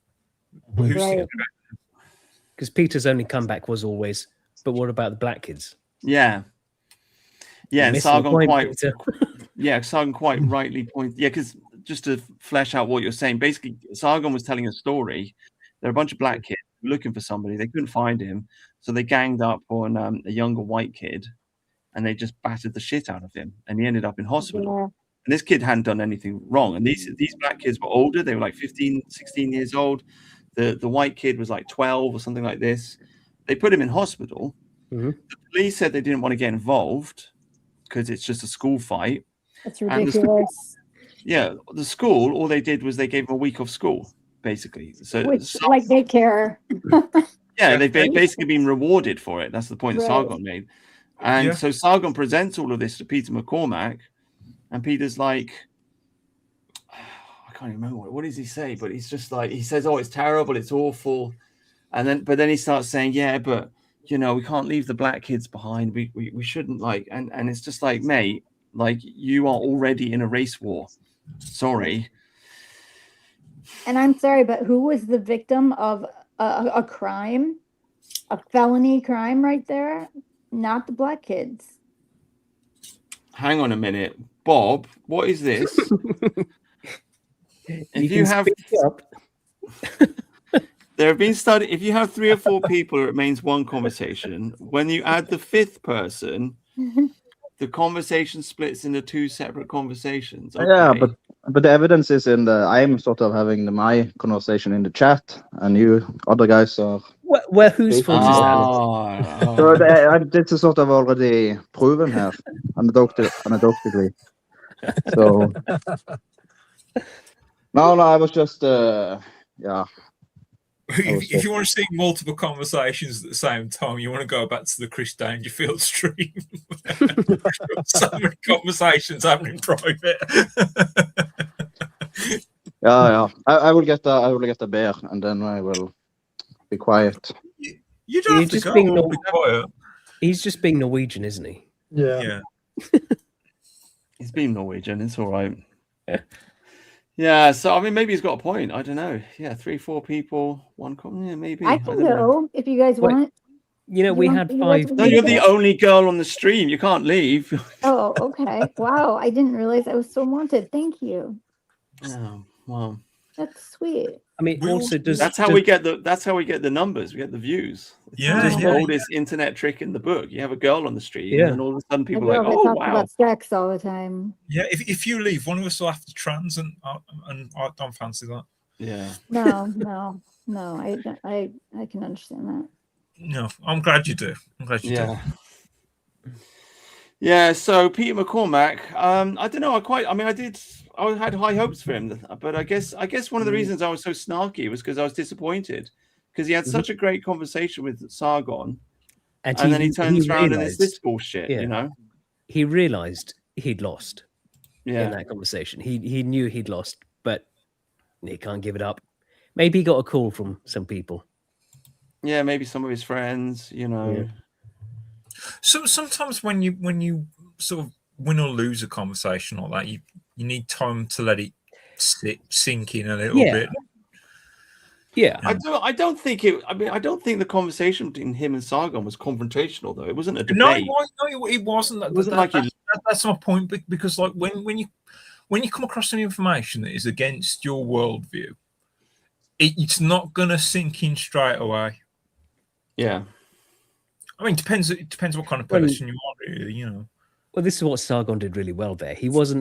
Who's thinking about them? Because Peter's only comeback was always, but what about the black kids? Yeah. Yeah, and Sargon Sargon quite rightly points. Yeah, because just to flesh out what you're saying, basically Sargon was telling a story. There are a bunch of black kids looking for somebody. They couldn't find him, so they ganged up on a younger white kid, and they just battered the shit out of him, and he ended up in hospital. Yeah. And this kid hadn't done anything wrong, and these black kids were older. They were like 15, 16 years old. The white kid was like 12 or something like this. They put him in hospital. Mm-hmm. The police said they didn't want to get involved because it's just a school fight. That's ridiculous. The school, all they did was they gave him a week off school, basically. Like they care. Yeah, they've basically been rewarded for it. That's the point that Sargon made. And so Sargon presents all of this to Peter McCormack, and Peter's like, I can't even remember what does he say, but he's just like, he says, "Oh, it's terrible, it's awful," but then he starts saying, "Yeah, but we can't leave the black kids behind. We shouldn't and it's just like, mate, like you are already in a race war. Sorry." And I'm sorry, but who was the victim of a crime, a felony crime right there? Not the black kids. Hang on a minute, Bob. What is this? There have been studies. If you have 3 or 4 people, it remains one conversation. When you add the 5th person, the conversation splits into 2 separate conversations. Okay. Yeah, but the evidence is I'm sort of having my conversation in the chat, and you other guys are Where whose fault is that? So this is sort of already proven here, anecdotally. So no, I was just yeah. If you want to see multiple conversations at the same time, you want to go back to the Chris Dangerfield stream. So many conversations happening in private. Yeah. I will get a beer and then I will be quiet. You don't have to go. Be quiet. He's just being Norwegian, isn't he? Yeah. He's being Norwegian. It's all right. Yeah, so I mean, maybe he's got a point. I don't know. Yeah, 3-4 people, one yeah, maybe. I can go if you guys want. You know, You we want- had you want 5. to No, leave you're the it? only girl on the stream. You can't leave. Oh, okay. Wow, I didn't realize I was so wanted. Thank you. Oh, wow. That's sweet. I mean, also that's how we get the numbers. We get the views. It's just the oldest internet trick in the book. You have a girl on the stream, Yeah. and then all of a sudden people The are like, girl that oh talks wow. about sex all the time. Yeah, if you leave, one of us will have to trans, and I don't fancy that. Yeah. No. I can understand that. No, I'm glad you do. I'm glad you do. Yeah, so Peter McCormack, I don't know. I had high hopes for him, but I guess one of the reasons I was so snarky was because I was disappointed because he had such a great conversation with Sargon, and then he turns around and it's this bullshit, you know. He realized he'd lost. Yeah. In that conversation, he knew he'd lost, but he can't give it up. Maybe he got a call from some people. Yeah, maybe some of his friends, you know. Yeah. So sometimes when you sort of win or lose a conversation like that, you need time to let it sink in a little bit. Yeah. I don't think the conversation between him and Sargon was confrontational though. It wasn't a debate. No, it wasn't. It wasn't that's my point. Because like when you come across some information that is against your worldview, it's not gonna sink in straight away. Yeah. I mean, it depends what kind of person you are, really, you know. Well, this is what Sargon did really well there. He was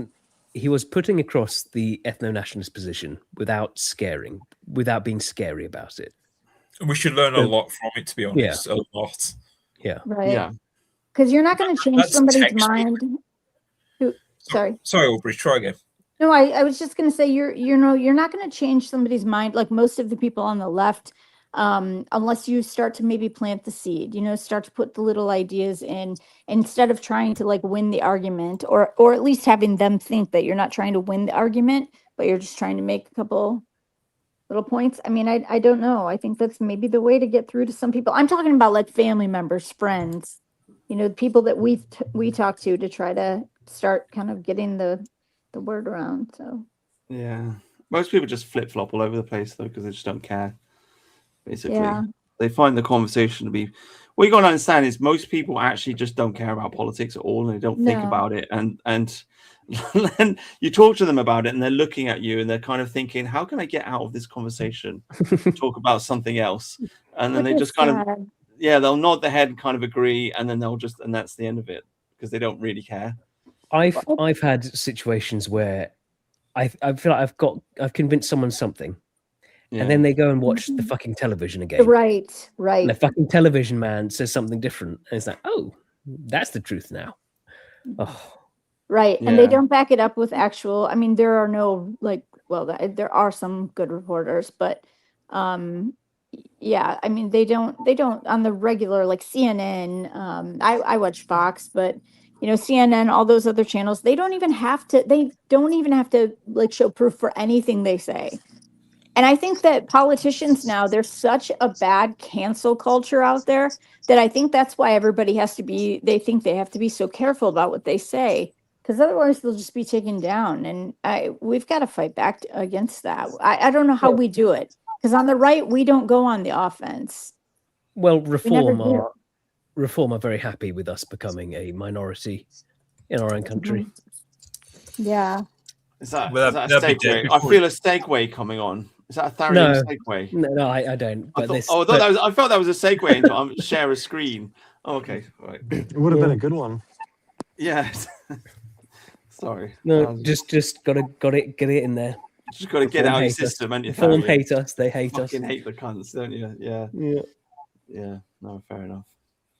putting across the ethno-nationalist position without being scary about it. We should learn a lot from it, to be honest. Yeah. A lot. Yeah. Right. Yeah. Because you're not going to change That's somebody's textbook. mind. Sorry. Sorry, Aubrey, try again. No, I was just going to say you're not going to change somebody's mind like most of the people on the left, unless you start to maybe plant the seed. Start to put the little ideas in instead of trying to like win the argument, or at least having them think that you're not trying to win the argument, but you're just trying to make a couple little points. I mean, I don't know. I think that's maybe the way to get through to some people. I'm talking about like family members, friends, people that we talk to try to start kind of getting the word around. So yeah, most people just flip flop all over the place though because they just don't care. Basically, yeah. They find the conversation to be. What you got to understand is most people actually just don't care about politics at all, and they don't think about it. And then you talk to them about it, and they're looking at you, and they're kind of thinking, "How can I get out of this conversation? Talk about something else." And then they just kind of, they'll nod their head and kind of agree, and then and that's the end of it because they don't really care. I've had situations where I feel like I've convinced someone something. Yeah. And then they go and watch the fucking television again. Right. And the fucking television man says something different. And it's like, oh, that's the truth now. Oh. Right. And they don't back it up with actual, I mean, there are no there are some good reporters, but yeah, I mean, they don't on the regular, like CNN, I watch Fox, but CNN, all those other channels, they don't even have to like show proof for anything they say. And I think that politicians now, there's such a bad cancel culture out there that I think that's why everybody they think they have to be so careful about what they say, because otherwise they'll just be taken down. And we've got to fight back against that. I don't know how we do it, because on the right, we don't go on the offense. Well, Reform are very happy with us becoming a minority in our own country. Yeah. Is that a segue? I feel a segue coming on. Is that a Tharian segue? No, I don't. But I felt that was a segue into share a screen. Oh, okay, right. It would have been a good one. Yeah. Sorry. No, just gotta get it in there. Just got to get out of your system, and you Reform hate us. They hate us. Fucking hate the cunts, don't you? Yeah. Yeah. Yeah, no, fair enough.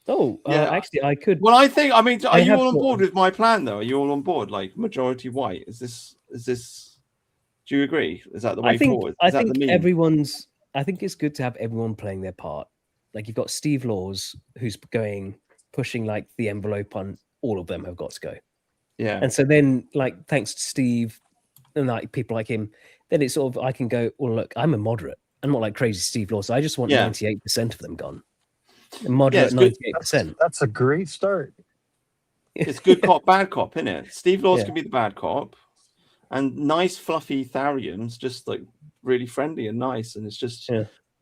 Oh, Yeah, actually, I could. Well, I think. I mean, are I you have all on thought board of- with my plan, though? Are you all on board? Like majority white? Is this? Do you agree? Is that the way forward? I Is that think the meme? everyone's. I think it's good to have everyone playing their part. Like you've got Steve Laws, who's pushing like the envelope on all of them have got to go. Yeah. And so then, like, thanks to Steve and like people like him, then it's sort of I can go. Well, look, I'm a moderate. I'm not like crazy Steve Laws. I just want 98% of them gone. A moderate 98%. That's a great start. It's good cop, bad cop, isn't it? Steve Laws Yeah. can be the bad cop, and nice, fluffy Tharium's just like really friendly and nice, and it's just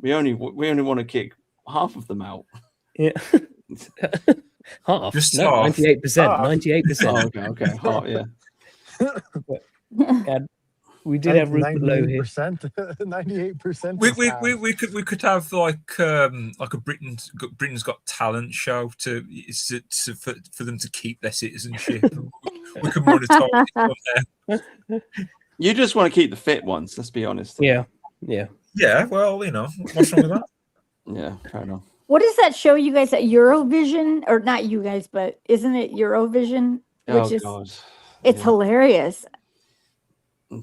we only want to kick half of them out. Yeah. Half. Just no, half. 98%. 98%. Oh, okay. Half, yeah. And we did have Rupert Lowe here. 98%. We could have like a Britain's Got Talent show for them to keep their citizenship. We can monitor it from there. You just want to keep the fit ones. Let's be honest. Yeah. Yeah. Well, what's wrong with that? Yeah, fair enough. What is that show you guys at Eurovision? Or not you guys, but isn't it Eurovision? God. It's hilarious.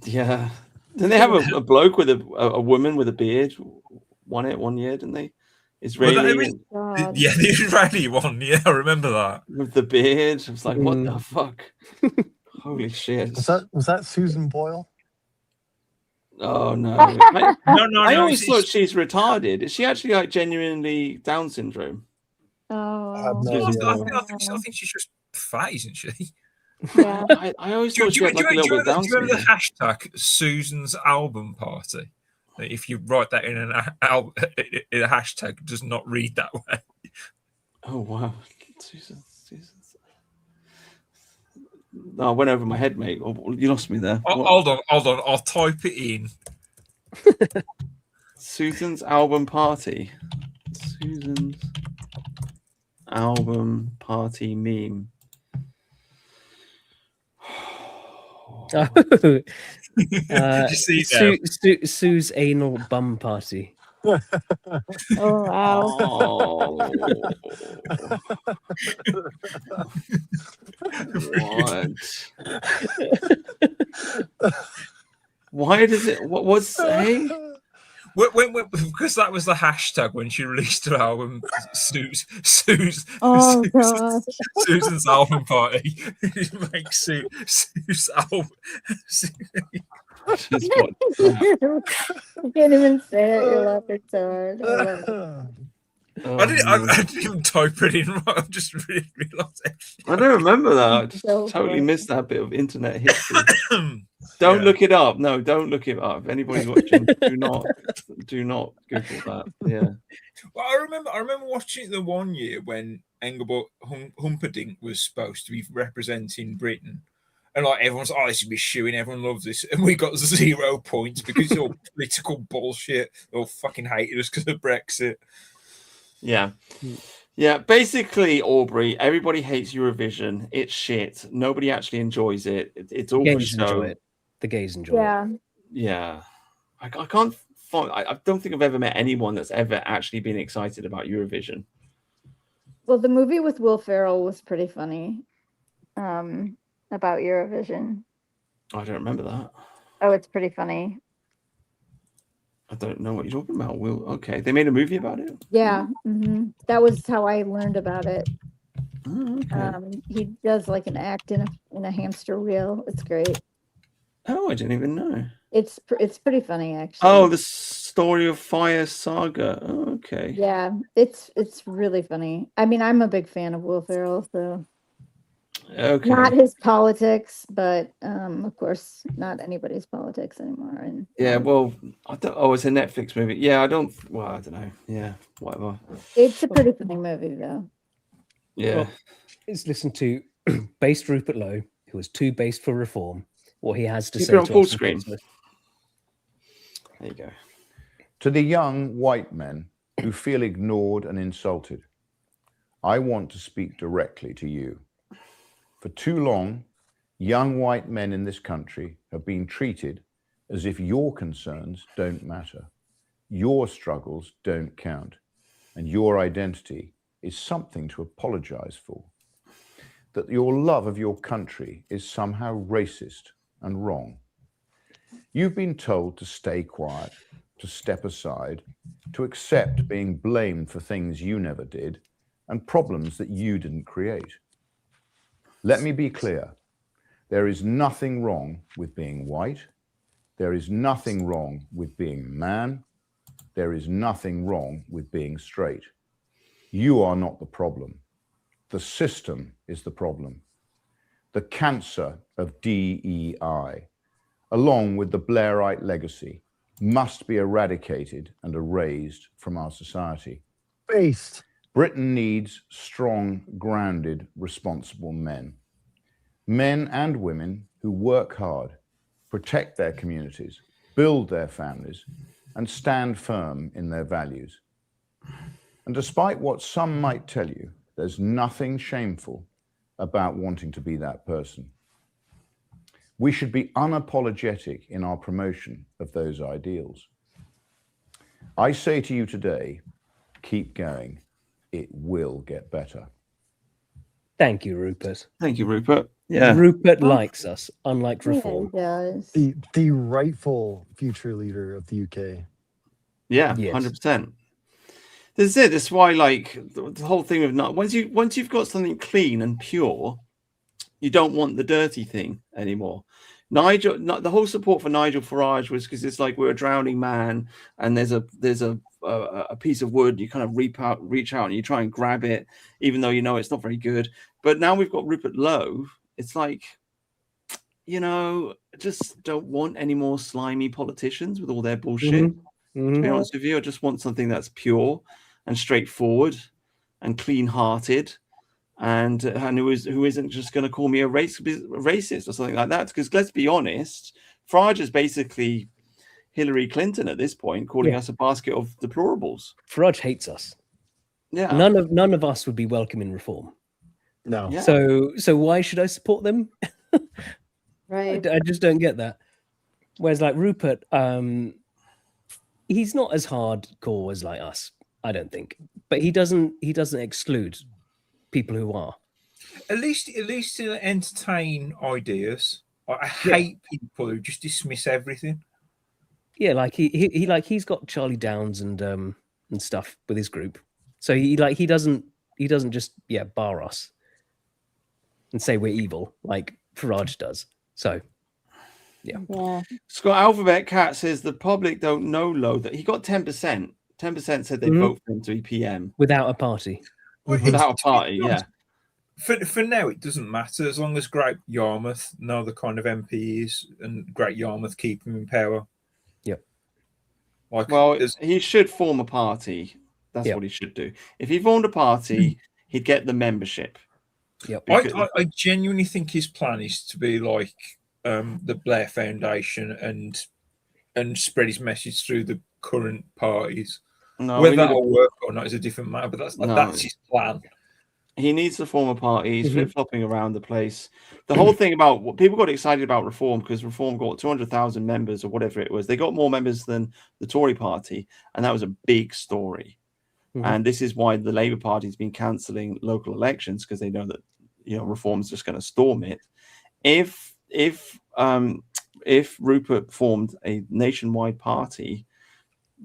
Yeah. Didn't they have a bloke with a woman with a beard won it one year, didn't they? Israeli. Yeah, the Israeli one. Yeah, I remember that. With the beard. I was like, what the fuck? Holy shit. Was that Susan Boyle? Oh no. No. I always thought she's retarded. Is she actually like genuinely Down syndrome? Oh. I think she's just fat, isn't she? Yeah. I always thought she had like a little bit of Down do you remember the syndrome. hashtag Susan's album party? If you write that in a hashtag, it does not read that way. Oh wow. No, I went over my head, mate. Oh, you lost me there. Hold on. I'll type it in. Susan's album party. Susan's album party meme. Did you see that? Sue's anal bum party. Oh wow. What? Why does it? What's hey? Because that was the hashtag when she released her album, Susan's album party. Make Sue's album. I can't even say it. You're laughing so hard. I love it. I didn't even type it in. I just really realised it. I don't remember that. I just So totally funny. missed that bit of internet history. Don't look it up. No, don't look it up. If anybody's watching, do not Google that. Yeah. Well, I remember watching it the one year when Engelbert Humperdinck was supposed to be representing Britain. And like everyone's, this would be shooing. Everyone loves this, and we got 0 points because it's all political bullshit. They all fucking hated us because of Brexit. Yeah. Basically, Aubrey, everybody hates Eurovision. It's shit. Nobody actually enjoys it. It's all for Gays show. enjoy it. The gays enjoy it. Yeah. I can't find. I don't think I've ever met anyone that's ever actually been excited about Eurovision. Well, the movie with Will Ferrell was pretty funny. About Eurovision. I don't remember that. Oh, it's pretty funny. I don't know what you're talking about. Okay, they made a movie about it. Yeah, that was how I learned about it. Oh, okay. He does like an act in a hamster wheel. It's great. Oh, I didn't even know. It's pretty funny actually. Oh, the story of Fire Saga. Oh, okay. Yeah, it's really funny. I mean, I'm a big fan of Will Ferrell, so Okay. not his politics, but of course, not anybody's politics anymore. And Yeah, well, it's a Netflix movie. Yeah, I don't know. Yeah, whatever. it's a pretty funny movie, though. Yeah. Well, let's listen to based Rupert Lowe, who was too based for reform, what he has to Keep say it on to full us. screen. There you go. To the young white men who feel ignored and insulted, I want to speak directly to you. For too long, young white men in this country have been treated as if your concerns don't matter. Your struggles don't count. and your identity is something to apologize for. That your love of your country is somehow racist and wrong. You've been told to stay quiet, to step aside, to accept being blamed for things you never did and problems that you didn't create. Let me be clear. There is nothing wrong with being white. There is nothing wrong with being man. There is nothing wrong with being straight. You are not the problem. The system is the problem. The cancer of DEI, along with the Blairite legacy, must be eradicated and erased from our society. Based. Britain needs strong, grounded, responsible men. Men and women who work hard, protect their communities, build their families, and stand firm in their values. And despite what some might tell you, there's nothing shameful about wanting to be that person. We should be unapologetic in our promotion of those ideals. I say to you today, keep going. It will get better. Thank you, Rupert. Thank you, Rupert. Yeah. Rupert likes us, unlike Reform. The rightful future leader of the UK. Yeah, 100%. This is it. That's why, like, the whole thing of not once you've got something clean and pure, you don't want the dirty thing anymore. The whole support for Nigel Farage was because it's like we're a drowning man, and there's a piece of wood. You kind of reach out and you try and grab it, even though you know it's not very good. But now we've got Rupert Lowe. It's like, you know, I just don't want any more slimy politicians with all their bullshit. To be honest with you, I just want something that's pure and straightforward and clean-hearted, and who isn't just going to call me a racist or something like that. Because let's be honest, Farage is basically Hillary Clinton at this point, calling us a basket of deplorables. Farage hates us. Yeah, none of us would be welcome in Reform. No. Yeah. So why should I support them? Right. I just don't get that. Whereas like Rupert, he's not as hardcore as like us, I don't think. But he doesn't exclude people who are. At least he'll entertain ideas. I hate people who just dismiss everything. Yeah, like he's got Charlie Downs and stuff with his group. So he doesn't just bar us and say we're evil like Farage does. So yeah. Scott Alphabet Cat says the public don't know Lowe that he got 10%. 10% said they'd vote for him to be PM without a party. Without a party, yeah. For now, it doesn't matter as long as Great Yarmouth know the kind of MP he is, and Great Yarmouth keep him in power. Yep. Like, well, he should form a party. That's what he should do. If he formed a party, he'd get the membership. Yep. I genuinely think his plan is to be like the Blair Foundation and spread his message through the current parties. No, whether that'll work or not is a different matter, but that's his plan. He needs to form a party. He's flip-flopping around the place. The whole thing about what people got excited about Reform because Reform got 200,000 members or whatever it was. They got more members than the Tory party, and that was a big story. And this is why the Labour Party's been cancelling local elections because they know that Reform's just going to storm it. If Rupert formed a nationwide party,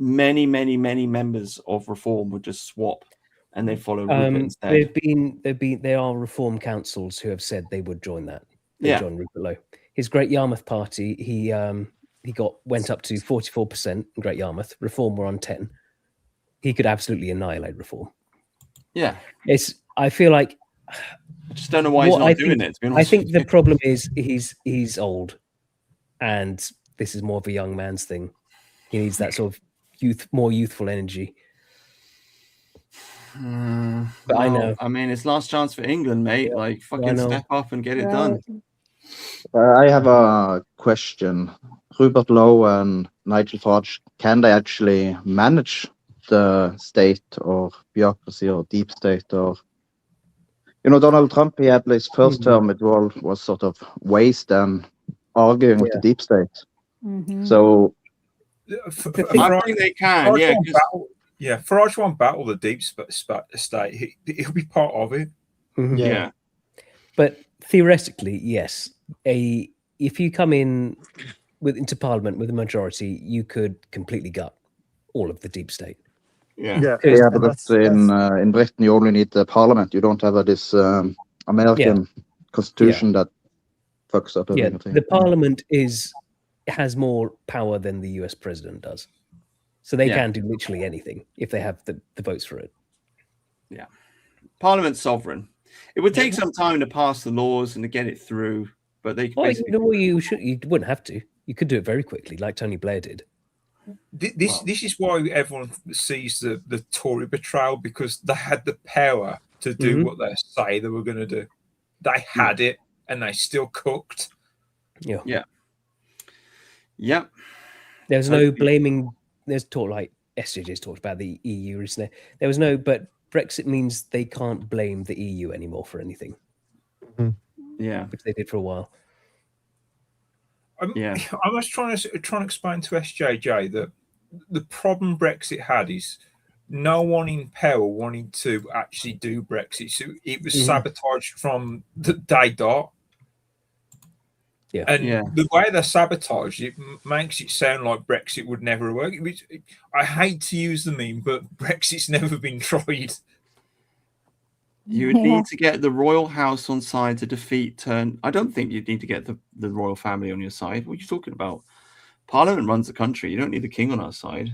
many members of Reform would just swap and they follow Rupert instead. There are Reform councils who have said they would join that. They join Rupert Lowe. His Great Yarmouth party, he went up to 44% in Great Yarmouth. Reform were on 10. He could absolutely annihilate Reform. Yeah, I feel like I just don't know why he's not doing it. To be honest, I think the problem is he's old, and this is more of a young man's thing. He needs that sort of more youthful energy. But I know. I mean, it's last chance for England, mate. Like, fucking step up and get it done. I have a question. Rupert Lowe and Nigel Farage, can they actually manage the state or bureaucracy or deep state? Or Donald Trump, he had his first term, it was sort of waste and arguing with the deep state. So I think they can, Yeah, Farage won't battle the deep state. He'll be part of it. Mhm. Yeah. But theoretically, yes. If you come into Parliament with a majority, you could completely gut all of the deep state. Yeah, but that's in Britain you only need the parliament. You don't have this American constitution that fucks up everything. The Parliament has more power than the US president does. So they can do literally anything if they have the votes for it. Yeah. Parliament's sovereign. It would take some time to pass the laws and to get it through, but they could basically... you wouldn't have to. You could do it very quickly, like Tony Blair did. This is why everyone sees the Tory betrayal, because they had the power to do what they say they were going to do. They had it, and they still cooked. Yeah. Yep. There's no blaming. There's talk like SJ's talked about the EU recently. There was no, but Brexit means they can't blame the EU anymore for anything. Yeah, which they did for a while. I was trying to explain to SJJ that the problem Brexit had is no one in power wanted to actually do Brexit. So it was sabotaged from the day dot. The way they sabotaged it makes it sound like Brexit would never work. I hate to use the meme, but Brexit's never been tried. You would need to get the royal house on side to defeat I don't think you'd need to get the royal family on your side. What are you talking about? Parliament runs the country. You don't need the king on our side.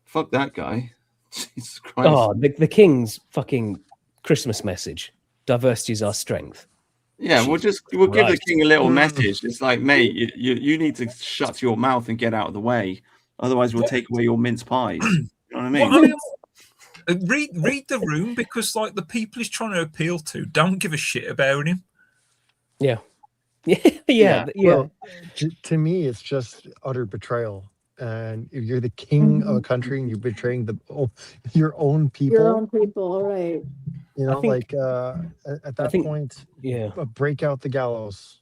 Fuck that guy. Jesus Christ. Oh, the king's fucking Christmas message. Diversity is our strength. Yeah, we'll give the king a little message. It's like, mate, you need to shut your mouth and get out of the way. Otherwise, we'll take away your mince pies. You know what I mean? Read the room, because like the people he's trying to appeal to don't give a shit about him. Yeah. Well, to me, it's just utter betrayal. And if you're the king of a country and you're betraying your own people. Your own people, all right. You know, at that point, break out the gallows.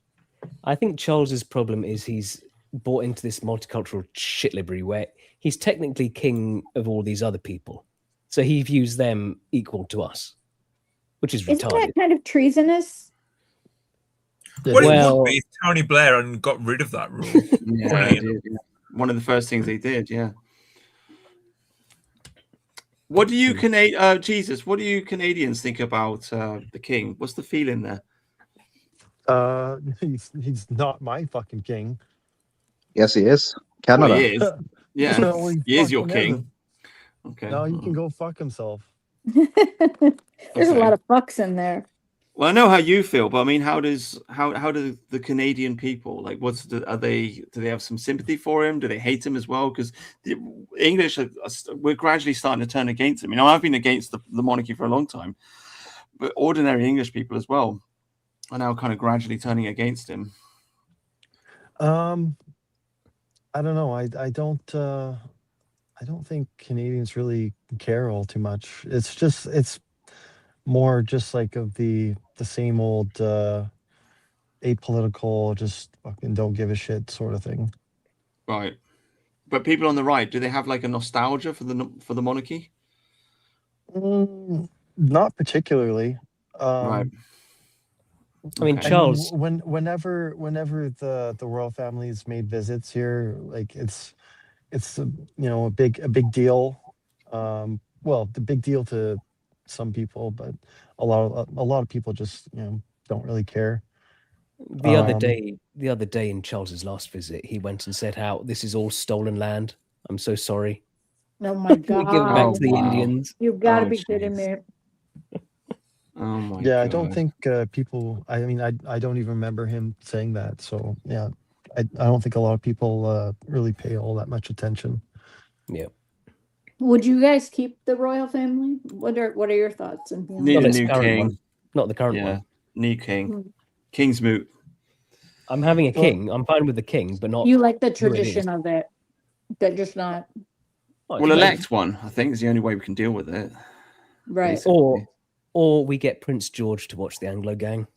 I think Charles's problem is he's bought into this multicultural shitlibbery where he's technically king of all these other people. So he views them equal to us, which is Isn't retarded. that kind of treasonous? Well, it would be if Tony Blair and got rid of that rule. One of the first things they did, What do you what do you Canadians think about the king? What's the feeling there? He's not my fucking king. Yes, he is. Canada. Well, he is. Yeah, No, he is your fucking king. isn't. Okay. No, he can go fuck himself. There's a lot of fucks in there. Well, I know how you feel, but I mean, how do the Canadian people, like, do they have some sympathy for him? Do they hate him as well? Because the English we're gradually starting to turn against him. You know, I've been against the monarchy for a long time, but ordinary English people as well are now kind of gradually turning against him. I don't know. I don't think Canadians really care all too much. It's more just like of the same old apolitical, just fucking don't give a shit sort of thing. Right. But people on the right, do they have like a nostalgia for the monarchy? Not particularly. Right. I mean, Charles. Whenever the royal family's made visits here, like it's a big deal. Well, the big deal to some people, but a lot of people just don't really care. The other day in Charles's last visit, he went and said how this is all stolen land. I'm so sorry. Oh my God. We give it back to the Indians. You've got to be kidding me. Oh my God. I God. don't think people. I mean, I don't even remember him saying that. So yeah, I don't think a lot of people really pay all that much attention. Yeah. Would you guys keep the royal family? What are your thoughts and feelings? Need a new king. One. Not the current one. New king. King's moot. I'm having a king. I'm fine with the king, but not. You like the tradition of it, but just not. Well, elect one. I think is the only way we can deal with it. Right. Basically. Or we get Prince George to watch the Anglo gang.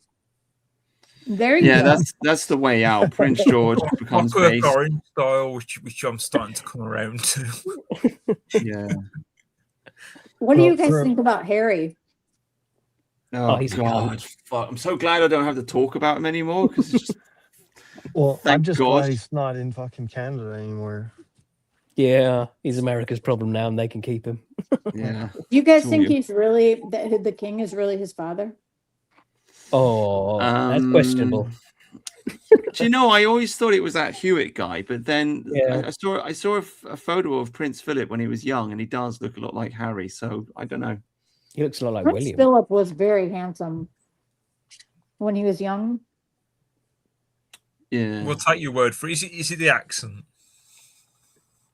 There you go. That's the way out. Prince George becomes base. Orange style, which I'm starting to come around to. Yeah. What do Well, you guys for- think about Harry? Oh, he's a God. Fuck. I'm so glad I don't have to talk about him anymore because it's just. Well, I'm Thank just God. glad he's not in fucking Canada anymore. Yeah, he's America's problem now, and they can keep him. Yeah. Do you guys It's all think you. he's really the king is really his father? Oh, that's questionable. Do you know? I always thought it was that Hewitt guy, but then Yeah. I saw a photo of Prince Philip when he was young, and he does look a lot like Harry. So I don't know. He looks a lot like Prince William. Philip was very handsome when he was young. Yeah. We'll take your word for it. Is it the accent?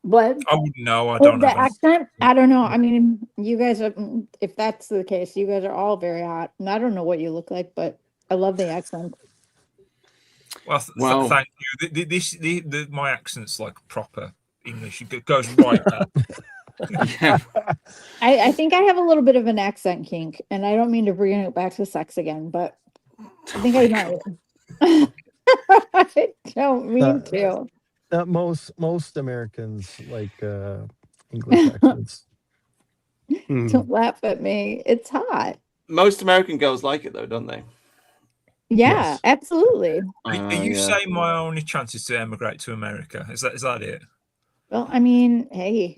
What? I wouldn't know. I Oh, don't the have any. accent? I don't know. I mean, you guys are, if that's the case, you guys are all very hot. And I don't know what you look like, but I love the accent. Well, thank you. My accent's like proper English. It goes right down. Yeah. I think I have a little bit of an accent kink, and I don't mean to bring it back to sex again, but I think I might. I don't mean to. Most Americans like English accents. Don't laugh at me. It's hot. Most American girls like it though, don't they? Yeah, Yes. absolutely. Are you yeah. saying my only chance is to emigrate to America? Is that it? Well, I mean, hey,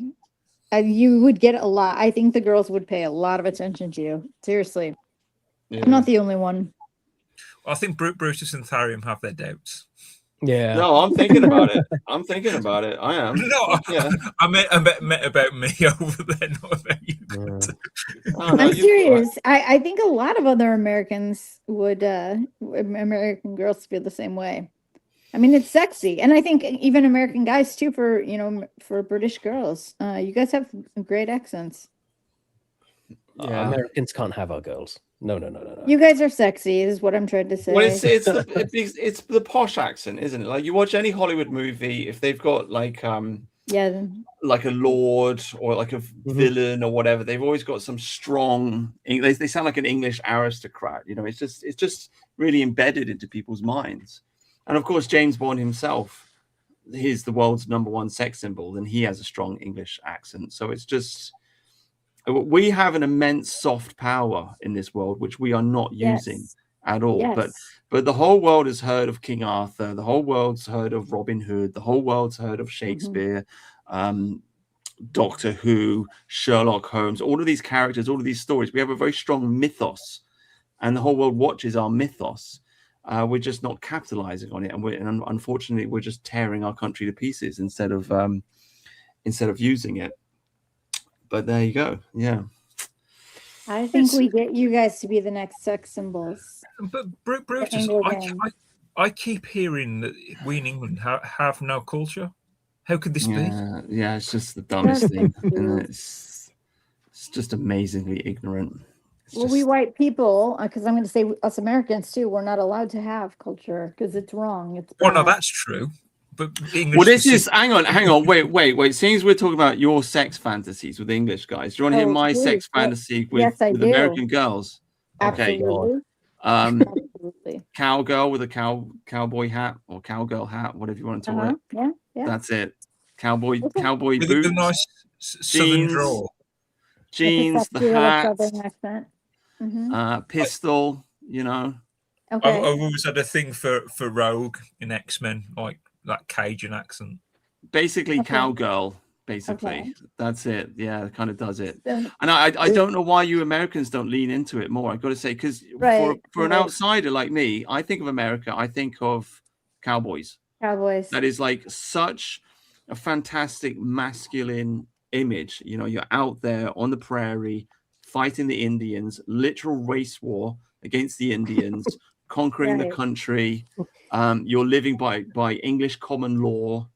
you would get a lot. I think the girls would pay a lot of attention to you. Seriously. Yeah. I'm not the only one. I think Brutus and Tharium have their doubts. Yeah. No, I'm thinking about it. I'm thinking about it. I am. No, Yeah. I meant about me over there, not about you. Oh, no, I'm you're serious. I think a lot of other Americans would, American girls feel the same way. I mean, it's sexy. And I think even American guys too, for, for British girls. You guys have great accents. Yeah. Americans can't have our girls. No. You guys are sexy, is what I'm trying to say. Well, it's the posh accent, isn't it? Like you watch any Hollywood movie, if they've got like yeah, like a lord or like a villain or whatever, they've always got some strong. They sound like an English aristocrat. It's just really embedded into people's minds. And of course, James Bond himself, he's the world's #1 sex symbol, and he has a strong English accent. So it's just. We have an immense soft power in this world, which we are not using at all. Yes. But the whole world has heard of King Arthur. The whole world's heard of Robin Hood. The whole world's heard of Shakespeare, Doctor Who, Sherlock Holmes. All of these characters, all of these stories. We have a very strong mythos, and the whole world watches our mythos. We're just not capitalizing on it, and unfortunately, we're just tearing our country to pieces instead of using it. But there you go. Yeah. I think we get you guys to be the next sex symbols. But Brutus, I keep hearing that we in England have no culture. How could this be? Yeah, it's just the dumbest thing. And it's just amazingly ignorant. We white people, because I'm going to say us Americans too, we're not allowed to have culture because it's wrong. It's Well, no, bad. that's true. But English Well, this is hang on, wait. Seems we're talking about your sex fantasies with English guys. Do you want to hear my please. sex fantasy with, Yes, I with do. American girls? Okay. Absolutely. Absolutely. Cowgirl with a cowboy hat or cowgirl hat, whatever you want to call it. Yeah. That's it. Cowboy with boots. a nice southern drawl. Jeans, the hat, Southern accent. pistol. Okay. I've always had a thing for Rogue in X-Men, like that Cajun accent. Basically, cowgirl. Basically, that's it. Yeah, it kind of does it. And I don't know why you Americans don't lean into it more. I've got to say, because for an outsider like me, I think of America, I think of cowboys. Cowboys. That is like such a fantastic masculine image. You're out there on the prairie fighting the Indians, literal race war against the Indians, conquering the country. You're living by English common law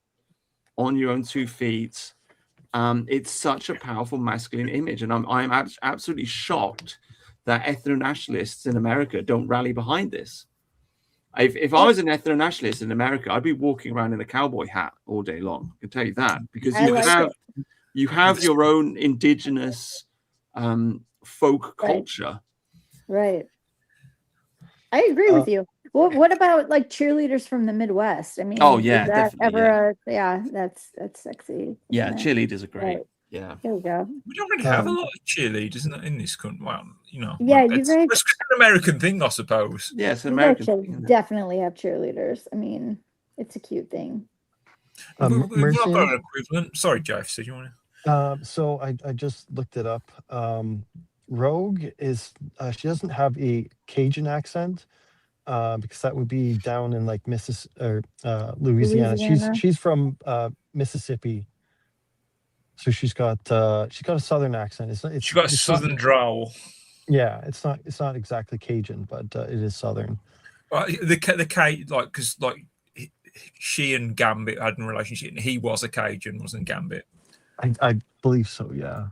on your own 2 feet. It's such a powerful masculine image, and I'm absolutely shocked that ethno-nationalists in America don't rally behind this. If I was an ethno-nationalist in America, I'd be walking around in a cowboy hat all day long. I can tell you that, because you have your own indigenous folk culture. Right. I agree with you. Well, what about like cheerleaders from the Midwest? I mean, Oh, yeah, is that definitely, ever that's sexy. Yeah, isn't it? cheerleaders are great. Right. Yeah. There we go. We don't really have a lot of cheerleaders in this country. Well, you know, Yeah, you it's guys, an American thing, I suppose. Yeah, it's an you guys American should thing, isn't it? definitely have cheerleaders. I mean, it's a cute thing. We've not Mercy, got an equivalent. Sorry, Jeff, said you want to? so I just looked it up. Rogue is she doesn't have a Cajun accent because that would be down in like Louisiana. Louisiana. She's from Mississippi, so she's got a southern accent. It's She got a it's southern not, drawl. yeah, it's not exactly Cajun, but it is southern. Well, the like because like she and Gambit had a relationship, and he was a Cajun, wasn't Gambit? I believe so. Yeah.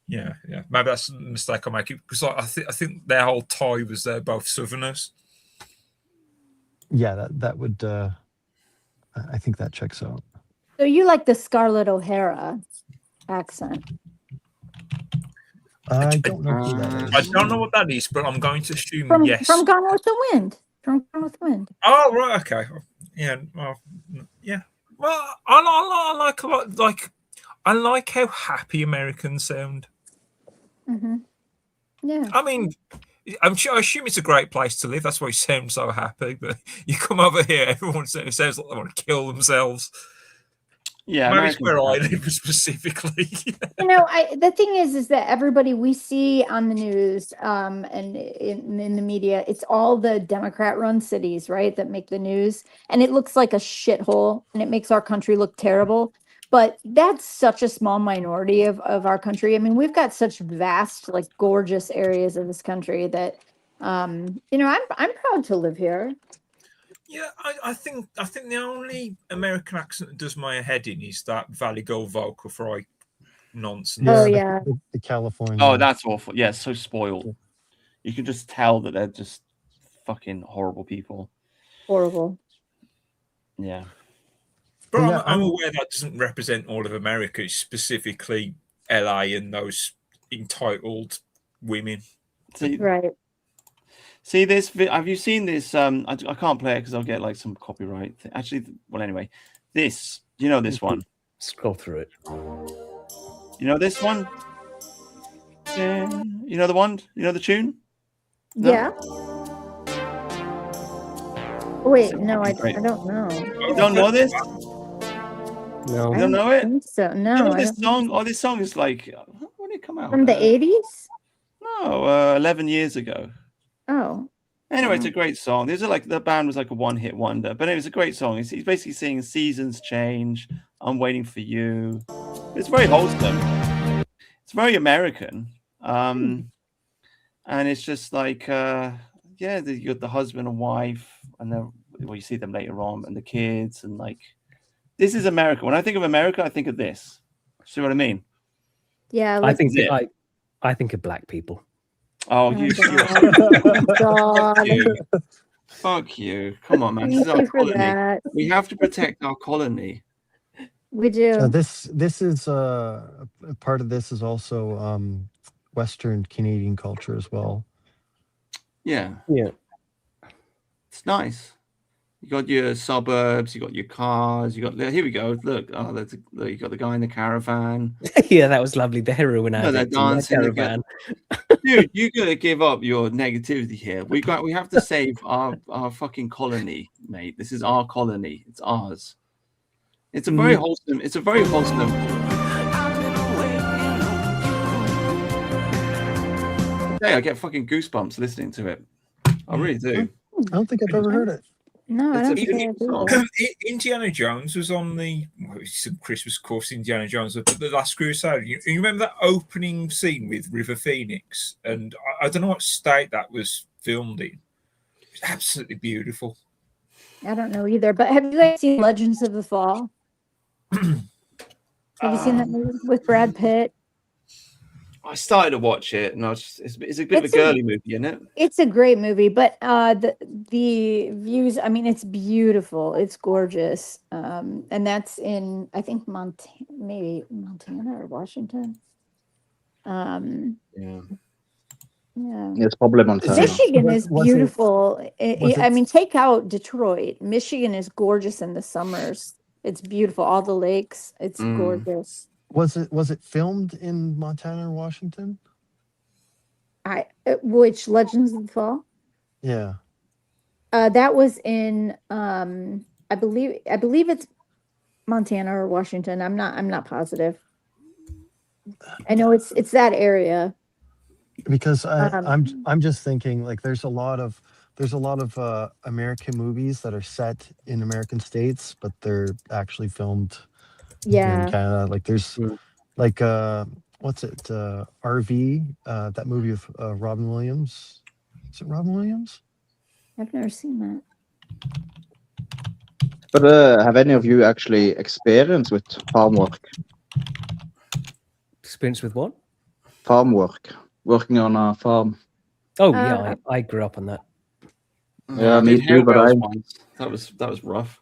Yeah. Maybe that's a mistake I make because like, I think their whole tie was they're both Southerners. Yeah, that would. I think that checks out. So you like the Scarlett O'Hara accent? I don't know who that is. I don't know what that is, but I'm going to assume From yes. from Gone with the Wind. From Gone with the Wind. Oh right, okay, yeah, well, yeah. Well, I like a lot. Like, I like how happy Americans sound. Mm-hmm. Yeah. I mean, I assume it's a great place to live. That's why you sound so happy. But you come over here, everyone sounds like they want to kill themselves. Yeah, maybe it's Americans where I are happy. live specifically. You know, the thing is that everybody we see on the news and in the media, it's all the Democrat-run cities, right, that make the news, and it looks like a shithole, and it makes our country look terrible. But that's such a small minority of our country. I mean, we've got such vast, like, gorgeous areas of this country that, you know, I'm proud to live here. Yeah, I think the only American accent that does my head in is that Valley Girl vocal fry nonsense. Oh yeah, the California. Oh, that's awful. Yeah, so spoiled. You can just tell that they're just fucking horrible people. Horrible. Yeah. But Yeah, I'm aware that doesn't represent all of America. It's specifically LA and those entitled women. See, right. See this? Have you seen this? I can't play it because I'll get like some copyright thing. Actually, well, anyway, this. You know this one. Scroll through it. You know this one? Yeah. You know the one? You know the tune? No? Yeah. Wait, no, I don't know. You don't know this? No. You don't know it? think so. No, You know I this don't song? Oh, this song is like, when did it come out? From the 80s? No, 11 years ago. Oh. Anyway, it's a great song. These are like the band was like a one-hit wonder, but it was a great song. He's basically saying seasons change. I'm waiting for you. It's very wholesome. It's very American, and it's just like yeah, you got the husband and wife, and then well, you see them later on, and the kids, and like this is America. When I think of America, I think of this. See what I mean? Yeah, I think it. I think of black people. Oh, you. God. Fuck you. Come on, man. This is Thank our you for colony. that. We have to protect our colony. We do. This is part of this is also Western Canadian culture as well. Yeah. Yeah. It's nice. You got your suburbs, you got your cars, you got here we go. Look, look, you got the guy in the caravan. Yeah, that was lovely. The heroin No, they're addict in the dancing. caravan. Dude, you gotta give up your negativity here. We have to save our fucking colony, mate. This is our colony. It's ours. It's a very wholesome. It's a very wholesome. Hey, I get fucking goosebumps listening to it. I really do. I don't think I've ever heard it. No, I It's don't a think I beautiful do. song. Indiana Jones was on the some Christmas course. Indiana Jones, the Last Crusade. You remember that opening scene with River Phoenix? And I don't know what state that was filmed in. It's absolutely beautiful. I don't know either. But have you guys seen Legends of the Fall? Have you seen that movie with Brad Pitt? I started to watch it, and it's a bit of a girly movie, isn't it? It's a great movie, but the views, I mean, it's beautiful. It's gorgeous. And that's in, I think, maybe Montana or Washington. Yeah. Yeah. It's probably Montana. Michigan is Was it- beautiful. was I it- mean, take out Detroit. Michigan is gorgeous in the summers. It's beautiful. All the lakes. It's gorgeous. Was it filmed in Montana or Washington? Which Legends of the Fall? Yeah. That was in I believe it's Montana or Washington. I'm not positive. I know it's that area. Because I'm just thinking like there's a lot of American movies that are set in American states, but they're actually filmed here in Yeah. Canada. Like there's like what's it? RV, that movie with Robin Williams. Is it Robin Williams? I've never seen that. But have any of you actually experienced with farm work? Experience with what? Farm work, working on a farm. Oh yeah, I grew up on that. Yeah, I me did too. But harebells once. That was rough.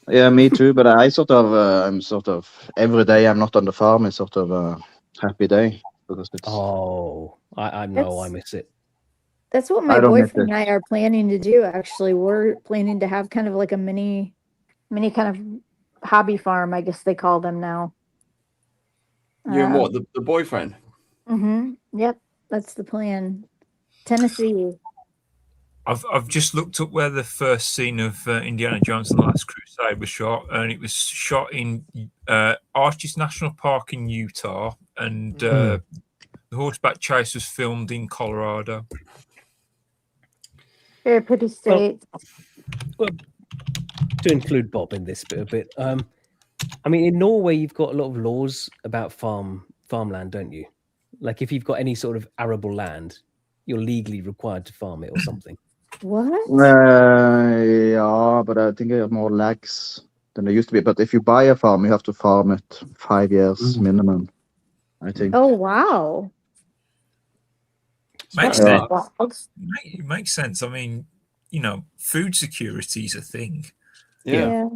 yeah, me too. But I'm sort of every day I'm not on the farm is sort of a happy day because it's. Oh, I know I miss it. That's what my I don't miss boyfriend it. and I are planning to do. Actually, we're planning to have kind of like a mini kind of hobby farm, I guess they call them now. You and what? The boyfriend? Yep, that's the plan. Tennessee. I've just looked up where the first scene of Indiana Jones and the Last Crusade was shot, and it was shot in Arches National Park in Utah, and the horseback chase was filmed in Colorado. Very pretty state. Well, to include Bob in this bit a bit, I mean, in Norway, you've got a lot of laws about farmland, don't you? Like if you've got any sort of arable land, you're legally required to farm it or something. What? Yeah, but I think they have more lags than they used to be. But if you buy a farm, you have to farm it 5 years minimum, I think. Oh wow. Makes Yeah. sense. It makes sense. I mean, food security is a thing. Yeah.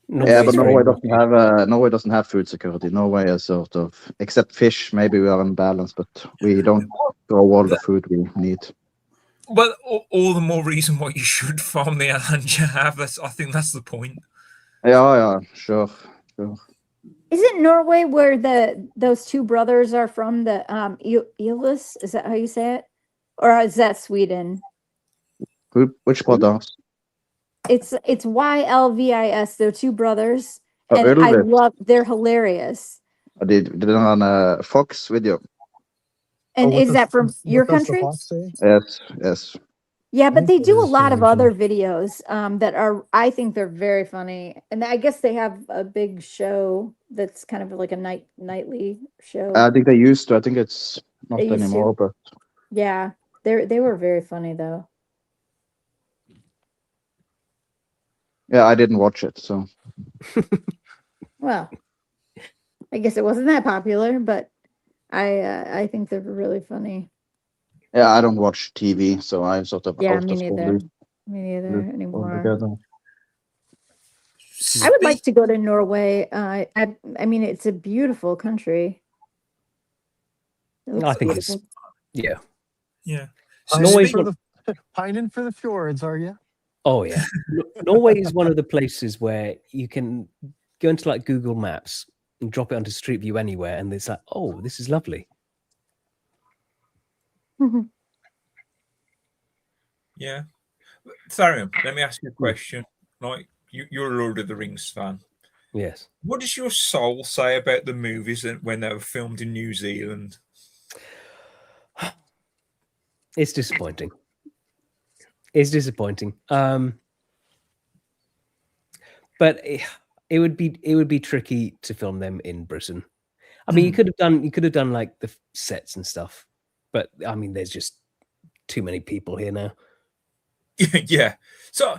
Yeah, but Norway doesn't have food security. Norway is sort of, except fish, maybe we are in balance, but we don't grow all the food we need. Well, all the more reason why you should farm the land you have. I think that's the point. Yeah, sure. Isn't Norway where those two brothers are from? The Ylvis, is that how you say it, or is that Sweden? Which brothers? It's YLVIS. They're two brothers, Oh, and I Ylvis. they're hilarious. Did they on a Fox video? And is that from your country? Yes. Yeah, but they do a lot of other videos that are, I think they're very funny. And I guess they have a big show that's kind of like a nightly show. I think they used to. I think it's not They used to. anymore, but Yeah, they were very funny though. yeah, I didn't watch it, so. Well, I guess it wasn't that popular, but I think they're really funny. Yeah, I don't watch TV, so I'm sort of Yeah, out me of neither. the Me neither anymore. altogether. I would like to go to Norway. I mean, it's a beautiful country. It looks I think it's beautiful. Yeah. Pining for the fjords, are you? Oh yeah, Norway is one of the places where you can go into like Google Maps and drop it onto Street View anywhere, and it's like, oh, this is lovely. Yeah. Tharian, let me ask you a question. Like, you're a Lord of the Rings fan. Yes. What does your soul say about the movies when they were filmed in New Zealand? It's disappointing. It's disappointing. But it would be tricky to film them in Britain. I mean, you could have done like the sets and stuff, but I mean, there's just too many people here now. Yeah. So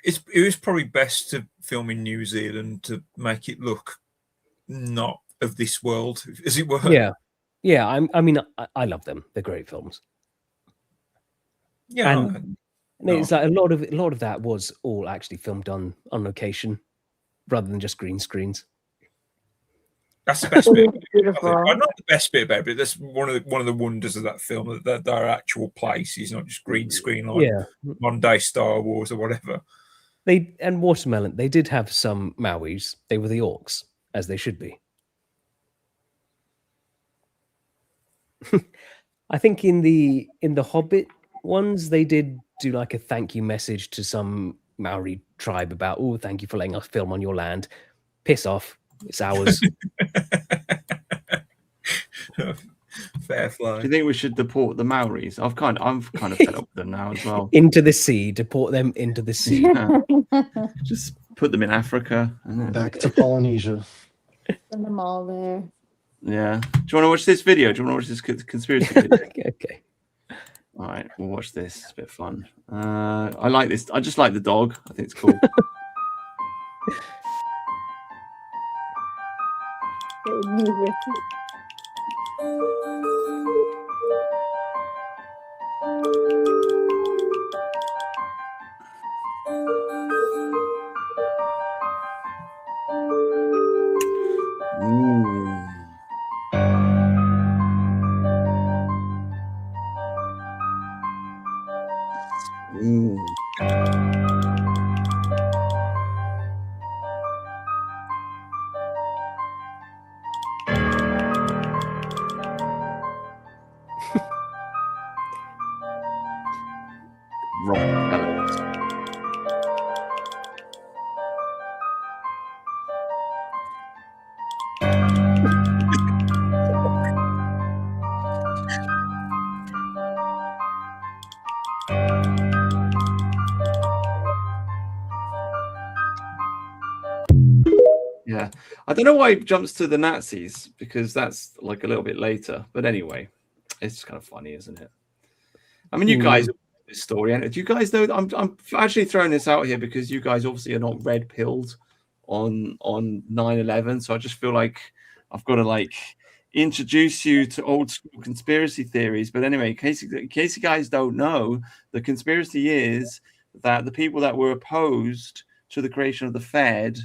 it was probably best to film in New Zealand to make it look not of this world, as it were. Yeah. I mean, I love them. They're great films. Yeah. And it's like a lot of that was all actually filmed on location rather than just green screens. That's the best bit. Beautiful. Not the best bit about it, but that's one of the wonders of that film, that their actual place is not just green screen like modern day Star Wars or whatever. And Watermelon, they did have some Mauis. They were the orcs, as they should be. I think in the Hobbit ones, they did do like a thank you message to some Maori tribe about, oh, thank you for letting us film on your land. Piss off, it's ours. Fair Do fly. you think we should deport the Maoris? I'm kind of fed up with them now as well. Into the sea, deport them into the sea. Just put them in Africa. Back to Polynesia. Send them all there. Yeah. Do you want to watch this video? Do you want to watch this conspiracy video? Okay. All right, we'll watch this. It's a bit fun. I like this. I just like the dog. I think it's cool. Music. Ooh. Ooh. Rockefellers. Yeah, I don't know why it jumps to the Nazis, because that's like a little bit later. But anyway, it's kind of funny, isn't it? I mean, you guys know this story, and do you guys know? I'm actually throwing this out here because you guys obviously are not red pilled on 9/11, so I just feel like I've got to like introduce you to old school conspiracy theories. But anyway, in case you guys don't know, the conspiracy is that the people that were opposed to the creation of the Fed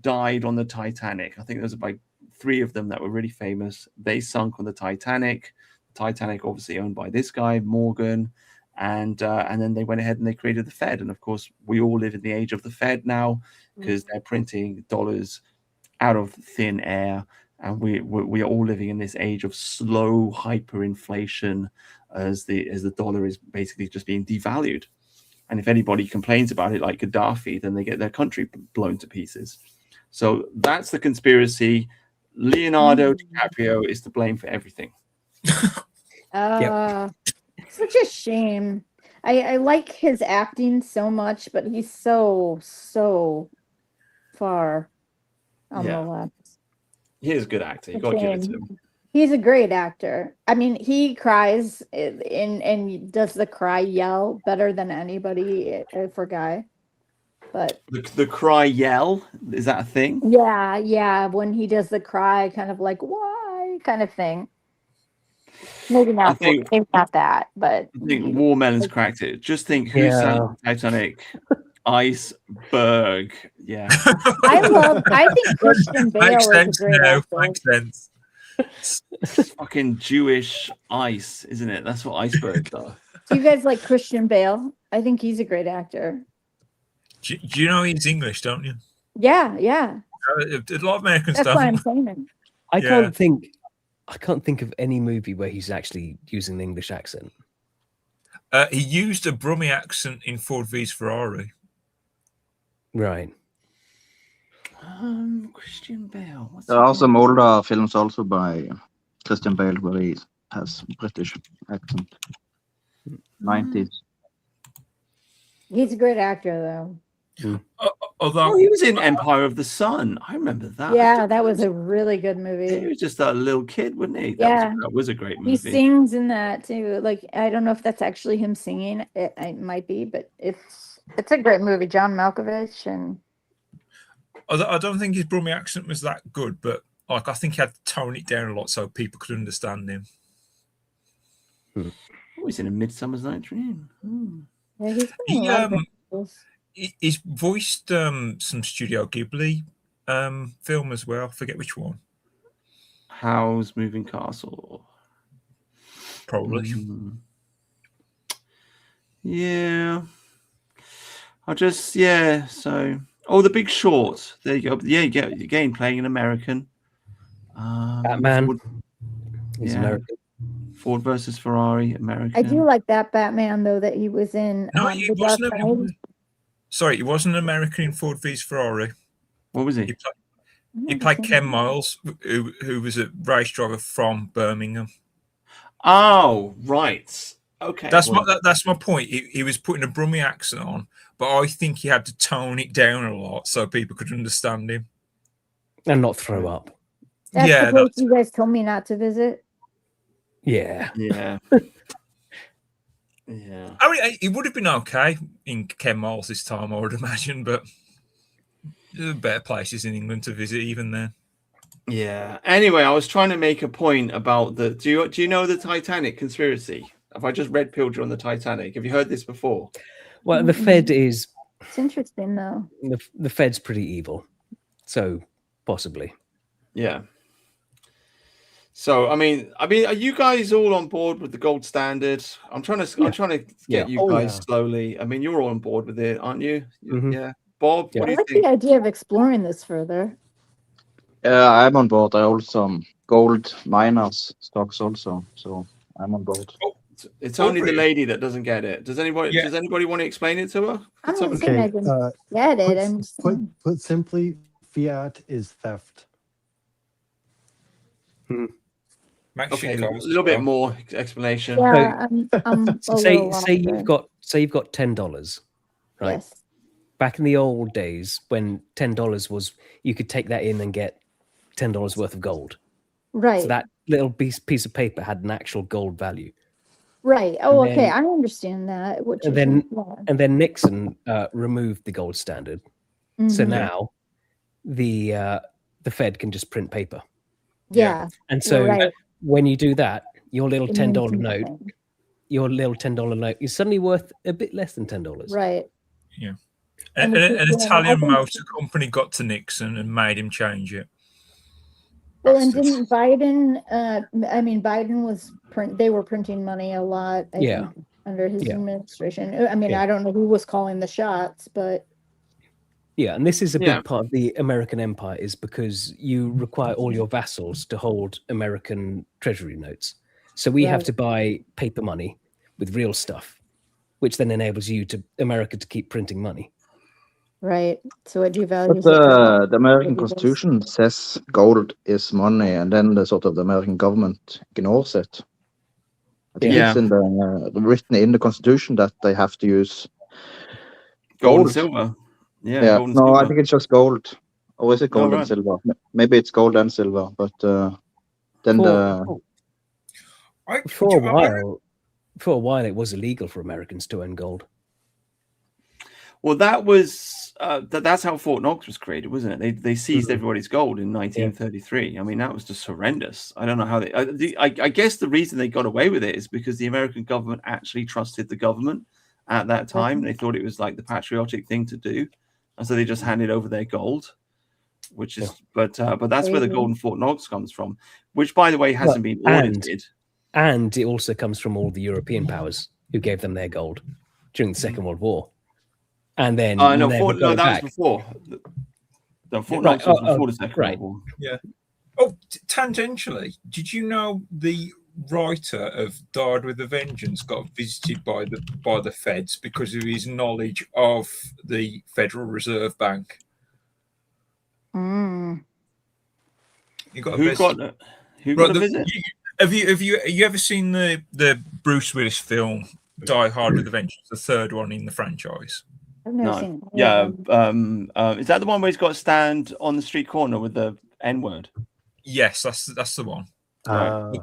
died on the Titanic. I think there's about 3 of them that were really famous. They sunk on the Titanic. The Titanic, obviously owned by this guy Morgan, and then they went ahead and they created the Fed. And of course, we all live in the age of the Fed now because they're printing dollars out of thin air, and we are all living in this age of slow hyperinflation as the dollar is basically just being devalued. And if anybody complains about it, like Gaddafi, then they get their country blown to pieces. So that's the conspiracy. Leonardo DiCaprio is to blame for everything. Such a shame. I like his acting so much, but he's so far on the left. He is a good actor. You got to give it to him. He's a great actor. I mean, he cries and does the cry yell better than anybody for Guy. But the cry yell, is that a thing? yeah, when he does the cry, kind of like why kind of thing. Maybe not. Maybe not that, but I think Warmelon's cracked it. Just think who sang Titanic. Iceberg. Yeah. I think Christian Bale Makes is a sense great now. actor. Makes sense. It's fucking Jewish ice, isn't it? That's what iceberg does. Do you guys like Christian Bale? I think he's a great actor. Do you know he's English, don't you? Yeah. A lot of Americans That's don't. why I'm saying it. I can't think of any movie where he's actually using the English accent. He used a Brummie accent in Ford v's Ferrari. Right. Christian Bale. There are some older films also by Christian Bale where he has British accent. 90s. He's a great actor, though. Although he was in Empire of the Sun. I remember that. Yeah, that was a really good He movie. was just a little kid, wasn't he? Yeah. That was a great movie. He sings in that too. Like I don't know if that's actually him singing. It might be, but it's a great movie. John Malkovich and. I don't think his Brummie accent was that good, but like I think he had to tone it down a lot so people could understand him. Oh, he's in A Midsummer's Night's Dream. Yeah, he's been in a lot of things. He's voiced some Studio Ghibli film as well. I forget which one. Howl's Moving Castle. Probably. Yeah. So The Big Short. There you go. Yeah, again playing an American. Batman. He's Yeah. American. Ford versus Ferrari, American. I do like that Batman though that he was in. No, The Dark Knight. Sorry, he wasn't American in Ford vs Ferrari. What was he? He played Ken Miles, who was a race driver from Birmingham. Oh, right. Okay. That's my point. He was putting a Brummie accent on, but I think he had to tone it down a lot so people could understand him and not throw up. That's Yeah, the place you guys told me not to visit. Yeah. Yeah. Yeah. I mean, it would have been okay in Ken Miles this time, I would imagine, but there are better places in England to visit even then. Yeah. Anyway, I was trying to make a point about the. Do you know the Titanic conspiracy? Have I just red pilled you on the Titanic? Have you heard this before? Well, the Fed is. It's interesting though. The Fed's pretty evil, so possibly. Yeah. So I mean, are you guys all on board with the gold standard? I'm trying to get you guys slowly. I mean, you're all on board with it, aren't you? Yeah. Bob, what do I you like think? the idea of exploring this further. I'm on board. I also gold miners stocks also, so I'm on board. It's only the lady that doesn't get it. Does anybody want to explain it to her? I'm not saying I didn't get it. I'm just Put simply, fiat is theft. Okay, a little bit more explanation. Yeah, I'm say you've got $10, right? Yes. Back in the old days when $10 was, you could take that in and get $10 worth of gold. Right. So that little piece of paper had an actual gold value. Right. Oh, And okay. then- I understand that. What And you're then saying, and then Nixon removed the gold standard. So Mhm. now the Fed can just print paper. yeah. And so right. when you do that, your little It $10 means note, nothing. is suddenly worth a bit less than $10. Right. Yeah. And An it's just, Italian I think- motor company got to Nixon and made him change it. Well, and didn't Biden? Biden was they were printing money a lot. I Yeah. think, under his Yeah. administration. I mean, Yeah. I don't know who was calling the shots, but Yeah, and this is a Yeah. big part of the American empire is because you require all your vassals to hold American treasury notes. So we have Right. to buy paper money with real stuff, which then enables America to keep printing money. right. So it But devalues. the American Constitution says gold is money, and then the American government ignores it. I think Yeah. it's in the written in the Constitution that they have to use Gold and gold. silver. Yeah. Yeah, Gold and no, I silver. think it's just gold. Or is it gold right. and silver? Maybe it's gold and silver, but then For a while, it was illegal for Americans to own gold. Well, that was that's how Fort Knox was created, wasn't it? They seized everybody's gold in 1933. I mean, that was just horrendous. I don't know how I guess the reason they got away with it is because the American government actually trusted the government at that time. They thought it was like the patriotic thing to do, and so they just handed over their gold. Which is, but that's where the golden Fort Knox comes from, which, by the way, hasn't been audited. And it also comes from all the European powers who gave them their gold during the Second World War. And then No, never got it that back. was before. The Fort Right, Knox was oh, before the Second right. World War. Yeah. Oh, tangentially, did you know the writer of Died with a Vengeance got visited by the feds because of his knowledge of the Federal Reserve Bank? Mm. You got Who got a visit? Have you ever seen the Bruce Willis film Die Hard with a Vengeance, the third one in the franchise? I've never seen it. Yeah. Is that the one where he's got to stand on the street corner with the N word? Yes, that's the one. Right.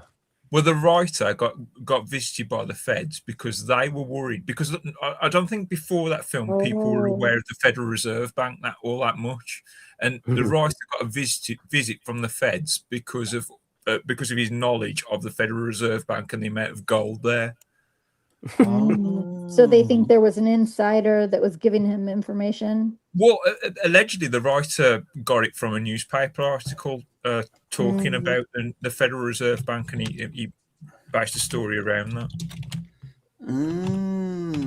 Well, the writer got visited by the feds because they were worried. Because I don't think before that film people were aware of the Federal Reserve Bank all that much, and the writer got a visit from the feds because of his knowledge of the Federal Reserve Bank and the amount of gold there. So they think there was an insider that was giving him information. Well, allegedly, the writer got it from a newspaper article talking about the Federal Reserve Bank, and he based a story around that.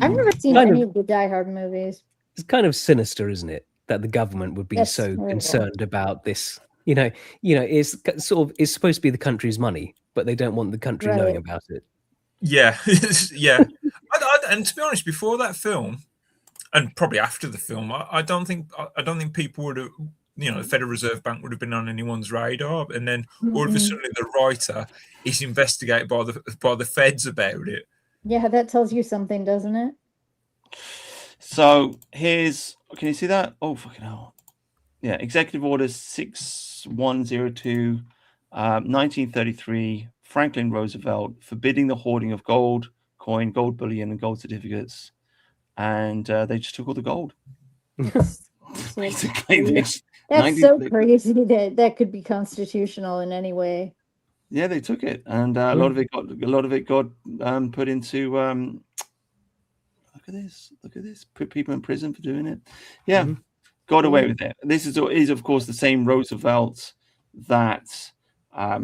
I've never seen any of the Die Hard movies. It's kind of sinister, isn't it, that the government would be Yes, so very concerned about this? It's supposed to be the country's money, but they don't want the country knowing Right. about it. Yeah, yeah. And to be honest, before that film, and probably after the film, I don't think people would have, the Federal Reserve Bank would have been on anyone's radar. And then all of a Mhm. sudden, the writer is investigated by the feds about it. Yeah, that tells you something, doesn't it? So here's, can you see that? Oh, fucking hell. Yeah, Executive Order 6102, 1933, Franklin Roosevelt, forbidding the hoarding of gold, coin, gold bullion, and gold certificates. And they just took all the gold. Basically, they Yeah. just- That's so crazy that that could be constitutional in any way. Yeah, they took it, and a lot of it got put into. Look at this! Put people in prison for doing it. Yeah, got away with it. This is of course the same Roosevelt that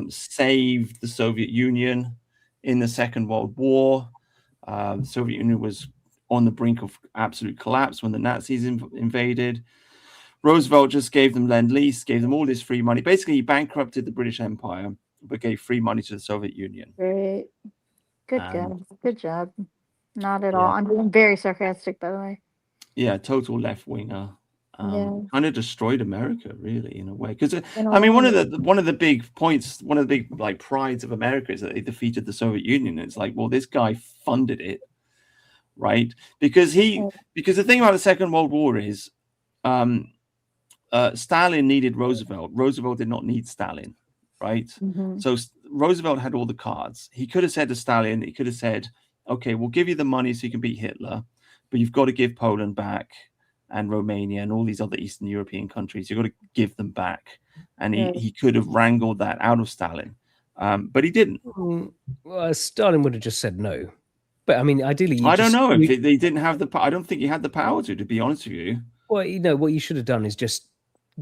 saved the Soviet Union in the Second World War. The Soviet Union was on the brink of absolute collapse when the Nazis invaded. Roosevelt just gave them Lend-Lease, gave them all this free money. Basically, he bankrupted the British Empire, but gave free money to the Soviet Union. Great. Good job. Good job. Not at all. I'm being very sarcastic, by the way. Yeah, total left winger. Yeah. Kind of destroyed America, really, in a way. Because In a I mean, one way. of the big points, one of the big like prides of America is that they defeated the Soviet Union. It's like, well, this guy funded it, right? Because the thing about the Second World War is, Stalin needed Roosevelt. Roosevelt did not need Stalin, right? Mhm. So Roosevelt had all the cards. He could have said to Stalin, he could have said, okay, we'll give you the money so you can beat Hitler, but you've got to give Poland back and Romania and all these other Eastern European countries. You've got to give them back. And he could have wrangled that out of Stalin, but he didn't. Well, Stalin would have just said no. But I mean, ideally, I don't know if they didn't have the. I don't think he had the power to be honest with you. Well, what you should have done is just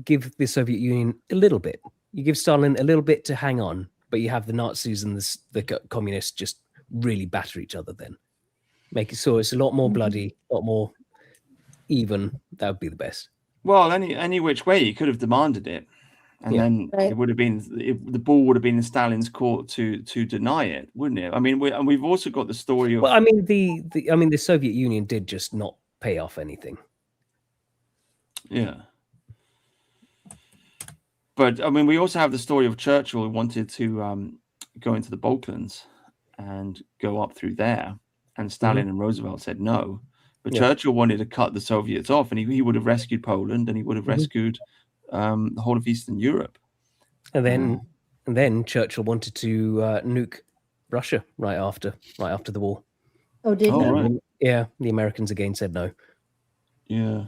give the Soviet Union a little bit. You give Stalin a little bit to hang on, but you have the Nazis and the communists just really batter each other. Then make it so it's a lot more bloody, a lot more even. That would be the best. Well, any which way, he could have demanded it, and then it would have been the ball would have been in Stalin's court to deny it, wouldn't it? I mean, we've also got the story of. Well, I mean, the Soviet Union did just not pay off anything. Yeah. But I mean, we also have the story of Churchill who wanted to go into the Balkans and go up through there, and Stalin and Roosevelt said no. But Churchill wanted to cut the Soviets off, and he would have rescued Poland, and he would have rescued the whole of Eastern Europe. And then Churchill wanted to nuke Russia right after the war. Oh, did he? Right. Yeah, the Americans again said no. Yeah.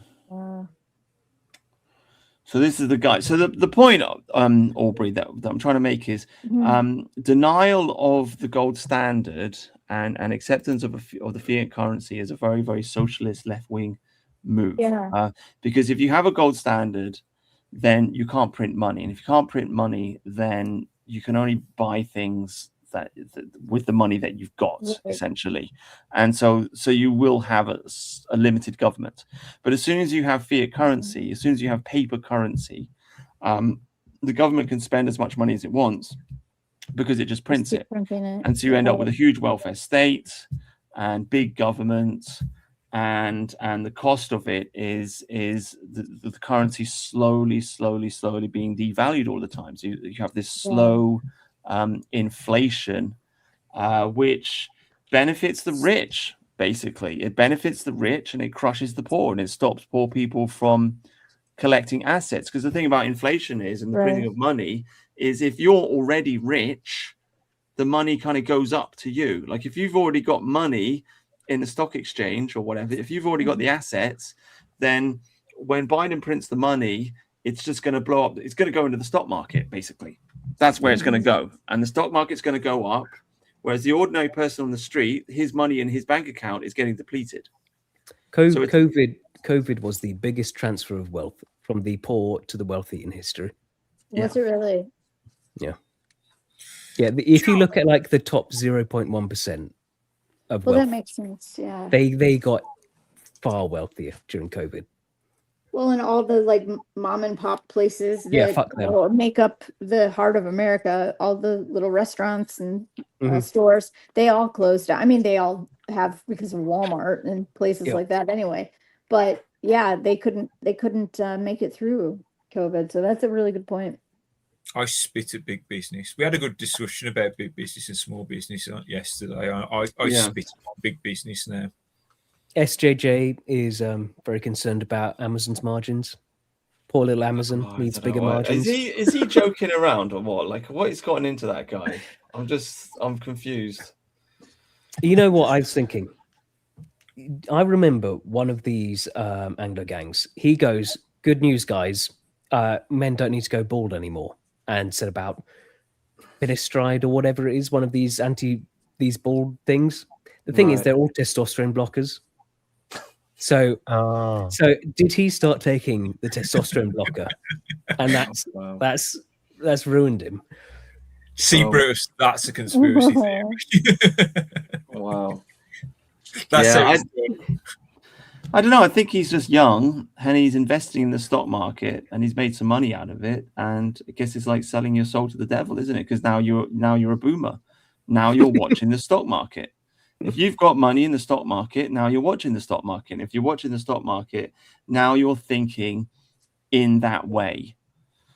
So this is the guy. So the point, Aubrey, that I'm trying to make is denial of the gold standard and acceptance of the fiat currency is a very, very socialist left-wing move. Yeah. Because if you have a gold standard, then you can't print money. And if you can't print money, then you can only buy things that with the money that you've got, essentially. And so you will have a limited government. But as soon as you have fiat currency, as soon as you have paper currency, the government can spend as much money as it wants because it just prints it. And so you end up with a huge welfare state and big government, and the cost of it is the currency slowly being devalued all the time. So you have this slow inflation, which benefits the rich. Basically, it benefits the rich and it crushes the poor, and it stops poor people from collecting assets. Because the thing about inflation is, and the printing of money is, if you're already rich, the money kind of goes up to you. Like if you've already got money in the stock exchange or whatever, if you've already got the assets, then when Biden prints the money, it's just going to blow up. It's going to go into the stock market, basically. That's where it's going to go. And the stock market's going to go up, whereas the ordinary person on the street, his money in his bank account is getting depleted. COVID was the biggest transfer of wealth from the poor to the wealthy in history. Was it really? Yeah. Yeah. If you look at like the top 0.1% of Well, wealth, that makes sense. Yeah. they got far wealthier during COVID. Well, and all the like mom and pop places Yeah, that fuck them. make up the heart of America, all the little restaurants and Mhm. stores, they all closed down. I mean, they all have because of Walmart and places Yeah. like that anyway. But yeah, they couldn't make it through COVID. So that's a really good point. I spit at big business. We had a good discussion about big business and small business yesterday. I Yeah. spit on big business now. SJJ is very concerned about Amazon's margins. Poor little Amazon Oh, I needs don't bigger know. margins. Is he joking around or what? Like, what has gotten into that guy? I'm confused. You know what I was thinking? I remember one of these Anglo gangs. He goes, "Good news, guys. Men don't need to go bald anymore," and said about finasteride or whatever it is, one of these these bald things. The thing is, Right. they're all testosterone blockers. So, Oh. so did he start taking the testosterone blocker, and Wow. that's ruined him? See, Oh. Bruce, that's a conspiracy theory. Wow. That's Yeah, how it's done. I don't know. I think he's just young and he's investing in the stock market and he's made some money out of it. And I guess it's like selling your soul to the devil, isn't it? Because now you're a boomer. Now you're watching the stock market. If you've got money in the stock market, now you're watching the stock market. And if you're watching the stock market, now you're thinking in that way.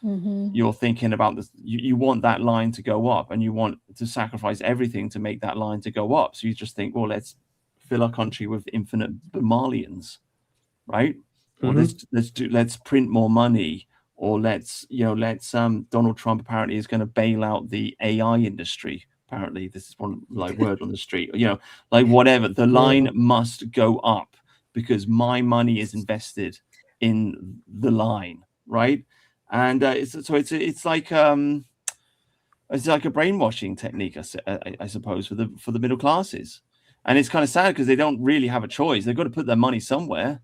You're thinking about this. You want that line to go up and you want to sacrifice everything to make that line to go up. So you just think, well, let's fill our country with infinite Somalians, right? Or let's print more money, or let's Donald Trump apparently is going to bail out the AI industry. Apparently, this is one like word on the street. Like whatever. The line must go up because my money is invested in the line, right? And it's like a brainwashing technique, I suppose, for the middle classes. And it's kind of sad because they don't really have a choice. They've got to put their money somewhere,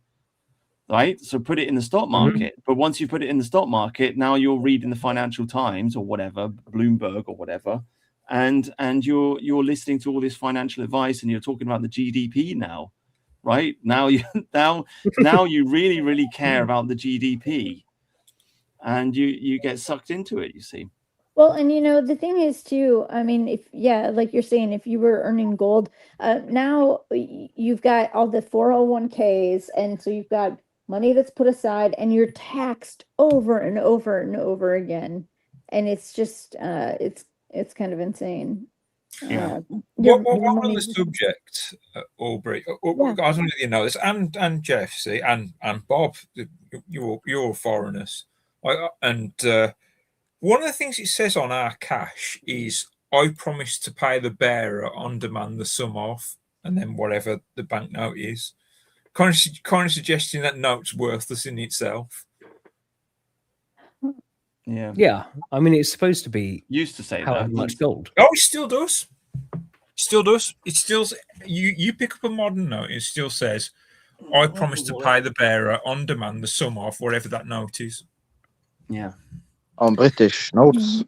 right? So put it in the stock market. But once you put it in the stock market, now you're reading the Financial Times or whatever, Bloomberg or whatever, and you're listening to all this financial advice and you're talking about the GDP now, right? Now you really, really care about the GDP, and you get sucked into it. You see. Well, and the thing is too, I mean, like you're saying, if you were earning gold, now you've got all the 401ks, and so you've got money that's put aside and you're taxed over and over and over again. And it's just, it's kind of insane. Yeah. What on the subject, Aubrey? I don't know if you know this, and Jeff, see, and Bob, you're foreigners, one of the things it says on our cash is, "I promise to pay the bearer on demand the sum of," and then whatever the banknote is, kind of suggesting that note's worthless in itself. Yeah. I mean, it's supposed to be used to say however that much gold. Oh, it still does. It still you pick up a modern note, it still says, "I promise to pay the bearer on demand the sum of," whatever that note is. Yeah. On British notes.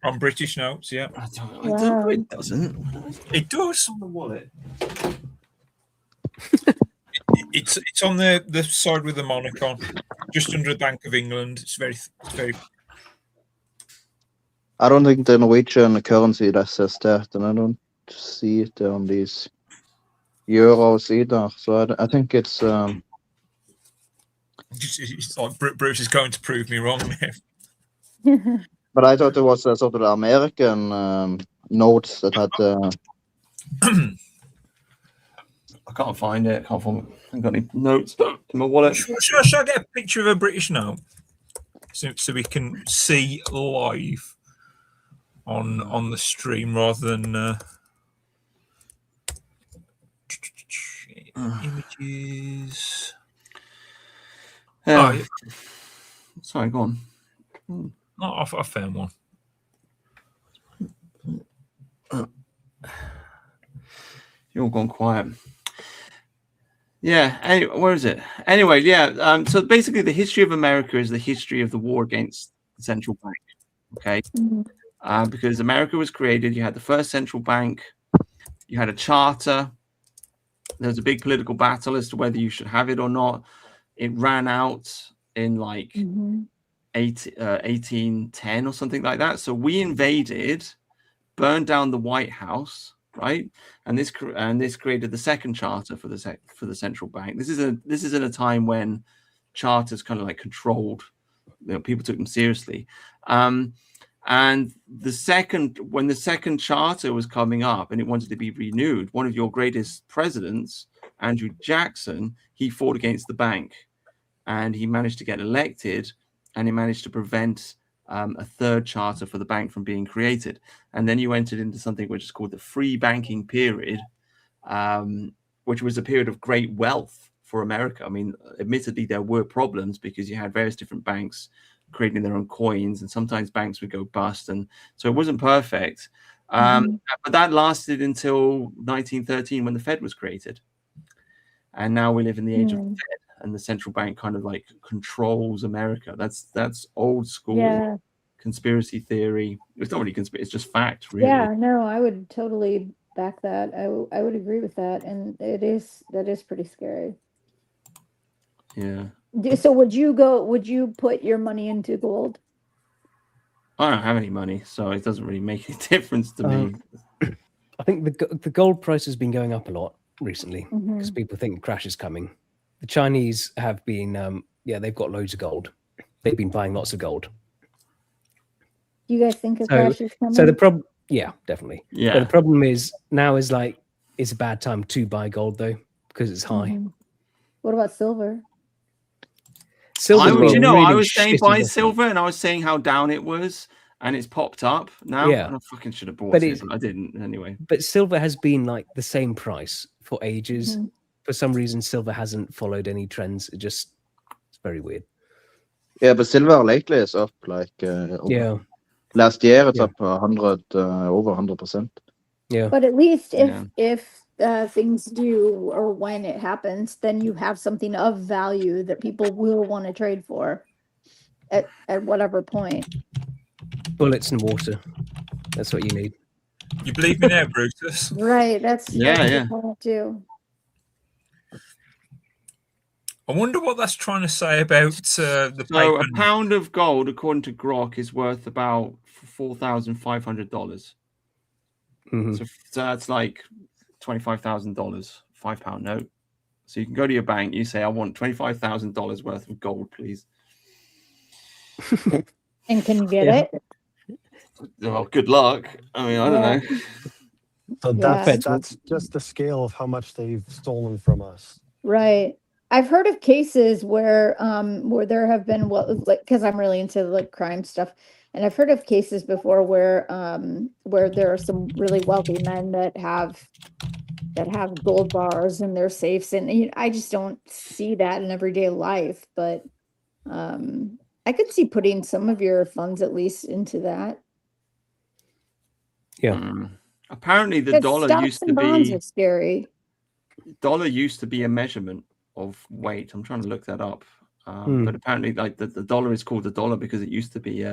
On British notes, yeah. I don't, it doesn't. It does. On the wallet. It's on the side with the monarch on, just under the Bank of England. It's very. I don't think the Norwegian currency that says that, and I don't see it on these euros either. So I think it's. It's like Bruce is going to prove me wrong there. But I thought there was a sort of American notes that had. I can't find it. I haven't got any notes in my wallet. Should I get a picture of a British note so we can see live on the stream rather than images? Yeah. Sorry, go on. No, I found one. You're all gone quiet. Yeah. Anyway, where is it? Anyway, yeah. So basically, the history of America is the history of the war against the central bank. Okay. Because America was created, you had the first central bank, you had a charter. There was a big political battle as to whether you should have it or not. It ran out. in like Mhm. 1810 or something like that. So we invaded, burned down the White House, right? And this created the second charter for the central bank. This is in a time when charters kind of like controlled, people took them seriously. And when the second charter was coming up and it wanted to be renewed, one of your greatest presidents, Andrew Jackson, he fought against the bank, and he managed to get elected, and he managed to prevent a third charter for the bank from being created. And then you entered into something which is called the free banking period, which was a period of great wealth for America. I mean, admittedly, there were problems because you had various different banks creating their own coins, and sometimes banks would go bust, and so it wasn't perfect. But that lasted until 1913 when the Fed was created, and now we live in the age of the Fed, and the central bank kind of like controls America. That's old school conspiracy theory. It's not really conspiracy; it's just fact, really. Yeah, no, I would totally back that. I would agree with that, and that is pretty scary. Yeah. So would you put your money into gold? I don't have any money, so it doesn't really make any difference to me. I think the gold price has been going up a lot recently because Mhm. people think the crash is coming. The Chinese have been, they've got loads of gold. They've been buying lots of gold. Do you guys think a crash is coming? So the problem, yeah, definitely. Yeah. But the problem is now is like it's a bad time to buy gold though because it's high. Mhm. What about silver? Silver's I been really was saying shit buy investment. silver, and I was saying how down it was, and it's popped up now. Yeah. And I fucking should have bought But it, but I didn't anyway. But silver has been like the same price for ages. Mhm. For some reason, silver hasn't followed any trends. It's very weird. Yeah, but silver lately is up like Yeah. Last year it's Yeah. up 100 over 100%. Yeah. But at least Yeah. if things do, or when it happens, then you have something of value that people will want to trade for at whatever point. Bullets and water. That's what you need. You believe me now, Brutus? Right. That's Yeah, a yeah. good point too. I wonder what that's trying to say about the So paper. a pound of gold, according to Grok, is worth about $4,500. Mhm. So that's like $25,000, £5 note. So you can go to your bank, you say, I want $25,000 worth of gold, please. And can you get Yeah. it? Well, good luck. I mean, I don't know. So Yeah. that's just the scale of how much they've stolen from us. Right. I've heard of cases where there have been because I'm really into like crime stuff, and I've heard of cases before where there are some really wealthy men that have gold bars in their safes, and I just don't see that in everyday life, but I could see putting some of your funds at least into that. Yeah. Apparently the Because dollar stocks used to and bonds be are scary. a measurement of weight. I'm trying to look that up. But apparently like the dollar is called the dollar because it used to be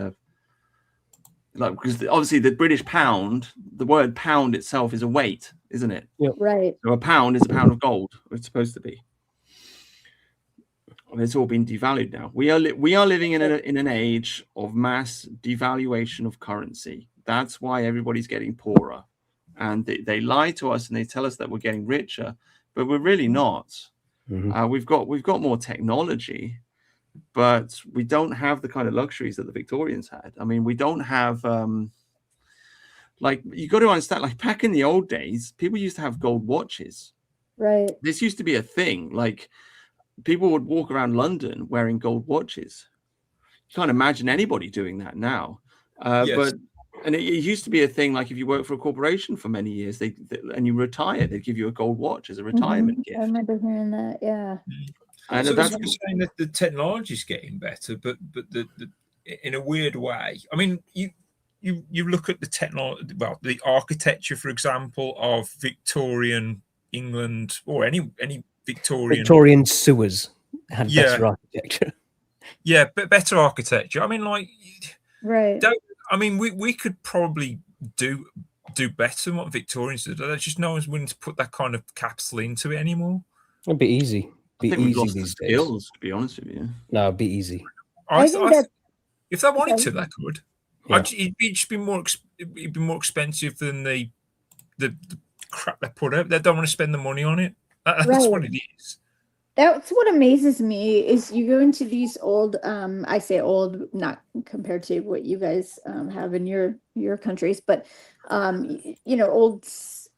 because obviously the British pound, the word pound itself is a weight, isn't it? Yep. Right. So a pound is a pound of gold. It's supposed to be. And it's all been devalued now. We are living in an age of mass devaluation of currency. That's why everybody's getting poorer, and they lie to us and they tell us that we're getting richer, but we're really not. We've got more technology, but we don't have the kind of luxuries that the Victorians had. I mean, we don't have like, you got to understand, like back in the old days, people used to have gold watches. Right. This used to be a thing. Like, people would walk around London wearing gold watches. You can't imagine anybody doing that now. Yes. But it used to be a thing. Like if you work for a corporation for many years, and you retire, they'd give you a gold watch as a retirement I gift. remember hearing that. Yeah. And So that's you're saying that the technology is getting better, but the in a weird way. I mean, you look at the technology, well, the architecture, for example, of Victorian England or any Victorian sewers had better architecture. Yeah, but better architecture. I mean, like, right. We could probably do better than what Victorians did. There's just no one's willing to put that kind of capsule into it anymore. It'd be easy. I think we've lost the skills, to be honest with you. No, it'd be easy. I think that if they wanted to, okay. they could. Yeah. It'd be more expensive than the crap they put out. They don't want to spend the money on it. That's Right. what it is. That's what amazes me is you go into these old, I say old, not compared to what you guys have in your countries, but old,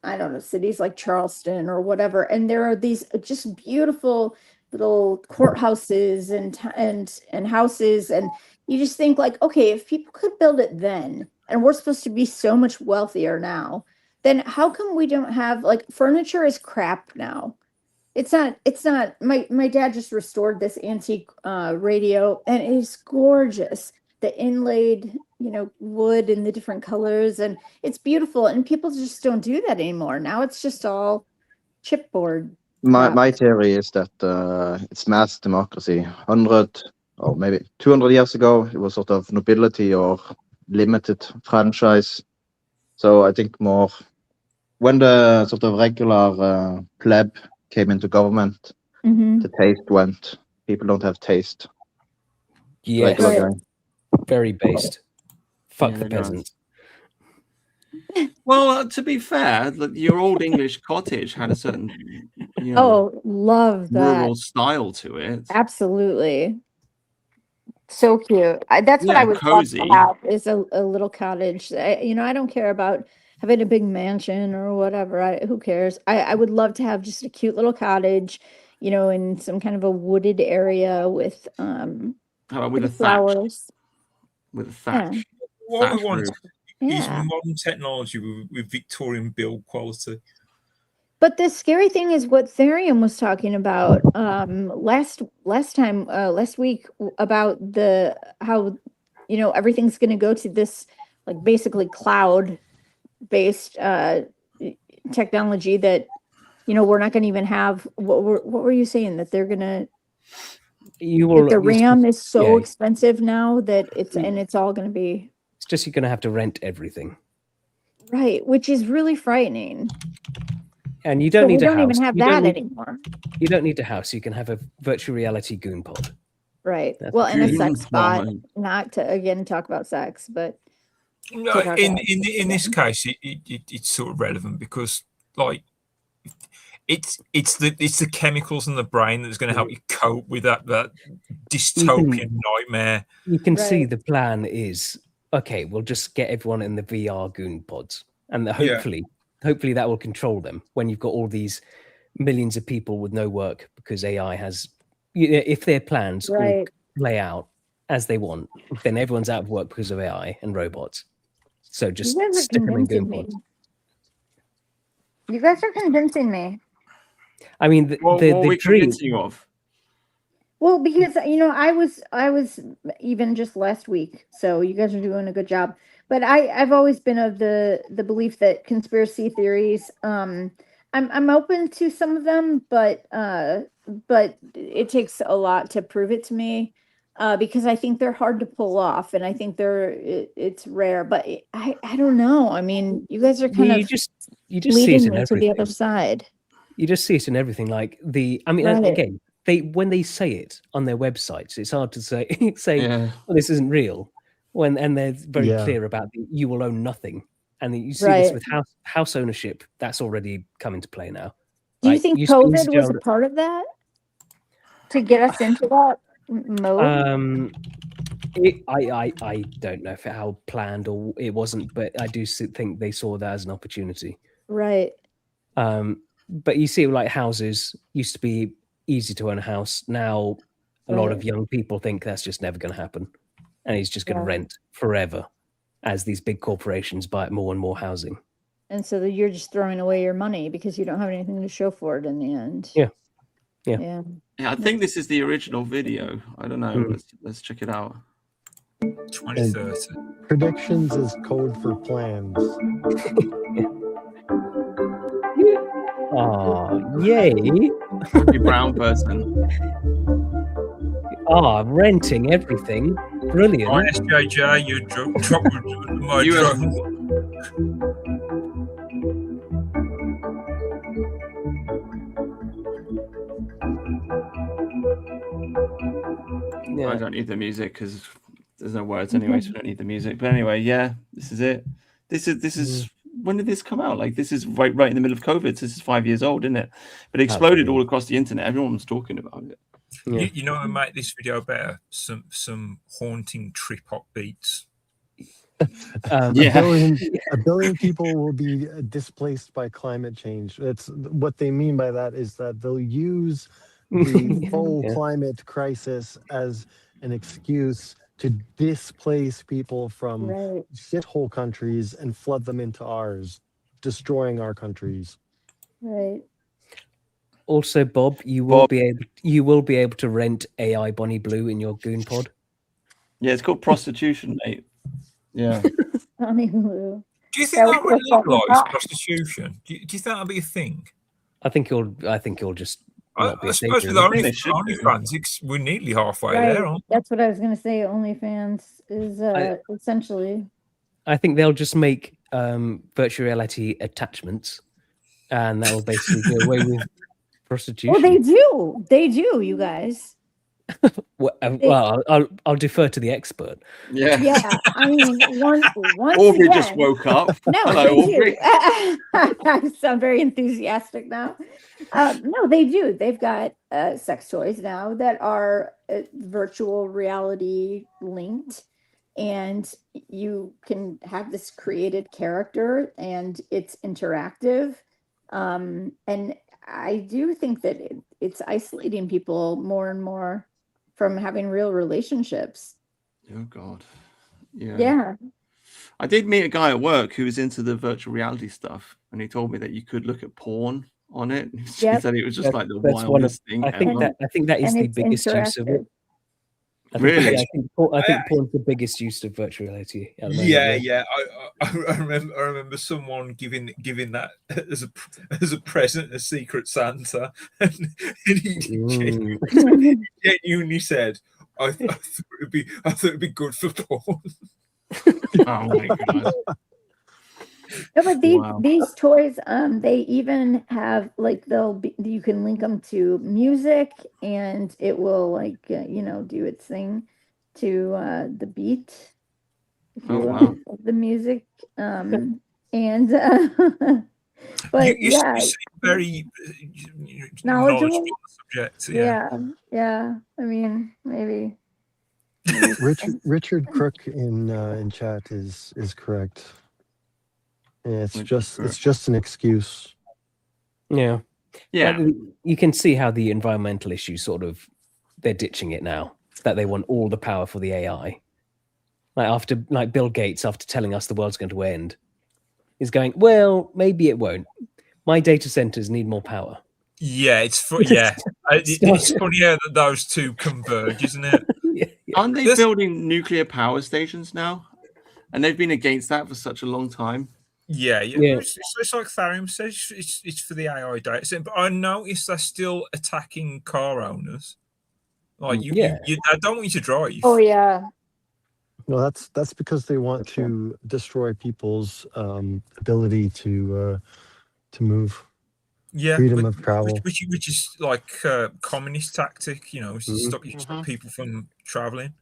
I don't know, cities like Charleston or whatever, and there are these just beautiful little courthouses and houses, and you just think like, okay, if people could build it then, and we're supposed to be so much wealthier now, then how come we don't have like furniture is crap now? It's not my dad just restored this antique radio and it is gorgeous. The inlaid, wood and the different colors, and it's beautiful, and people just don't do that anymore. Now it's just all chipboard. My theory is that it's mass democracy. 100 or maybe 200 years ago, it was sort of nobility or limited franchise. So I think more when the sort of regular pleb came into government, the taste went. People don't have taste. Yes. Regular guy. Very based. Fuck Yeah, the it does. peasants. Well, to be fair, your old English cottage had a certain, Love that. rural style to it. Absolutely. So cute. That's what Yeah, I would cozy. love to have is a little cottage. I don't care about having a big mansion or whatever. Who cares? I would love to have just a cute little cottage, in some kind of a wooded area with How about with pretty a thatch? flowers. With a thatch. Yeah. What we Thatch want roof. is Yeah. modern technology with Victorian build quality. But the scary thing is what Therium was talking about last week about how everything's going to go to this like basically cloud based technology that we're not going to even have. What were you saying that they're going to? The RAM is so expensive now that it's all going to be It's just you're going to have to rent everything. right, which is really frightening. And you don't We need a don't house. even have You don't that need- anymore. You don't need a house. You can have a virtual reality goon pod. Right. That's Well, and a true. sex bot, Woman. not to again talk about sex, but No, to talk in about- this case, it's sort of relevant because like it's the chemicals in the brain that's going to help you cope with that dystopian nightmare. You can see the plan is okay. We'll just get everyone in the VR goon pods, and hopefully that will control them. When you've got all these millions of people with no work because AI has, if their plans all play out as they want, then everyone's out of work because of AI and robots. So just you guys are stick them in goon convincing me. pods. You guys are convincing me. I mean, the What are we dream. convincing you of? Well, because I was even just last week, so you guys are doing a good job. But I've always been of the belief that conspiracy theories. I'm open to some of them, but it takes a lot to prove it to me, because I think they're hard to pull off, and I think it's rare. But I don't know. I mean, you guys are kind You of just see it leading in me to the other everything. side. You just see it in everything. Like I mean, Right. again, when they say it on their websites, it's hard to say Yeah. well, this isn't real. And they're very Yeah. clear about you will own nothing. And you see this Right. with house ownership. That's already come into play now. Do you Like, think used to be easy COVID to was a own- part of that to get us into that mode? I don't know how planned or it wasn't, but I do think they saw that as an opportunity. Right. But you see, like houses used to be easy to own a house. Now, a lot of Right. young people think that's just never going to happen, and he's just going to Yeah. rent forever as these big corporations buy more and more housing. And so you're just throwing away your money because you don't have anything to show for it in the end. Yeah. Yeah. Yeah, I think this is the original video. I don't know. Let's check it out. 2030. Predictions is code for plans. Oh, yay! You brown person. Oh, renting everything. Brilliant. Right, SJJ, you drop my You- drone. Yeah. I don't need the music because there's no words anyway, so I don't need the music. But anyway, yeah, this is it. This is when did this come out? Like this is right in the middle of COVID. So this is 5 years old, isn't it? But it exploded all across the internet. Everyone was talking about it. Yeah. You know, I make this video better. Some haunting trip hop beats. A billion people will be displaced by climate change. That's what they mean by that, is that they'll use the whole climate crisis as an excuse to displace people from shithole countries and flood them into ours, destroying our countries. Right. Also, Bob, you will be able to rent AI Bonnie Blue in your Goon Pod. Yeah, it's called prostitution, mate. Yeah. Bonnie Blue. Do you think that would legalise prostitution? Do you think that'll be a thing? I think you'll just. I suppose with OnlyFans, we're nearly halfway there, aren't we? That's what I was going to say. OnlyFans is essentially. I think they'll just make virtual reality attachments, and that will basically do away with prostitution. Well, they do. They do, you guys. Well, I'll defer to the expert. Yeah. Yeah. I mean, once Aubrey again, just woke up. No, Hello, they do. I sound very enthusiastic now. No, they do. They've got sex toys now that are virtual reality linked, and you can have this created character, and it's interactive. And I do think that it's isolating people more and more from having real relationships. Oh God. Yeah. Yeah. I did meet a guy at work who was into the virtual reality stuff, and he told me that you could look at porn on it. He said it was just like the wildest thing. I think that is the biggest use of it. Really? I think porn's the biggest use of virtual reality. At the moment, Yeah. I remember someone giving that as a present, a Secret Santa, and he genuinely said, "I thought it'd be good for porn." Oh my God. No, but these toys, they even have like you can link them to music, and it will like do its thing to the beat. If you will, of the music, and but you seem very knowledgeable on the subject. Yeah. I mean, maybe. Richard Crook in chat is correct. Yeah, it's just an excuse. Yeah. Yeah. Like, you can see how the environmental issue they're ditching it now. That they want all the power for the AI. Like Bill Gates, after telling us the world's going to end, is going, well, maybe it won't. My data centers need more power. Yeah, it's funny how those two converge, isn't it? Aren't they building nuclear power stations now? And they've been against that for such a long time. Yeah. It's like Tharium says, it's for the AI data center. But I noticed they're still attacking car owners. Like I don't want you to drive. Oh yeah. No, that's because they want to destroy people's ability to move. Yeah, freedom of travel, which is like communist tactic, stop people from traveling.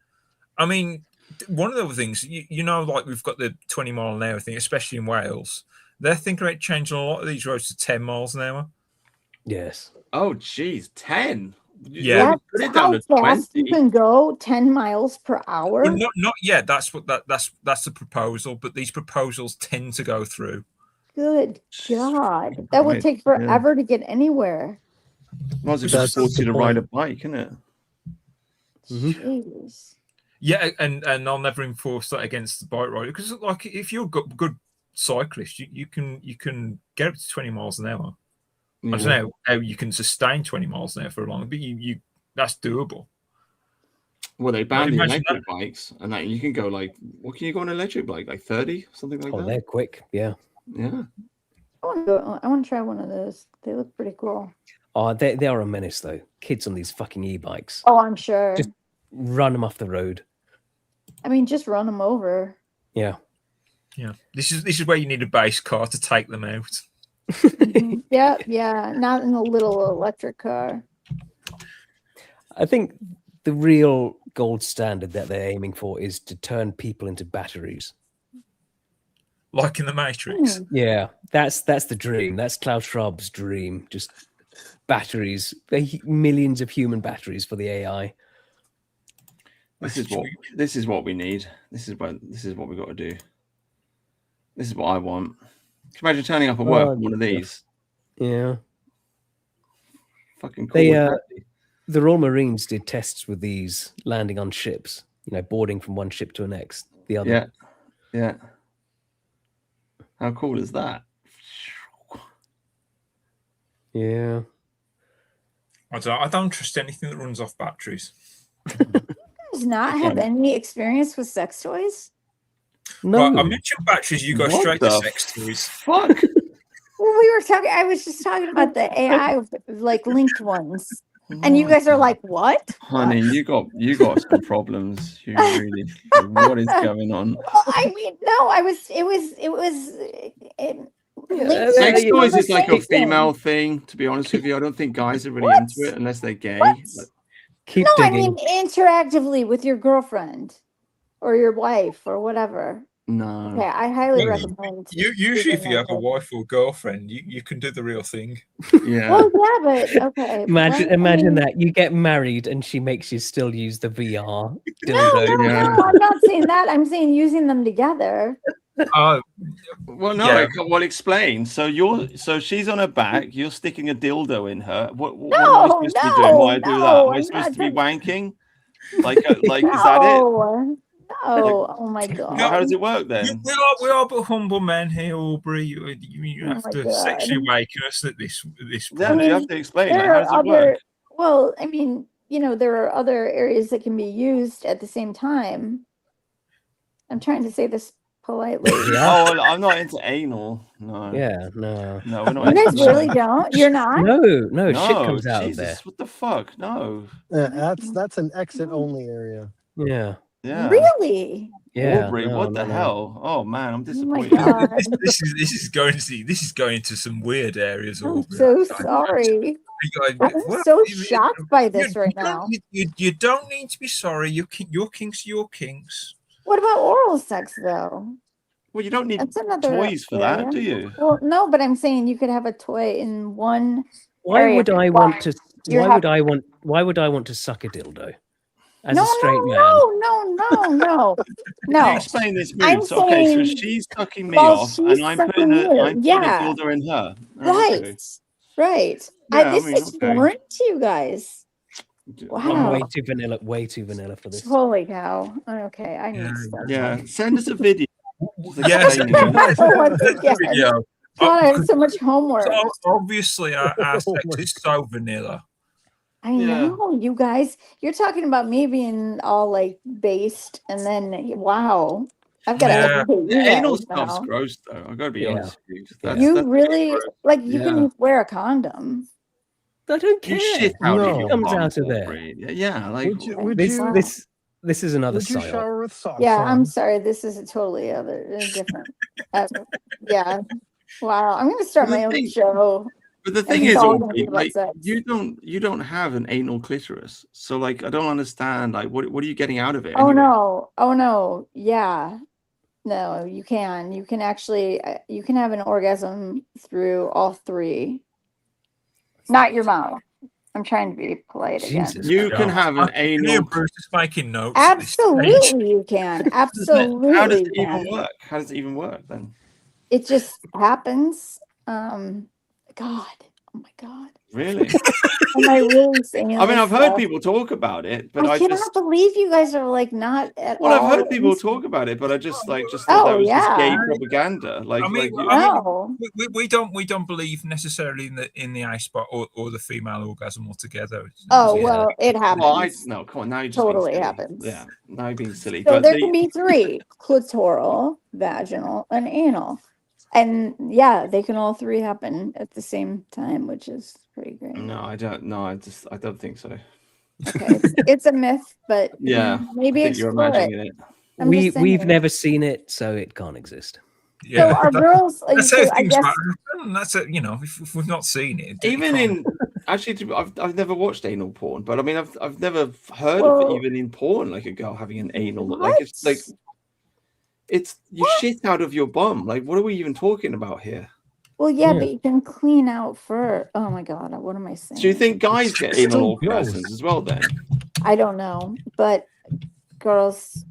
I mean, one of the other things, like we've got the 20 mile an hour thing, especially in Wales. They're thinking about changing a lot of these roads to 10 miles an hour. Yes. Oh, geez, 10. Yeah, put it down to how fast 20. you can go 10 miles per hour. Well, not yet. That's the proposal, but these proposals tend to go through. Good God, that would take forever to get anywhere. Might as well just force you to ride a bike, isn't it? Jeez. Yeah, and I'll never enforce that against the bike rider, because like if you're a good cyclist, you can get up to 20 miles an hour. I don't know how you can sustain 20 miles an hour for a long, but you that's doable. Well, they banned the electric bikes, and that you can go like, what can you go on an electric bike, like 30, something like that? Oh, they're quick, yeah. Yeah. I want to try one of those. They look pretty cool. Oh, they are a menace though. Kids on these fucking e-bikes. Oh, I'm sure. Just run them off the road. I mean, just run them over. Yeah. Yeah. This is where you need a base car to take them out. Yeah. Not in a little electric car. I think the real gold standard that they're aiming for is to turn people into batteries. Like in the Matrix. Yeah, that's the dream. That's Klaus Schwab's dream. Just batteries, millions of human batteries for the AI. This is what we need. This is what we got to do. This is what I want. Can you imagine turning up at work with one of these? Yeah. Fucking cool. The Royal Marines did tests with these landing on ships, boarding from one ship to the next. The other. Yeah. Yeah. How cool is that? Yeah. I don't trust anything that runs off batteries. Does not have any experience with sex toys? No. Right, I mentioned batteries, you go straight to sex toys. Fuck. Well, I was just talking about the AI, like linked ones. And you guys are like, what? Honey, you got some problems. You really, what is going on? Well, I mean, no, Sex toys is like a female thing, to be honest with you. I don't think guys are really into it unless they're gay. Keep no, digging. I mean interactively with your girlfriend or your wife or whatever. No. Okay, I highly recommend. Usually, if you have a wife or girlfriend, you can do the real thing. Yeah. Well, yeah, but okay. Imagine that you get married and she makes you still use the VR dildo. No, I'm not saying that. I'm saying using them together. Well, no. Well, explain. So she's on her back. You're sticking a dildo in her. What am I supposed to be doing? Why do that? Am I supposed to be wanking? Like, is that it? No. Oh my god. How does it work then? We are but humble men here, Aubrey. You have to sexually awaken us at this point. Yeah, you have to explain. How does it work? Well, I mean, there are other areas that can be used at the same time. I'm trying to say this politely. Oh, I'm not into anal. No. Yeah, no. No, we're not. You guys really don't? You're not? No, shit comes out of there. What the fuck? No. That's an exit only area. Yeah. Yeah. Really? Yeah. Aubrey, what the hell? Oh man, I'm Oh my disappointed. god. This is going into some weird areas. I'm Aubrey. so sorry. I'm so shocked by this right now. You don't need to be sorry. Your kinks, your kinks. What about oral sex though? Well, you don't need That's another toys for that, area. do you? Well, no, but I'm saying you could have a toy in one. Why area. would I want to? You Why have- would I want to suck a dildo? As no, a straight man. No. Can you explain this move? I'm So saying, she's sucking me while off, she's and I'm putting sucking you. a Yeah. dildo in her. Right. Right. Yeah, This I mean, is okay. foreign to you guys. I'm Wow. way too vanilla for this. Holy cow. Okay, I need to start. Yeah, send us a video. Yes. Yeah. God, I have so much homework. So obviously, our sex is so vanilla. I know, you guys. You're talking about me being all like based, and then wow, I've got to educate you guys Anal now. stuff's gross, though. I gotta be honest with you. You really like you Yeah. can wear a condom. I don't care. You shit out of It your comes bum, out of there. Aubrey. Yeah, like This is another Would you psyop. shower with socks Yeah, on? I'm sorry. This is a totally different. Yeah. Wow, I'm gonna start my own show. But the and thing it's is, all Aubrey, gonna be about like, sex. you don't have an anal clitoris, so like I don't understand. Like, what are you getting out of it? Oh anyway? no, yeah, no, you can actually you can have an orgasm through all three, not your mouth. I'm trying to be polite again. You can have an anal. Bruce is making notes. Absolutely, you can. Absolutely. How does it you even can. work? How does it even work then? It just happens. God, oh my God. Really? Am I really saying I mean, this I've heard stuff? people talk about it, but I I cannot just. believe you guys are like not at Well, all. I've heard people talk about it, but I just thought Oh, that was just gay yeah. propaganda. Like, No. We don't believe necessarily in the ice spot or the female orgasm altogether. Oh well, it happens. Well, no, come on, now you're just being Totally silly. happens. Yeah, now you're being silly. So but there can be three: clitoral, vaginal, and anal. And yeah, they can all three happen at the same time, which is pretty great. No, I don't. No, I don't think so. Okay, it's a myth, but Yeah, maybe I think you're explore imagining it. it. I'm We've just saying. never seen it, so it can't exist. So our girls, That's so how I things guess, matter. That's it. You know, if we've not seen it, Even in Actually, I've never watched anal porn, but I mean, I've never heard of Well, even in porn like a girl having an anal. what? Like it's like it's you shit out of your bum. Like, what are we even talking about here? Well, yeah, but you can clean out fur. Oh my god, what am I saying? Do you think guys get It's anal so gross. orgasms as well? Then I don't know, but girls,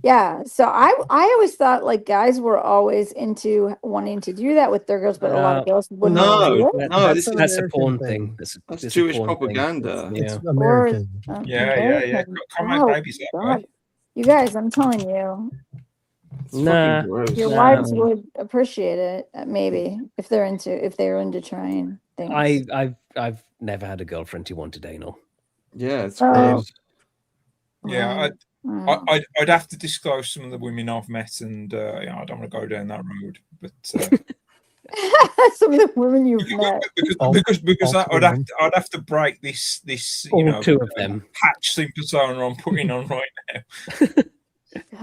yeah. So I always thought like guys were always into wanting to do that with their girls, but a lot of girls wouldn't do it. That's a porn thing. That's Jewish a porn thing. propaganda. Yeah. American. Yeah. American. Can't make Oh, babies that way. God. You guys, I'm telling you, Nah, your wives would appreciate it. Maybe if they're into trying things. I've never had a girlfriend who wanted anal. Yeah, it's Oh. Yeah, I'd have to disclose some of the women I've met, and I don't want to go down that road. But some of the women you've met, because I'd have to break this All two of them. hatchling persona I'm putting on right now.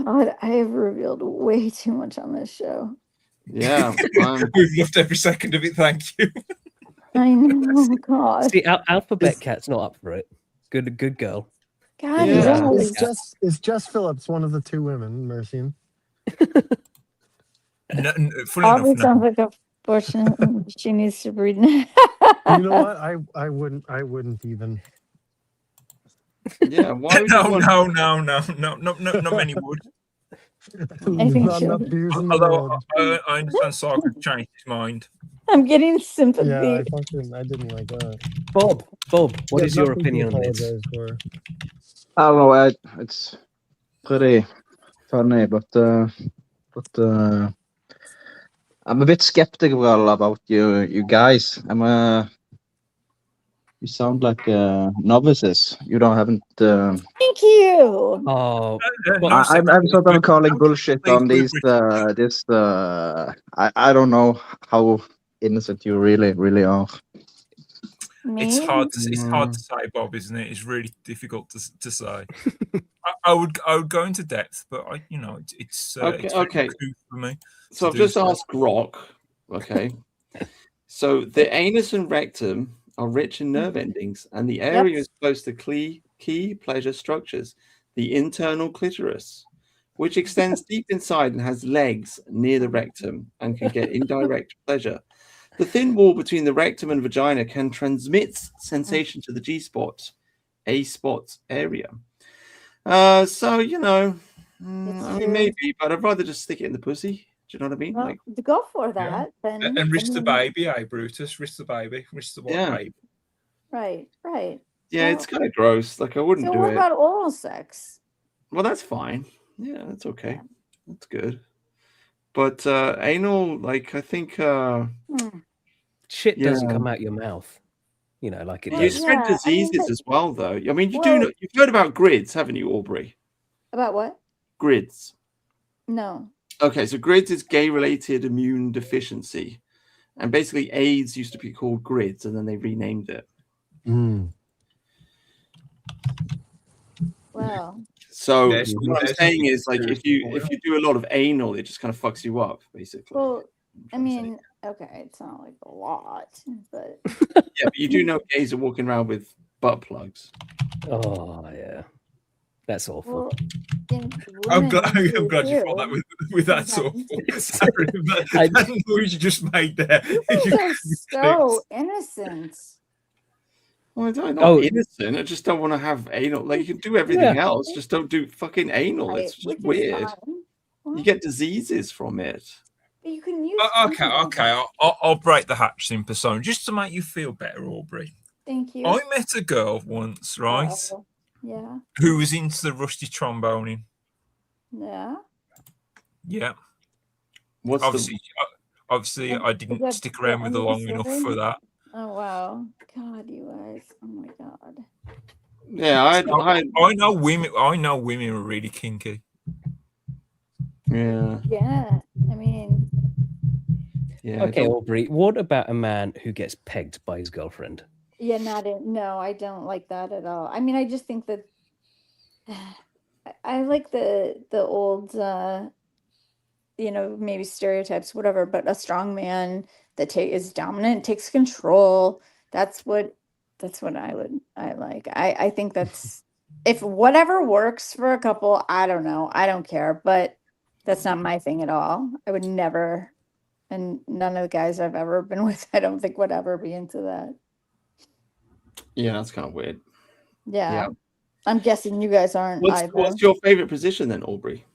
God, I have revealed way too much on this show. Yeah, we've loved every second of it. Thank you. I know, God. See, Alphabet Cat's not up for it. Good girl. God, Yeah. yes. Is Jess Phillips one of the two women, Mercy? Aubrey sounds like a fortunate. She needs to breed. You know what? I wouldn't even. Yeah, why would no, not many would. I think Not so. enough beers in the Although world. I understand Sark could change his mind. I'm getting sympathy. Yeah, I didn't like that. Bob, what is your nothing to opinion on this? apologize for. I don't know. It's pretty funny, but I'm a bit skeptical about you guys. You sound like novices. You haven't. Thank you. Oh, I'm sort of calling bullshit on these. I don't know how innocent you really are. It's hard to say, Bob, isn't it? It's really difficult to say. I would go into depth, but it's okay. Too for me. So I've just asked Grok. Okay, so the anus and rectum are rich in nerve endings, and the area is close to key pleasure structures, the internal clitoris, which extends deep inside and has legs near the rectum and can get indirect pleasure. The thin wall between the rectum and vagina can transmit sensation to the G-spot, A-spot area. So, I mean, maybe, but I'd rather just stick it in the pussy. Do you know what I mean? Well, Like, to go for that, then and risk the baby, Brutus? Risk the baby, risk the baby. Right. Yeah, it's kind of gross. Like, I wouldn't So do what it. about oral sex? Well, that's fine. Yeah, that's okay. That's good. But anal, like, I think shit doesn't come out your mouth. Like it you does. spread diseases as well, though. I mean, you've heard about grids, haven't you, Aubrey? About what? Grids. No. Okay, so grids is gay-related immune deficiency, and basically AIDS used to be called grids, and then they renamed it. Well. So what I'm saying is, like, if you do a lot of anal, it just kind of fucks you up, basically. Well, I mean, okay, it's not like a lot, but yeah, but you do know gays are walking around with butt plugs. Oh yeah, that's awful. Well, I'm glad you thought that with that sort of that noise you just made there. They're so innocent. Well, I'm not innocent. I just don't want to have anal. Like, you can do everything else, just don't do fucking anal. It's just weird. You get diseases from it. But you can use. Okay. I'll break the hatchling persona just to make you feel better, Aubrey. Thank you. I met a girl once, right? Yeah. Who was into the rusty tromboning. Yeah. Yeah. What's obviously I didn't stick around with her long enough for that. Oh wow, God, you guys! Oh my God. Yeah, I know women. I know women are really kinky. Yeah. Yeah, I mean. Yeah. Okay, Aubrey. What about a man who gets pegged by his girlfriend? Yeah, no, I don't like that at all. I mean, I just think that I like the old, maybe stereotypes, whatever. But a strong man that is dominant, takes control, That's what I like. I think that's if whatever works for a couple, I don't know. I don't care, but that's not my thing at all. I would never, and none of the guys I've ever been with, I don't think would ever be into that. Yeah, that's kind of weird. Yeah. I'm guessing you guys aren't either. What's your favorite position then, Aubrey?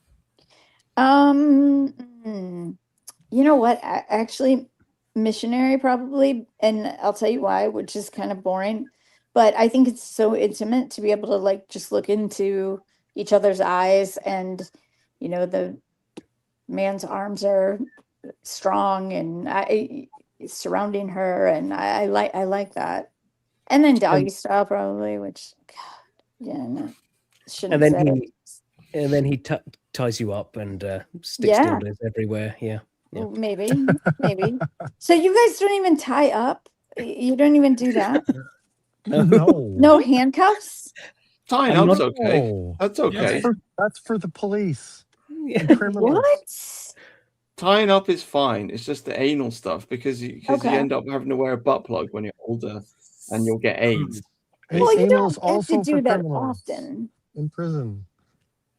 You know what? Actually, missionary probably, and I'll tell you why, which is kind of boring, but I think it's so intimate to be able to like just look into each other's eyes, and you know, the man's arms are strong and surrounding her, and I like that. And then doggy style probably, which God, yeah, no, shouldn't And say then it. he ties you up and sticks Yeah. dildos everywhere. Yeah. Well, maybe. So you guys don't even tie up? You don't even do that? No handcuffs? Tying I'm up's not- okay. No. That's okay. That's for the police. And criminals. What? Tying up is fine. It's just the anal stuff because you Okay. end up having to wear a butt plug when you're older, and you'll get AIDS. Well, you Anal's don't have also to do for that criminals often. in prison.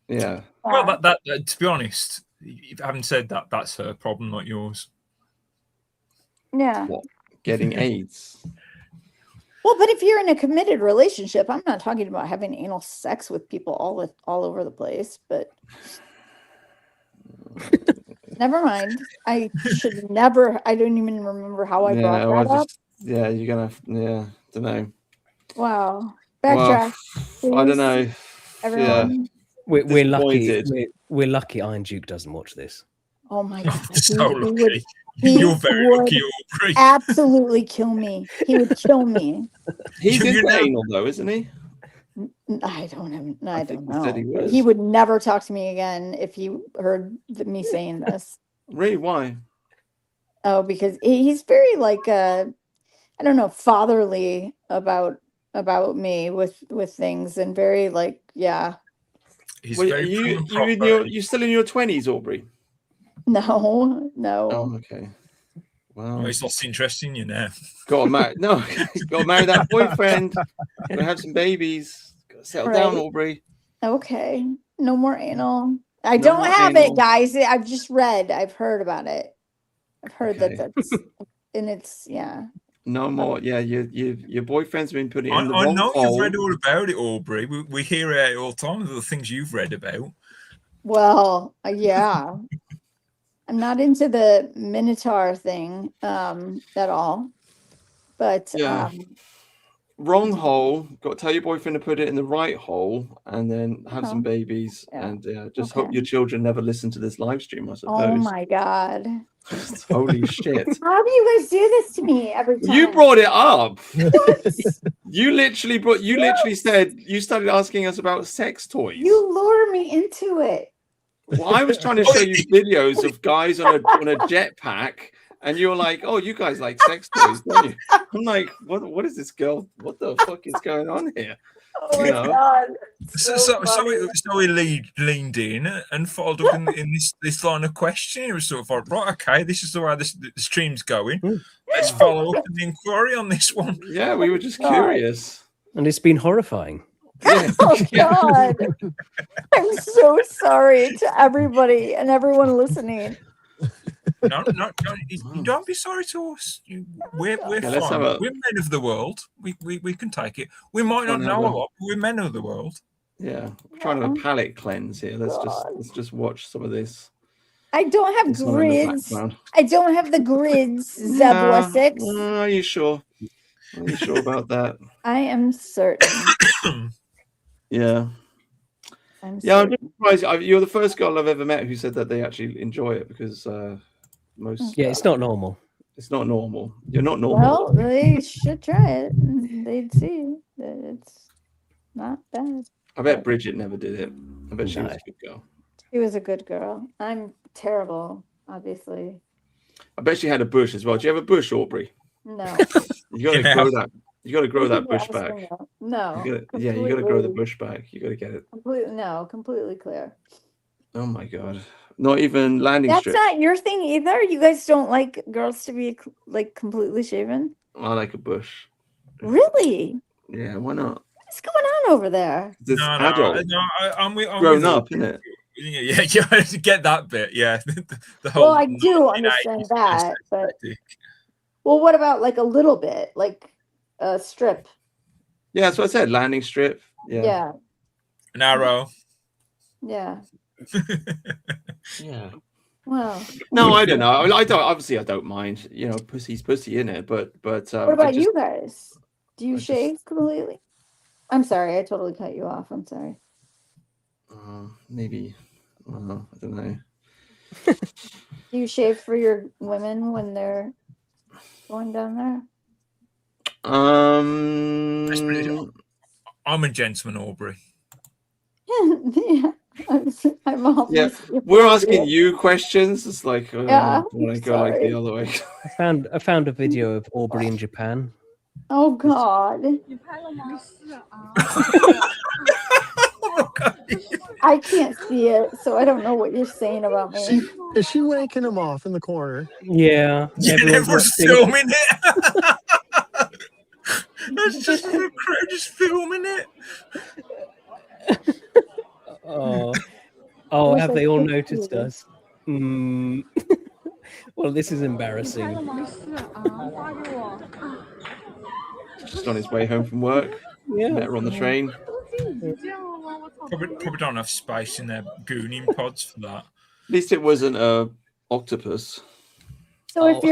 Yeah. Well, that to be honest, having said that, that's her problem, not yours. Yeah. What? Getting AIDS. Well, but if you're in a committed relationship, I'm not talking about having anal sex with people all over the place, but never mind. I should never. I don't even remember how I brought that up. Yeah, you're gonna. Yeah, don't know. Wow. Well, Backtrack. I don't know. Everyone. We're lucky. Disappointed. We're lucky. Iron Duke doesn't watch this. Oh my God. So He would- lucky. he You're very would lucky, Aubrey. absolutely kill me. He would kill me. He's You into know- anal though, isn't he? I don't think know. he said he was. He would never talk to me again if he heard me saying this. Really? Why? Oh, because he's very like I don't know, fatherly about me with things, and very like, yeah. He's Well, very prim and proper. you still in your 20s, Aubrey? No. Oh, okay. Wow. Well, he's lost interest in you now. Got to marry. No, got to marry that boyfriend. Got to have some babies. Got to settle down, Right. Aubrey. Okay. No more anal. I No don't more have anal. it, guys. I've just read. I've heard about it. I've heard Okay. that's and it's yeah. No more. Yeah, your boyfriend's been put in the I wrong know hole. you've read all about it, Aubrey. We hear it all the time, the things you've read about. Well, yeah. I'm not into the Minotaur thing at all. But Yeah. Wrong hole. Got to tell your boyfriend to put it in the right hole, and then have some babies. Yeah. And just hope your children never listen to this live stream. I suppose. oh my God. Holy shit! How do you guys do this to me every time? You brought it up. You literally said you started asking us about sex toys. You lure me into it. Well, I was trying to show you videos of guys on a jetpack, and you're like, "Oh, you guys like sex toys, don't you?" I'm like, "What is this girl? What the fuck is going on here?" Oh my God. So he leaned in and followed up in this line of questioning. It was sort of like, right, okay, this is the way the stream's going. Let's follow up the inquiry on this one. Yeah, we were just curious. And it's been horrifying. Oh God. I'm so sorry to everybody and everyone listening. No, you don't be sorry to us. We're let's fine. have a- We're men of the world. We can take it. We might not Don't know have a a- lot, but we're men of the world. Yeah, we're trying to have a palate cleanse here. Let's just watch some of this. I don't have It's not in the grids. background. I don't have the grids, Zebra 6. Are you sure? Are you sure about that? I am certain. Yeah. I'm Yeah, I'm certain. just surprised. You're the first girl I've ever met who said that they actually enjoy it because most. Yeah, it's not normal. It's not normal. You're not normal. Well, they should try it. They'd see that it's not bad. I bet Brigitte never did it. I bet she was No. a good girl. She was a good girl. I'm terrible, obviously. I bet she had a bush as well. Do you have a bush, Aubrey? No. You got to Yeah. grow that. You got to grow that bush Yeah, back. No. You gotta grow the completely- bush back. You got to get it. Completely clear. Oh my god! Not even landing That's strip. not your thing either. You guys don't like girls to be like completely shaven. I like a bush. Really? Yeah, why not? What's going on over there? This No, adult I'm grown with up, Aubrey. isn't it? Yeah, I get that bit. Yeah, the whole. Well, I do understand that, but well, what about like a little bit, like a strip? Yeah, that's what I said. Landing strip. Yeah. Yeah. An arrow. Yeah. Yeah. Well. No, I don't know. I don't. Obviously, I don't mind. You know, pussy's pussy in it. But What I about just, you guys? Do you shave completely? I'm sorry, I totally cut you off. I'm sorry. maybe. I don't know. Do you shave for your women when they're going down there? I'm a gentleman, Aubrey. Yeah. I'm Yeah, obviously we're asking you questions. It's like, Yeah, want to go like the other way. I found a video of Aubrey in Japan. Oh God. I can't see it, so I don't know what you're saying about me. Is she wanking him off in the corner? Yeah, everyone's filming it. That's just the crowd just filming it. Oh, Wish have I they all could noticed see it. us? Well, this is embarrassing. Just on his way home from work. Yeah. Met her on the train. Probably don't have space in their gooning pods for that. At least it wasn't a octopus. So if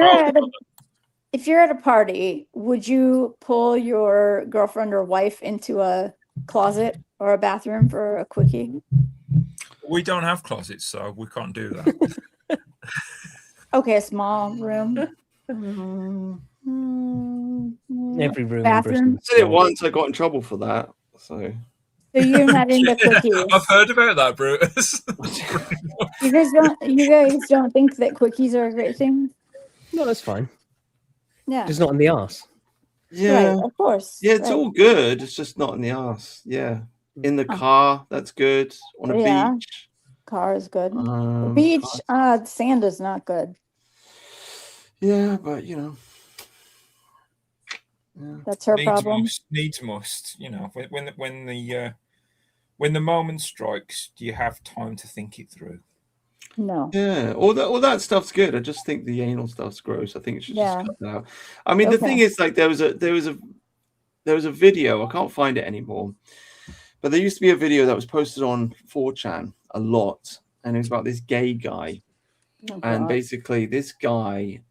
you're at a party, would you pull your girlfriend or wife into a closet or a bathroom for a quickie? We don't have closets, so we can't do that. Okay, a small room. Every room. Bathroom. I did it once. I got in trouble for that. So you're not into quickies. I've heard about that, Brutus. You guys don't think that quickies are a great thing? No, that's fine. Yeah. Just not in the arse. yeah, Right, of course. yeah, it's right. all good. It's just not in the ass. Yeah, in the car, that's good. On a Yeah. beach. Car is good. The beach, sand is not good. Yeah, but you know. Yeah. That's her problem. Needs must. You know, when the moment strikes, do you have time to think it through? No. Yeah, all that stuff's good. I just think the anal stuff's gross. I think it should Yeah. just cut out. I mean, the thing is, like, there was a video. I can't find it anymore, but there used to be a video that was posted on 4chan a lot, and it was about this gay guy, and basically this guy,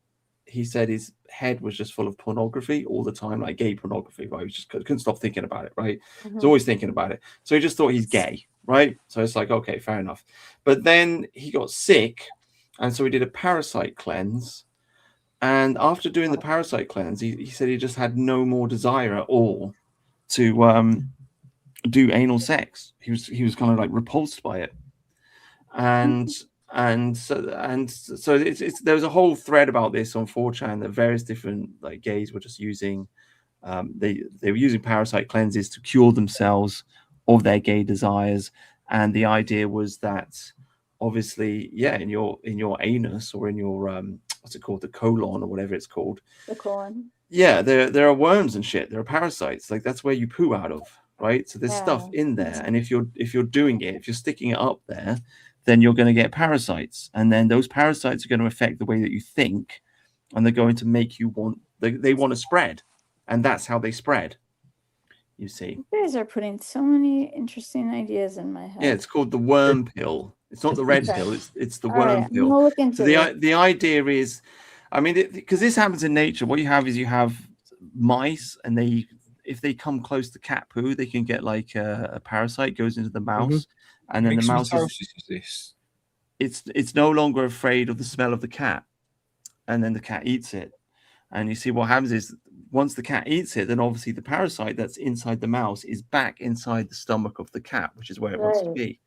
he said his head was just full of pornography all the time, like gay pornography, right? He just couldn't stop thinking about it, right? He's always thinking about it. So he just thought he's gay, right? So it's like, okay, fair enough. But then he got sick, and so he did a parasite cleanse. And after doing the parasite cleanse, he said he just had no more desire at all to do anal sex. He was kind of like repulsed by it. And so it's there was a whole thread about this on 4chan that various different like gays were just using they were using parasite cleanses to cure themselves of their gay desires, and the idea was that obviously in your anus or in your what's it called, the colon or whatever it's called, The colon. yeah, there are worms and shit, there are parasites, like that's where you poo out of, right? So there's stuff in there, and if you're doing it, if you're sticking it up there, then you're going to get parasites, and then those parasites are going to affect the way that you think, and they're going to make you want they want to spread, and that's how they spread, you see. You guys are putting so many interesting ideas in my head. Yeah, it's called the worm pill. It's not the red pill, it's the All worm right, I'm pill. gonna look into So it. the idea is, I mean, because this happens in nature, what you have mice, and if they come close to cat poo, they can get like a parasite goes into the mouse, and then the mouse is this. It's no longer afraid of the smell of the cat, and then the cat eats it. And you see what happens is once the cat eats it, then obviously the parasite that's inside the mouse is back inside the stomach of the cat, which is where it wants to be.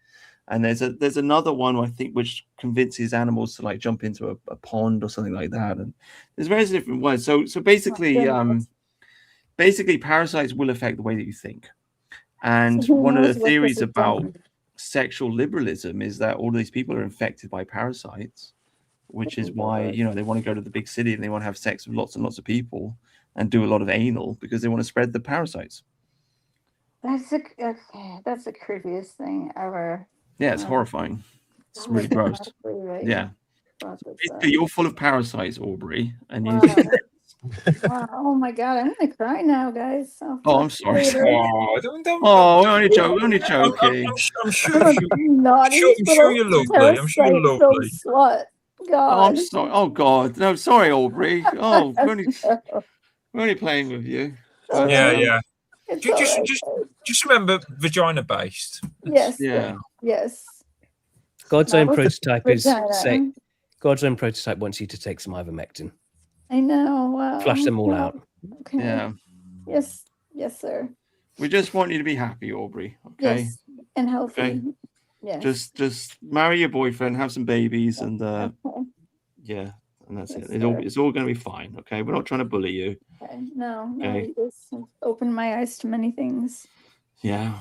And there's another one, I think, which convinces animals to like jump into a pond or something like that. And there's various different ones. So basically, parasites will affect the way that you think. And So who one of the knows what theories this is about done? sexual liberalism is that all these people are infected by parasites, which is why they want to go to the big city and they want to have sex with lots and lots of people, and do a lot of anal because they want to spread the parasites. That's the creepiest thing ever. Yeah, it's horrifying. It's really gross. Yeah. Basically, you're full of parasites, Aubrey, and you. Wow. Oh my god, I'm gonna cry now, guys. Oh, I'm sorry. Oh, Oh, we're only joking. I'm sure naughty I'm sure you're lovely. I'm sure you're lovely. Slut. God. Oh, I'm sorry. Oh God, no, sorry, Aubrey. Oh, we're only playing with you. Yeah. It's Just remember, vagina based. Yes. Yeah. Yes. God's That own was a prototype is vagina. God's own prototype wants you to take some ivermectin. I know. Wow. Flush them all out. Okay. Yeah. Yes. Yes, sir. We just want you to be happy, Aubrey. Okay. Yes. And healthy. Okay. Yes. Just marry your boyfriend, have some babies, and Okay. yeah, and that's Yes, it. It's all going to be fine. Okay. We're not trying to bully you. Okay. No. Okay. You just opened my eyes to many things. Yeah.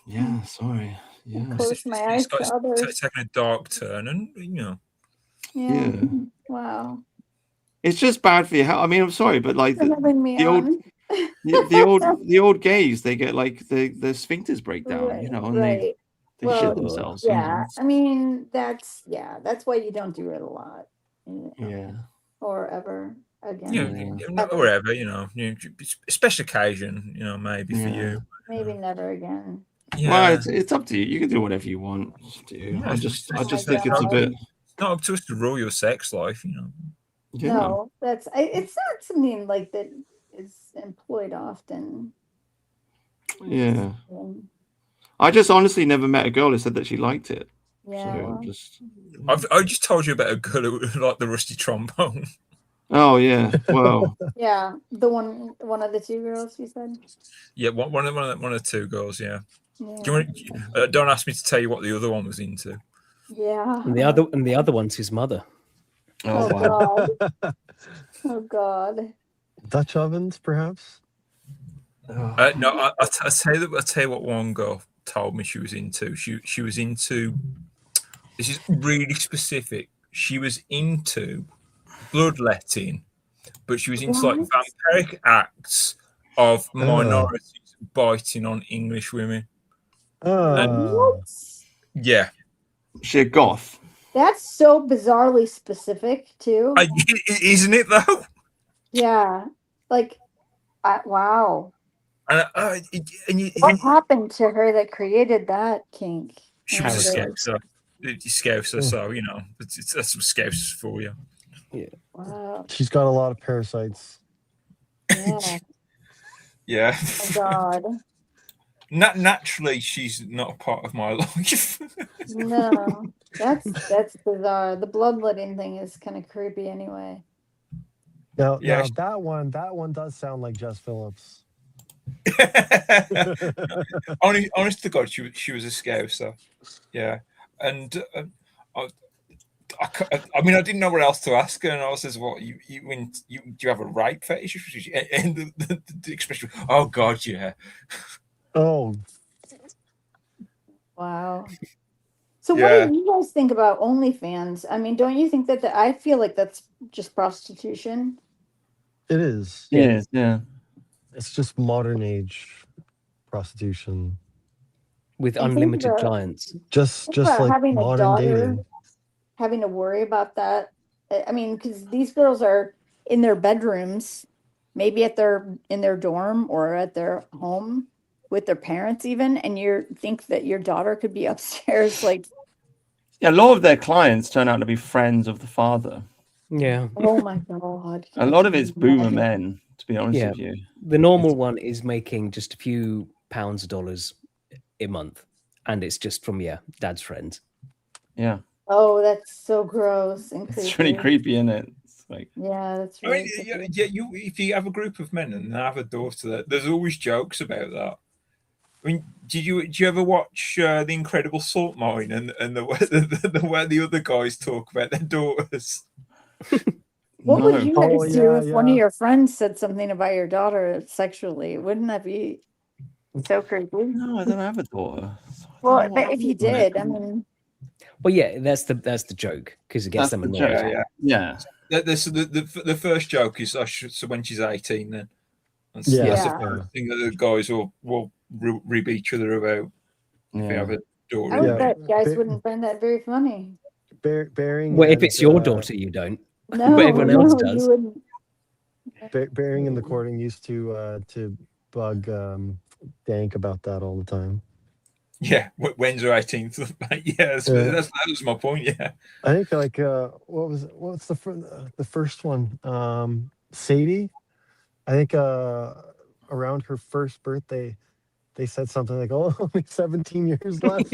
Yeah. Sorry. Yeah. Closed my eyes to others. Taking a dark turn, and Yeah. Wow. It's just bad for you. I mean, I'm sorry, but like For having me the old, on. the old gays, they get like the sphincters break down, and Right. they shit themselves. Yeah. I mean, that's why you don't do it a lot. Yeah. Or ever again. Yeah, or whatever, special occasion, maybe for you. Maybe never again. Yeah. Well, it's up to you. You can do whatever you want to. Yeah, I just think it's a bit. Not up to us to rule your sex life, Yeah. No, it's not something like that is employed often. Yeah. I just honestly never met a girl who said that she liked it. Yeah. So I just told you about a girl who liked the rusty trombone. Oh yeah. Well. Yeah, the one of the two girls you said. Yeah, one of the two girls. Yeah. Yeah. Do you want, don't ask me to tell you what the other one was into. Yeah. And the other one's his mother. Oh God. Oh God. Dutch ovens, perhaps. No, I'll tell you what one girl told me she was into. She was into. This is really specific. She was into bloodletting, but she was into like vampiric acts of minorities biting on English women. Yeah, she a goth. That's so bizarrely specific too. Isn't it though? Yeah, like, wow. And what happened to her that created that kink? She was a scouser. Scouser, so that's some scousers for you. Yeah. Wow. She's got a lot of parasites. Yeah. Yeah. Oh God. Naturally, she's not a part of my life. No, that's bizarre. The bloodletting thing is kind of creepy, anyway. Now that one does sound like Jess Phillips. honest to God, she was a scouser. Yeah, and I mean, I didn't know what else to ask her, and I says, "What do you have a rape fetish?" And the expression, "Oh God, yeah." Oh. Wow. So what do you guys think about OnlyFans? I mean, don't you think that I feel like that's just prostitution? It is. Yeah. It's just modern age prostitution with And think unlimited about- clients. Just about like having a modern daughter, dating. having to worry about that. I mean, because these girls are in their bedrooms, maybe in their dorm or at their home with their parents even, and you think that your daughter could be upstairs like. Yeah, a lot of their clients turn out to be friends of the father. Yeah. Oh my God. A lot of it's boomer men, to be honest with you. The normal one is making just a few pounds of dollars a month, and it's just from dad's friends. Yeah. Oh, that's so gross and creepy. It's really creepy, isn't it? It's like, yeah, that's I really mean, if you have a group of men and they have a daughter, there's always jokes about that. I mean, did you ever watch The Incredible Salt Mine and the way the other guys talk about their daughters? What would you guys do if one of your friends said something about your daughter sexually? Wouldn't that be so creepy? No, I don't have a daughter. Well, but if you did, I mean. Well, yeah, that's the joke because it gets them annoyed. Yeah. the first joke is so when she's 18 then. That's the first thing that the guys will rib each other about if they have a daughter. I would bet guys wouldn't find that very funny. Bearing Well, if and, it's your daughter, you don't. No, but everyone else you does. wouldn't. Bearing and the courting used to bug Dank about that all the time. Yeah, when's her 18th? Yeah, that was my point. Yeah, I think like what's the first one? Sadie. I think around her first birthday, they said something like, "Oh, only 17 years left."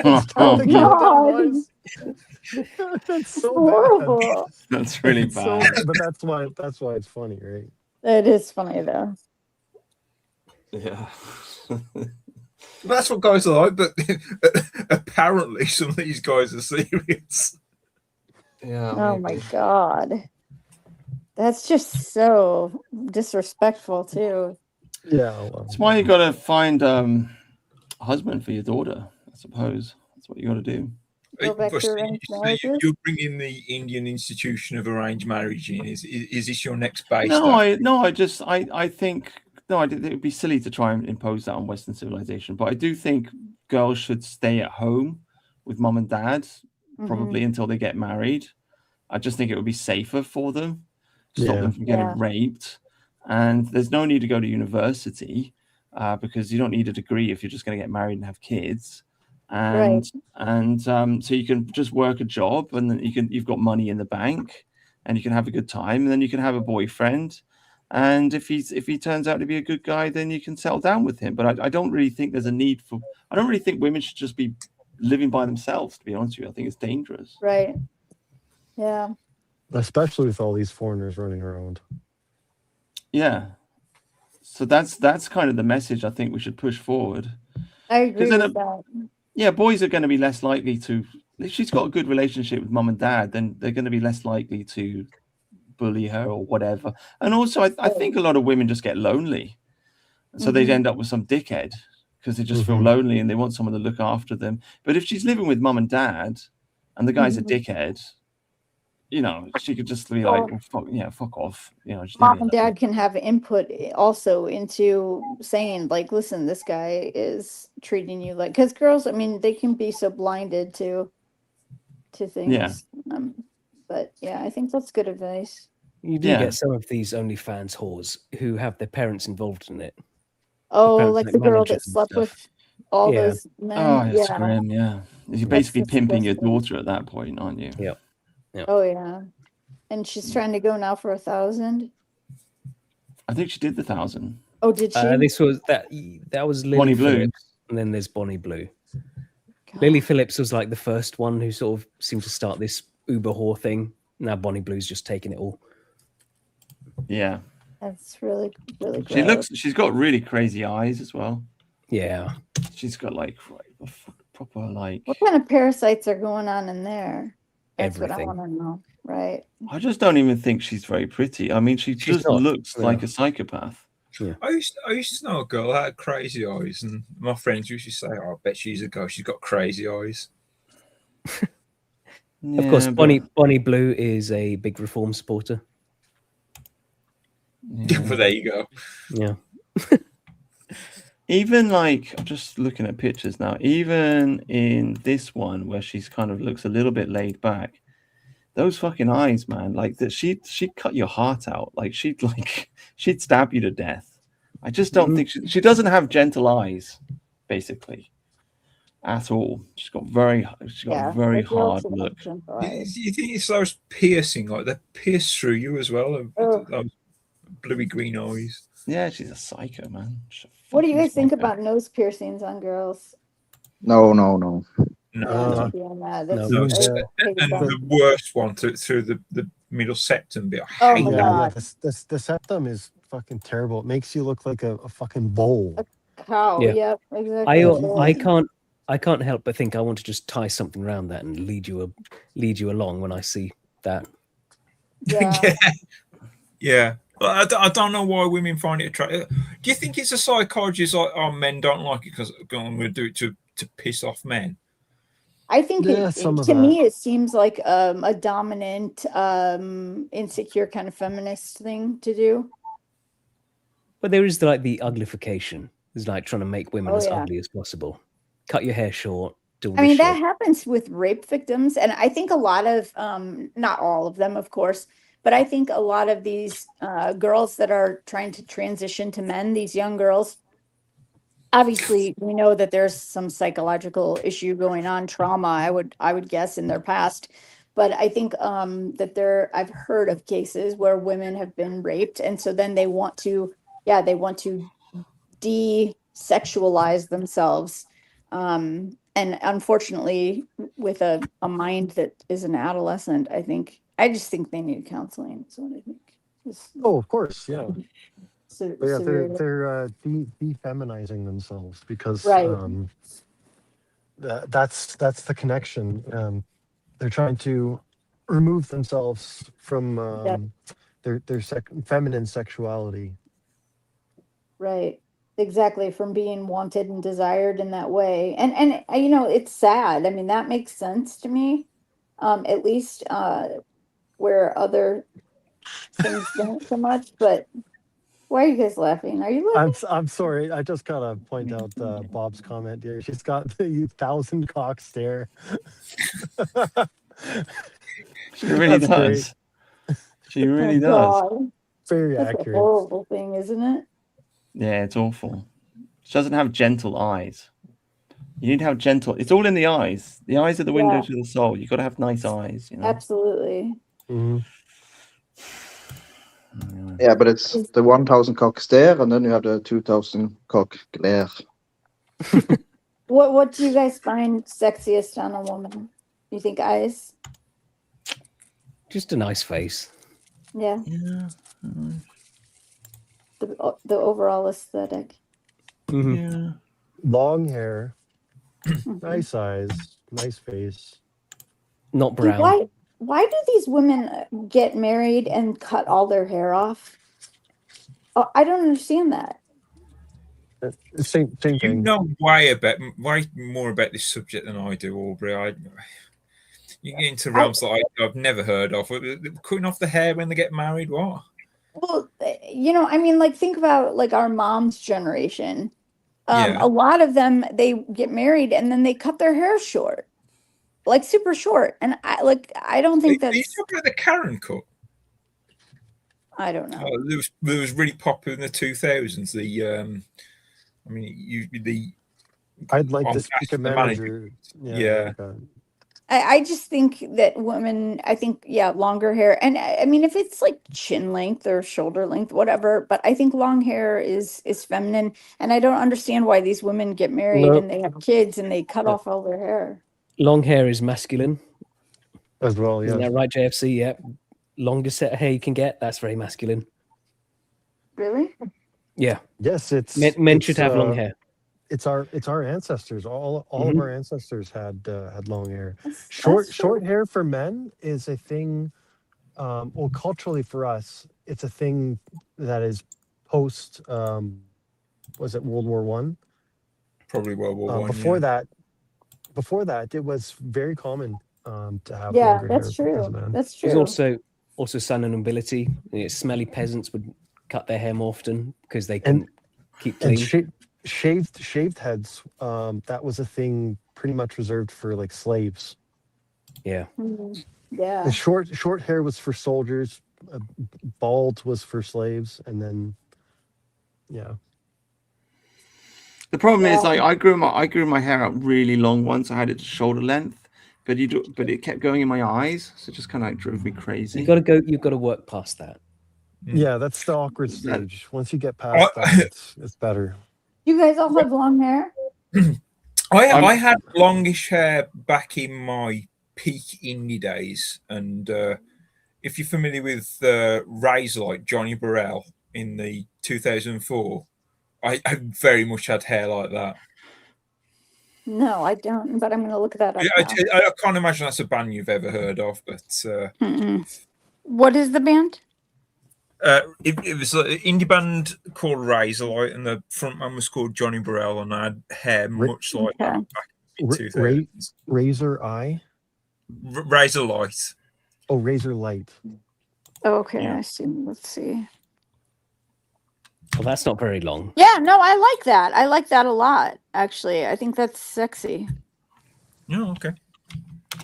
That's so horrible. bad. That's really It's so bad. but that's why it's funny, right? It is funny though. Yeah. That's what guys are like, but apparently some of these guys are serious. Yeah. Oh my god. That's just so disrespectful too. Yeah. Well, That's why you got to find a husband for your daughter, I suppose. That's what you got to do. Go back to arranged marriages? You're bringing the Indian institution of arranged marriage in. Is this your next base? I think it would be silly to try and impose that on Western civilization. But I do think girls should stay at home with mom and dad, probably until they get married. I just think it would be safer for them, stop them from getting raped. And there's no need to go to university because you don't need a degree if you're just going to get married and have kids. And so you can just work a job, and then you've got money in the bank, and you can have a good time, and then you can have a boyfriend. And if he turns out to be a good guy, then you can settle down with him. But I don't really think there's a need for. I don't really think women should just be living by themselves. To be honest with you, I think it's dangerous. Right. Yeah. Especially with all these foreigners running around. Yeah. So that's kind of the message I think we should push forward. I agree with that. Yeah, boys are going to be less likely to. If she's got a good relationship with mom and dad, then they're going to be less likely to bully her or whatever. And also, I think a lot of women just get lonely, so they end up with some dickhead because they just feel lonely and they want someone to look after them. But if she's living with mom and dad, and the guy's a dickhead, she could just be like, well, fuck off. Just Mom and dad can have input also into saying, like, listen, this guy is treating you like, because girls, I mean, they can be so blinded to things. Yeah. But yeah, I think that's good advice. You do get some of these OnlyFans whores who have their parents involved in it. Oh, Parents like the girl that managers and slept stuff. with all those men. Oh, it's grim, yeah. You're That's basically pimping your disgusting. daughter at that point, aren't you? Yeah. Oh yeah. And she's trying to go now for 1,000. I think she did the 1,000. Oh, did she? This was that was Lily Bonnie Blue. Phillips, and then there's Bonnie Blue. Lily Phillips was like the first one who sort of seemed to start this Uber whore thing. Now Bonnie Blue's just taking it all. Yeah. That's really, really gross. She's got really crazy eyes as well. Yeah. She's got like proper like. What kind of parasites are going on in there? That's Everything. what I want to know. Right. I just don't even think she's very pretty. I mean, she just not, looks yeah. like a psychopath. Yeah. I used to know a girl that had crazy eyes, and my friends used to say, "Oh, I bet she's a girl. She's got crazy eyes." Of course, Bonnie Blue is a big reform supporter. But there you go. Yeah. Even like, I'm just looking at pictures now, even in this one where she's kind of looks a little bit laid back, those fucking eyes, man, like that she'd cut your heart out. Like she'd stab you to death. I just don't think she doesn't have gentle eyes, basically, at all. She's got very hard look. Do you think it's those piercing, like they pierce through you as well? Those bluey green eyes. Yeah, she's a psycho, man. What do you guys think about nose piercings on girls? No. No. And the worst one through the middle septum bit. Oh I hate my that. God. The septum is fucking terrible. It makes you look like a fucking bowl. Cow. Yeah. Yep. Exactly. I can't help but think I want to just tie something around that and lead you along when I see that. Yeah. Yeah. Well, I don't know why women find it attractive. Do you think it's a psychology? It's like, oh, men don't like it because I'm going to do it to piss off men? I think Yeah, some of to that. me, it seems like a dominant, insecure kind of feminist thing to do. But there is the uglification. It's like trying to make women Oh, as yeah. ugly as possible. Cut your hair short, do all I this mean, shit. that happens with rape victims. And I think a lot of, not all of them, of course, but I think a lot of these girls that are trying to transition to men, these young girls, obviously we know that there's some psychological issue going on, trauma, I would guess, in their past. But I think that I've heard of cases where women have been raped, and so then they want to de-sexualize themselves. And unfortunately, with a mind that is an adolescent, I just think they need counseling. That's what I think. Oh, of course, yeah. But yeah, Severe. they're defeminizing themselves because Right. that's the connection. They're trying to remove themselves from their feminine sexuality. Right. Exactly. From being wanted and desired in that way. And it's sad. I mean, that makes sense to me. At least where other things don't so much. But why are you guys laughing? Are you laughing? I'm sorry. I just gotta point out Bob's comment here. She's got the 1,000 cock stare. She really That's does. great. She really Oh, does. God. Very That's a accurate. horrible thing, isn't it? Yeah, it's awful. She doesn't have gentle eyes. You need to have gentle. It's all in the eyes. The eyes are the window Yeah. to the soul. You've got to have nice eyes. Absolutely. Yeah, but it's the 1,000 cock stare, and then you have the 2,000 cock glare. What do you guys find sexiest on a woman? You think eyes? Just a nice face. Yeah. Yeah. The overall aesthetic. Yeah. Long hair, nice eyes, nice face. Not Dude, brown. why do these women get married and cut all their hair off? Oh, I don't understand that. Same You thing. know way more about this subject than I do, Aubrey. You get into realms that I've never heard of. Cutting off the hair when they get married, what? Well, I mean, like, think about like our mom's generation. Yeah. A lot of them, they get married and then they cut their hair short, like super short. And I don't think Are you that's. talking about the Karen cut? I don't know. There was really popular in the 2000s. I'd like on to speak a the manager. Yeah. I just think that women, longer hair. And I mean, if it's like chin length or shoulder length, whatever, but I think long hair is feminine. And I don't understand why these women get married and they have kids and they cut off all their hair. Long hair is masculine. As well, yeah. Isn't that right, JFC? Yeah. Longest set of hair you can get, that's very masculine. Really? Yeah. Yes, men should have long hair. It's our ancestors. All of our ancestors had long hair. That's Short hair for men is a thing. Well, culturally for us, it's a thing that is post. Was it World War I? Probably World War I. Before that, it was very common to have Yeah, longer that's hair true. as a man. That's There's true. also sun and nobility. Smelly peasants would cut their hair more often because they can keep clean. And shaved heads. That was a thing pretty much reserved for like slaves. Yeah. Yeah. The short hair was for soldiers. Bald was for slaves, and then The problem is, like, I grew my hair out really long once. I had it to shoulder length, but it kept going in my eyes, so it just kind of like drove me crazy. You've got to work past that. Yeah, that's the awkward stage. Once you get past that, it's better. You guys all have long hair? I had longish hair back in my peak indie days, and if you're familiar with Razor, like Johnny Burrell in the 2004, I very much had hair like that. No, I don't, but I'm going to look that up. I can't imagine that's a band you've ever heard of, but What is the band? it was an indie band called Razorlight, and the frontman was called Johnny Burrell, and I had hair much like that back 2000s. Razor Eye. Razor Light. Oh, Razor Light. Okay, Yeah. I see. Let's see. Well, that's not very long. Yeah, no, I like that. I like that a lot, actually. I think that's sexy. Oh, okay.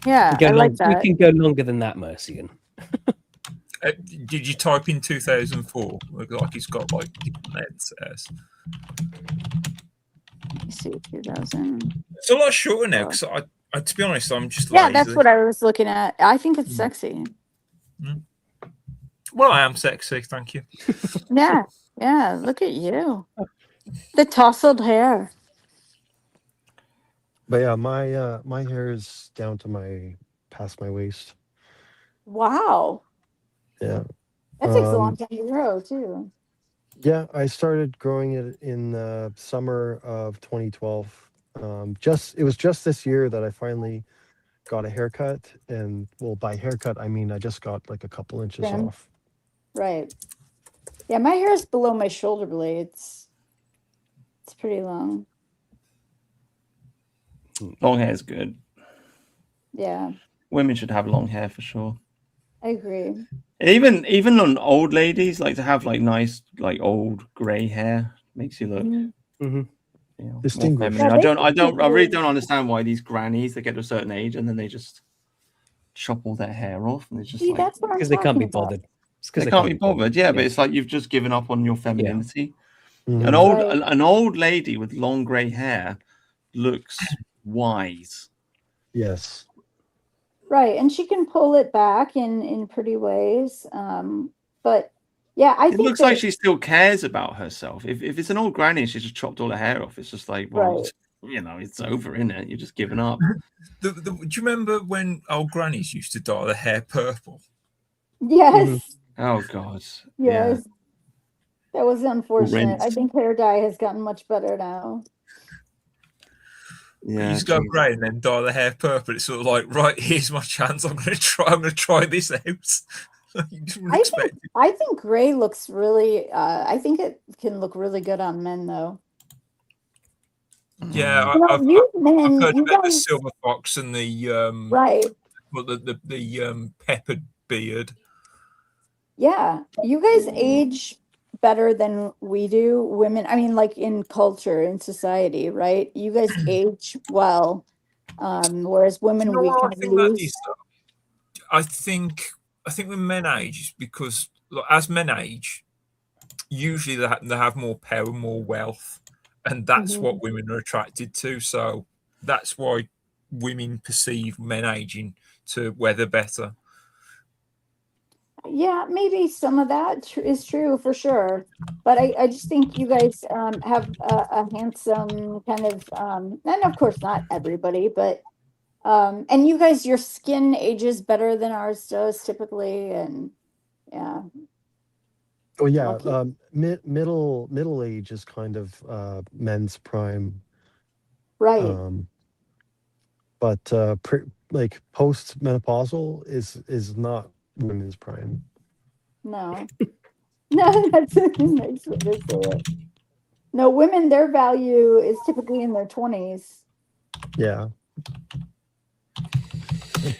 Yeah, Go I like long- that. We can go longer than that, Mercian. Did you type in 2004? Look like it's got like different letters. Let me see, 2000. It's a lot shorter now because I, to be honest, I'm just Yeah, lazy. that's what I was looking at. I think it's sexy. Well, I am sexy, thank you. Yeah, yeah. Look at you. The tousled hair. But yeah, my hair is down to past my waist. Wow, Yeah. that takes a long time to grow too. Yeah, I started growing it in the summer of 2012. It was just this year that I finally got a haircut, and well, by haircut I mean I just got like a couple inches Trim. off. Right. Yeah, my hair is below my shoulder blades. It's pretty long. Long hair is good. Yeah, Women should have long hair for sure. I agree. Even on old ladies, like to have like nice like old grey hair makes you look Mm-hmm. you know, more Distinguished. feminine. Yeah, I really don't understand why these grannies they get to a certain age and then they just chop all their hair off and it's just See, like that's what I'm Because they can't be talking about. bothered. It's 'cause they can't be bothered. Yeah, but Yeah. it's like you've just given up on your femininity. Mhm. An old lady with long grey hair looks wise. Yes. Right, and she can pull it back in pretty ways. But yeah, I It think looks like that- she still cares about herself. If it's an old granny and she's just chopped all her hair off, it's just like, well, Right. you know, it's over, isn't it? You're just giving up. Do you remember when old grannies used to dye their hair purple? Yes, Oh God. yes. That was unfortunate. I Rinse. think hair dye has gotten much better now. You Yeah. just go geez. grey and then dye the hair purple. It's sort of like, right, here's my chance. I'm gonna try this out. You just wouldn't expect it. I think gray looks really. I think it can look really good on men, though. Yeah, You know, I've men, heard you about the guys- silver fox and the Right. well, the peppered beard. Yeah, you guys age better than we do. Women, I mean, like in culture, in society, right? You guys age well, whereas women, You know we what I kind of think that lose. is, though? I think when men age, it's because look, as men age, usually they have more power, more wealth, and that's what women are attracted to. So that's why women perceive men aging to weather better. Yeah, maybe some of that is true for sure. But I just think you guys have a handsome kind of, and of course not everybody, but and you guys, your skin ages better than ours does typically, and yeah. Oh yeah, Lucky. middle age is kind of men's prime. Right. But like post menopausal is not women's prime. No. No, that's a nice way to say it. No, women, their value is typically in their 20s. Yeah.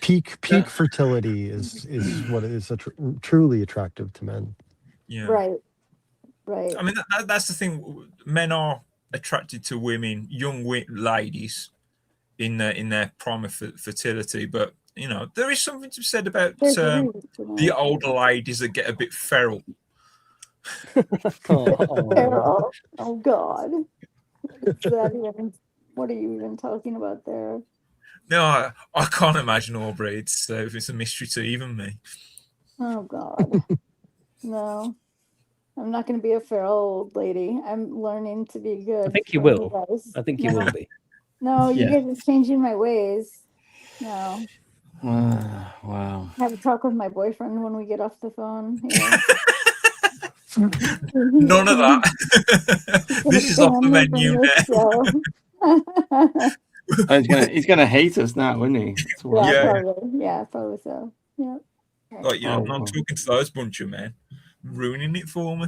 Peak fertility is what is truly attractive to men. Yeah. Right. Right. I mean, that's the thing. Men are attracted to women, young ladies, in their prime of fertility. But you know, there is something to be said about the older ladies that get a bit feral. Feral? Oh God. What are you even talking about there? No, I can't imagine, Aubrey. It's a mystery to even me. Oh God. No. I'm not going to be a feral old lady. I'm learning to be good. I think you for will. guys. I think you No. will be. No, you Yeah. guys are changing my ways. No. Wow. Have a talk with my boyfriend when we get off the phone. Yeah. None of that. This is off the menu now. Oh, he's gonna hate us now, isn't he? That's why. Yeah, Yeah. probably. Yeah, probably so. Yeah. Like, you know, Oh, I'm not wow. talking to those bunch of men, ruining it for me.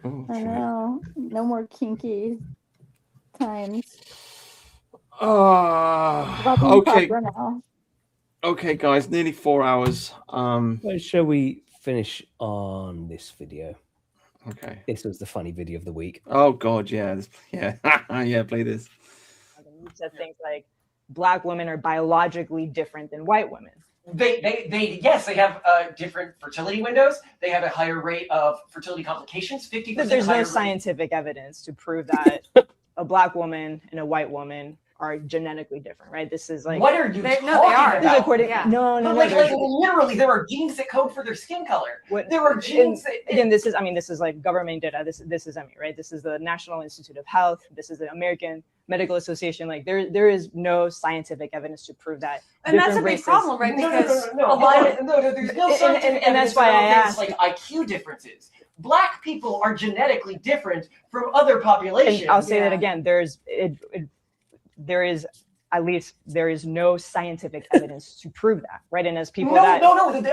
Oh, I know. No more kinky times. Okay. Now. Okay, guys, nearly 4 hours. Shall we finish on this video? Okay. This was the funny video of the week. Oh God, yeah, yeah, yeah. Play this. You said things like black women are biologically different than white women. Yes, they have different fertility windows. They have a higher rate of fertility complications. 50% But there's no higher rate. scientific evidence to prove that a black woman and a white woman are genetically different, right? This is like What are you talking No, they are. about? This is according, Yeah. no, But there's- like literally, there are genes that code for their skin color. There are genes that. Again, this is like government data. This is EMI, right? This is the National Institute of Health. This is the American Medical Association. Like there is no scientific evidence to prove that. And that's a different big races- problem, right? Because No, a lot of there's no scientific and that's evidence why about I things asked. like IQ differences. Black people are genetically different from other populations. And I'll say that again. There is no scientific evidence to prove that, right? And as people No, that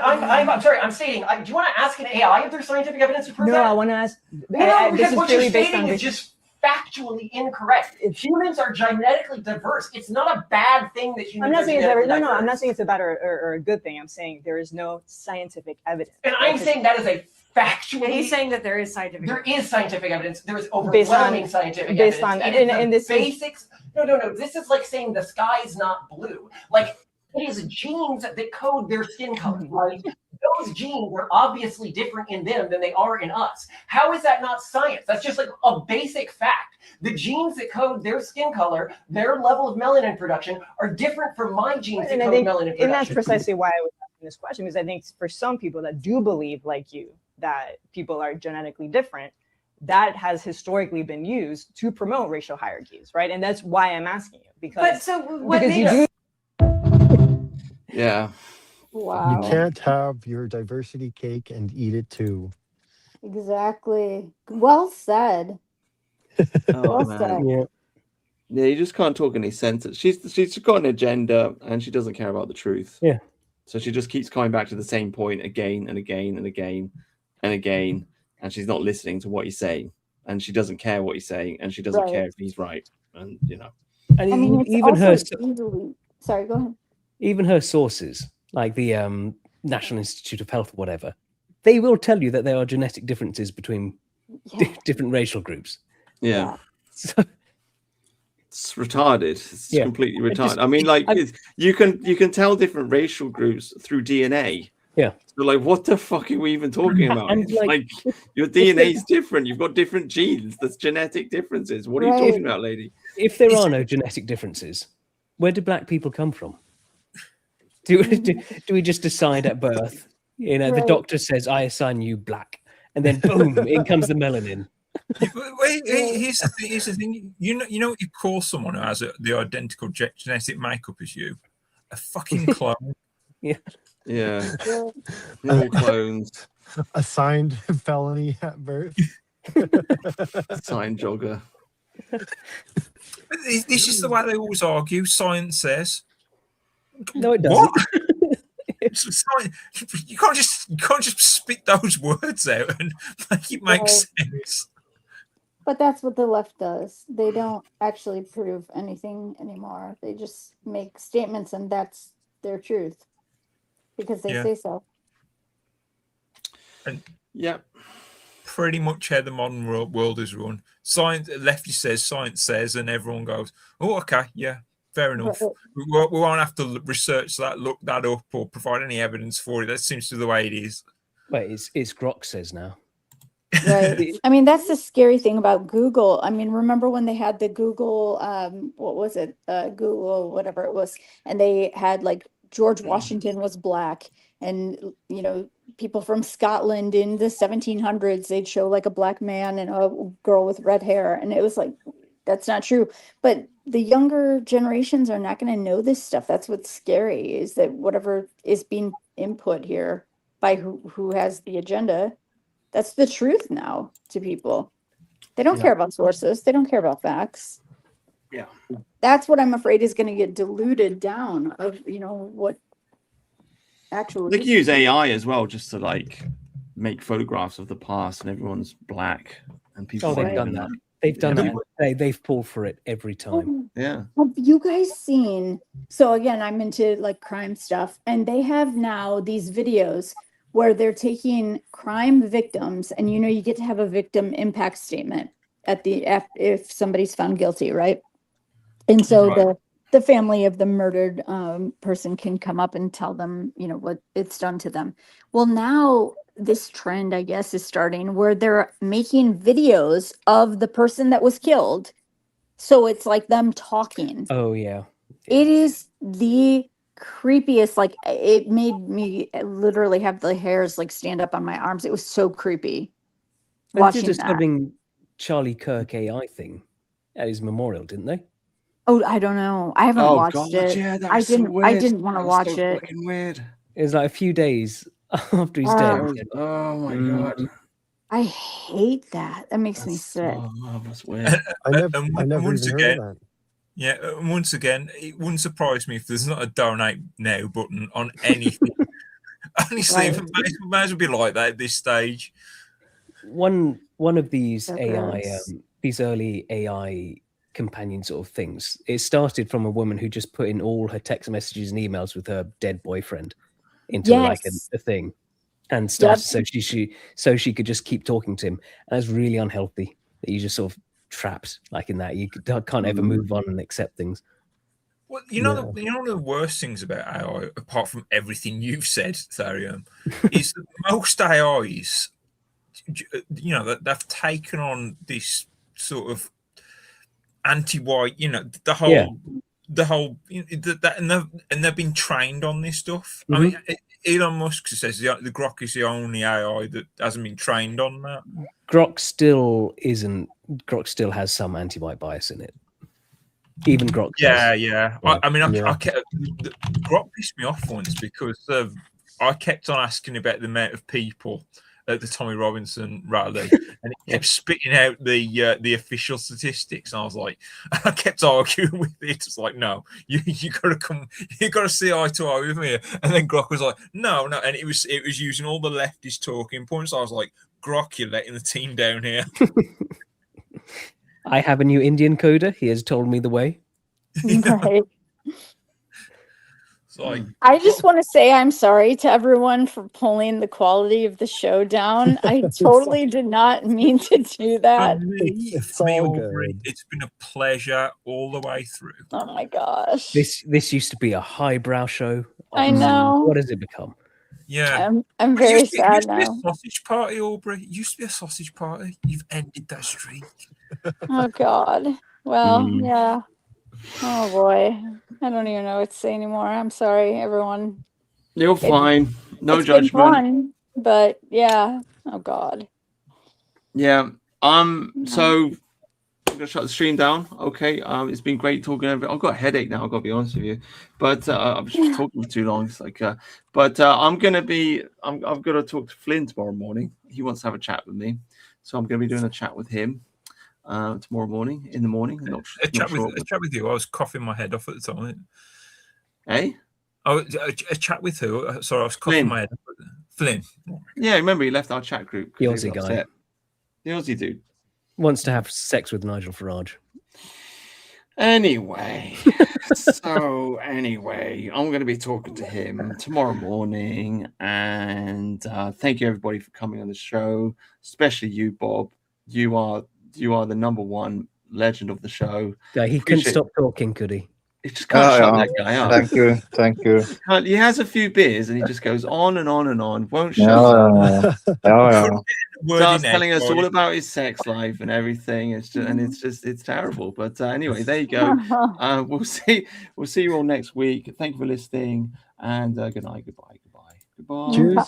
I'm sorry. I'm stating. Do you want to ask an AI if there's scientific evidence to prove that? I want to ask. No, this because is what you're purely based stating on is just factually incorrect. Humans are genetically diverse. It's not a bad thing that humans I'm not are saying it's genetically no, diverse. I'm not saying it's a bad or a good thing. I'm saying there is no scientific evidence. And I'm saying that is a factually. Yeah, he's saying that there is scientific. There is scientific evidence. There is Based on- overwhelming scientific based evidence. on- And and the this is- basics. No. This is like saying the sky is not blue. Like it is genes that code their skin color. Right? Those genes are obviously different in them than they are in us. How is that not science? That's just like a basic fact. The genes that code their skin color, their level of melanin production, are different from my genes that And I code think, melanin production. and that's precisely why I was asking this question, because I think for some people that do believe, like you, that people are genetically different, that has historically been used to promote racial hierarchies, right? And that's why I'm asking you, because But so what because you makes- do. Yeah. Wow. You can't have your diversity cake and eat it too. Exactly. Well said. Oh, Well man. said. Yeah, you just can't talk any sense. She's got an agenda and she doesn't care about the truth. Yeah. So she just keeps coming back to the same point again and again and again and again, and she's not listening to what he's saying, and she doesn't care what he's saying, and she doesn't Right. care if he's right, and you know. And I mean, it's even also her easily. Sorry, go ahead. even her sources, like the National Institute of Health or whatever, they will tell you that there are genetic differences between different racial groups. Yeah. So, it's retarded. It's Yeah. completely It just- retarded. I mean, like you can tell different racial groups through DNA. Yeah. So like, what the fuck are we even talking about? And, It's like, like your DNA is different. You've got different genes. There's genetic differences. What are you Right. talking about, lady? if there are no genetic differences, where do black people come from? Do we just decide at birth? You know, the Right. doctor says, "I assign you black," and then boom, in comes the melanin. Here's the thing. You know what you call someone who has the identical genetic makeup as you? A fucking clone. Yeah. Yeah. They're all clones. Assigned felony at birth. Sign jogger. This is the way they always argue. Science says. No, it doesn't. You can't just spit those words out and make it make Right. sense. But that's what the left does. They don't actually prove anything anymore. They just make statements and that's their truth because they Yeah. say so. And yeah, pretty much how the modern world is run. Science, lefty says, science says, and everyone goes, "Oh, okay, yeah, fair enough." Right. We won't have to research that, look that up, or provide any evidence for it. That seems to be the way it is. Wait, it's Grok says now. Right. I mean, that's the scary thing about Google. I mean, remember when they had the Google, what was it? Google, whatever it was. And they had like George Washington was black. And, you know, people from Scotland in the 1700s, they'd show like a black man and a girl with red hair. And it was like, that's not true. But the younger generations are not going to know this stuff. That's what's scary is that whatever is being input here by who has the agenda, that's the truth now to people. They don't care about sources. They don't care about facts. Yeah. That's what I'm afraid is going to get diluted down of, you know, what actual. They can use AI as well, just to like make photographs of the past, and everyone's black, and people. Oh, they've won't done even that. know. They've done Yeah. that. They've pulled for it every time. Yeah. Have you guys seen? So again, I'm into like crime stuff, and they have now these videos where they're taking crime victims, and you get to have a victim impact statement at the if somebody's found guilty, right? And so Right. the family of the murdered person can come up and tell them, what it's done to them. Well, now this trend, I guess, is starting where they're making videos of the person that was killed. So it's like them talking. Oh yeah. It is the creepiest. Like it made me literally have the hairs like stand up on my arms. It was so creepy They did watching a that. stunning Charlie Kirk AI thing at his memorial, didn't they? Oh, I don't know. I haven't Oh watched God, it. yeah, that I was so didn't. weird. I didn't want to That was watch so it. fucking weird. It was like a few days after he's dead. That was- oh my God. I hate that. That makes me sick. Oh, that's weird. I never once even heard again, of that. yeah, and once again, it wouldn't surprise me if there's not a donate now button on anything. Honestly, Right. it might as well be like that at this stage. One of these That AI, is. these early AI companion sort of things, it started from a woman who just put in all her text messages and emails with her dead boyfriend into like Yes. a thing, and started Yep. so she could just keep talking to him. And it's really unhealthy that you just sort of trapped like in that. You can't ever move on and accept things. Well, you know, one of the worst things about AI, apart from everything you've said, Tharium, is that most AIs, that they've taken on this sort of anti-white, the whole, and they've been trained on this stuff. I mean, Elon Musk says the Grok is the only AI that hasn't been trained on that. Grok still has some anti-white bias in it. Even Grok does. Yeah. I mean, Grok pissed me off once because I kept on asking about the amount of people at the Tommy Robinson rally, and it kept spitting out the official statistics. And I was like, I kept arguing with it. It's like, no, you got to see eye to eye with me. And then Grok was like, no, and it was using all the leftist talking points. I was like, Grok, you're letting the team down here. I have a new Indian coder. He has told me the way. Right. Like, I just want to say I'm sorry to everyone for pulling the quality of the show down. I totally did not mean to do that. It's all good. It's been a pleasure all the way through. Oh my gosh. This used to be a highbrow show. I know. What has it become? Yeah. I'm very sad now. It used to be a sausage party, Aubrey. It used to be a sausage party. You've ended that streak. Oh God. Well, yeah. Oh boy. I don't even know what to say anymore. I'm sorry, everyone. You're fine. No It's been judgment. fun, but yeah. Oh God. Yeah. So I'm gonna shut the stream down. Okay. It's been great talking over. I've got a headache now. I've got to be honest with you, but I'm just talking for too long. It's like, but I'm gonna be. I've got to talk to Flynn tomorrow morning. He wants to have a chat with me, so I'm gonna be doing a chat with him tomorrow morning. In the morning. I'm not A chat sure. with you. I was coughing my head off at the time. Hey. Oh, a chat with who? Sorry, I was coughing Flynn. my head. Flynn. Yeah, remember he left our chat group. 'cause The he was Aussie guy. upset. The Aussie dude. Wants to have sex with Nigel Farage. Anyway, anyway, I'm going to be talking to him tomorrow morning, and thank you everybody for coming on the show, especially you, Bob. You are the number one legend of the show. Yeah, he couldn't stop talking, could he? He just can't shut that guy up. Thank you. He has a few beers and he just goes on and on and on. Won't shut Yeah. up. Starts telling us all about his sex life and everything. It's terrible. But anyway, there you go. We'll see you all next week. Thank you for listening, and good night, goodbye. Cheers.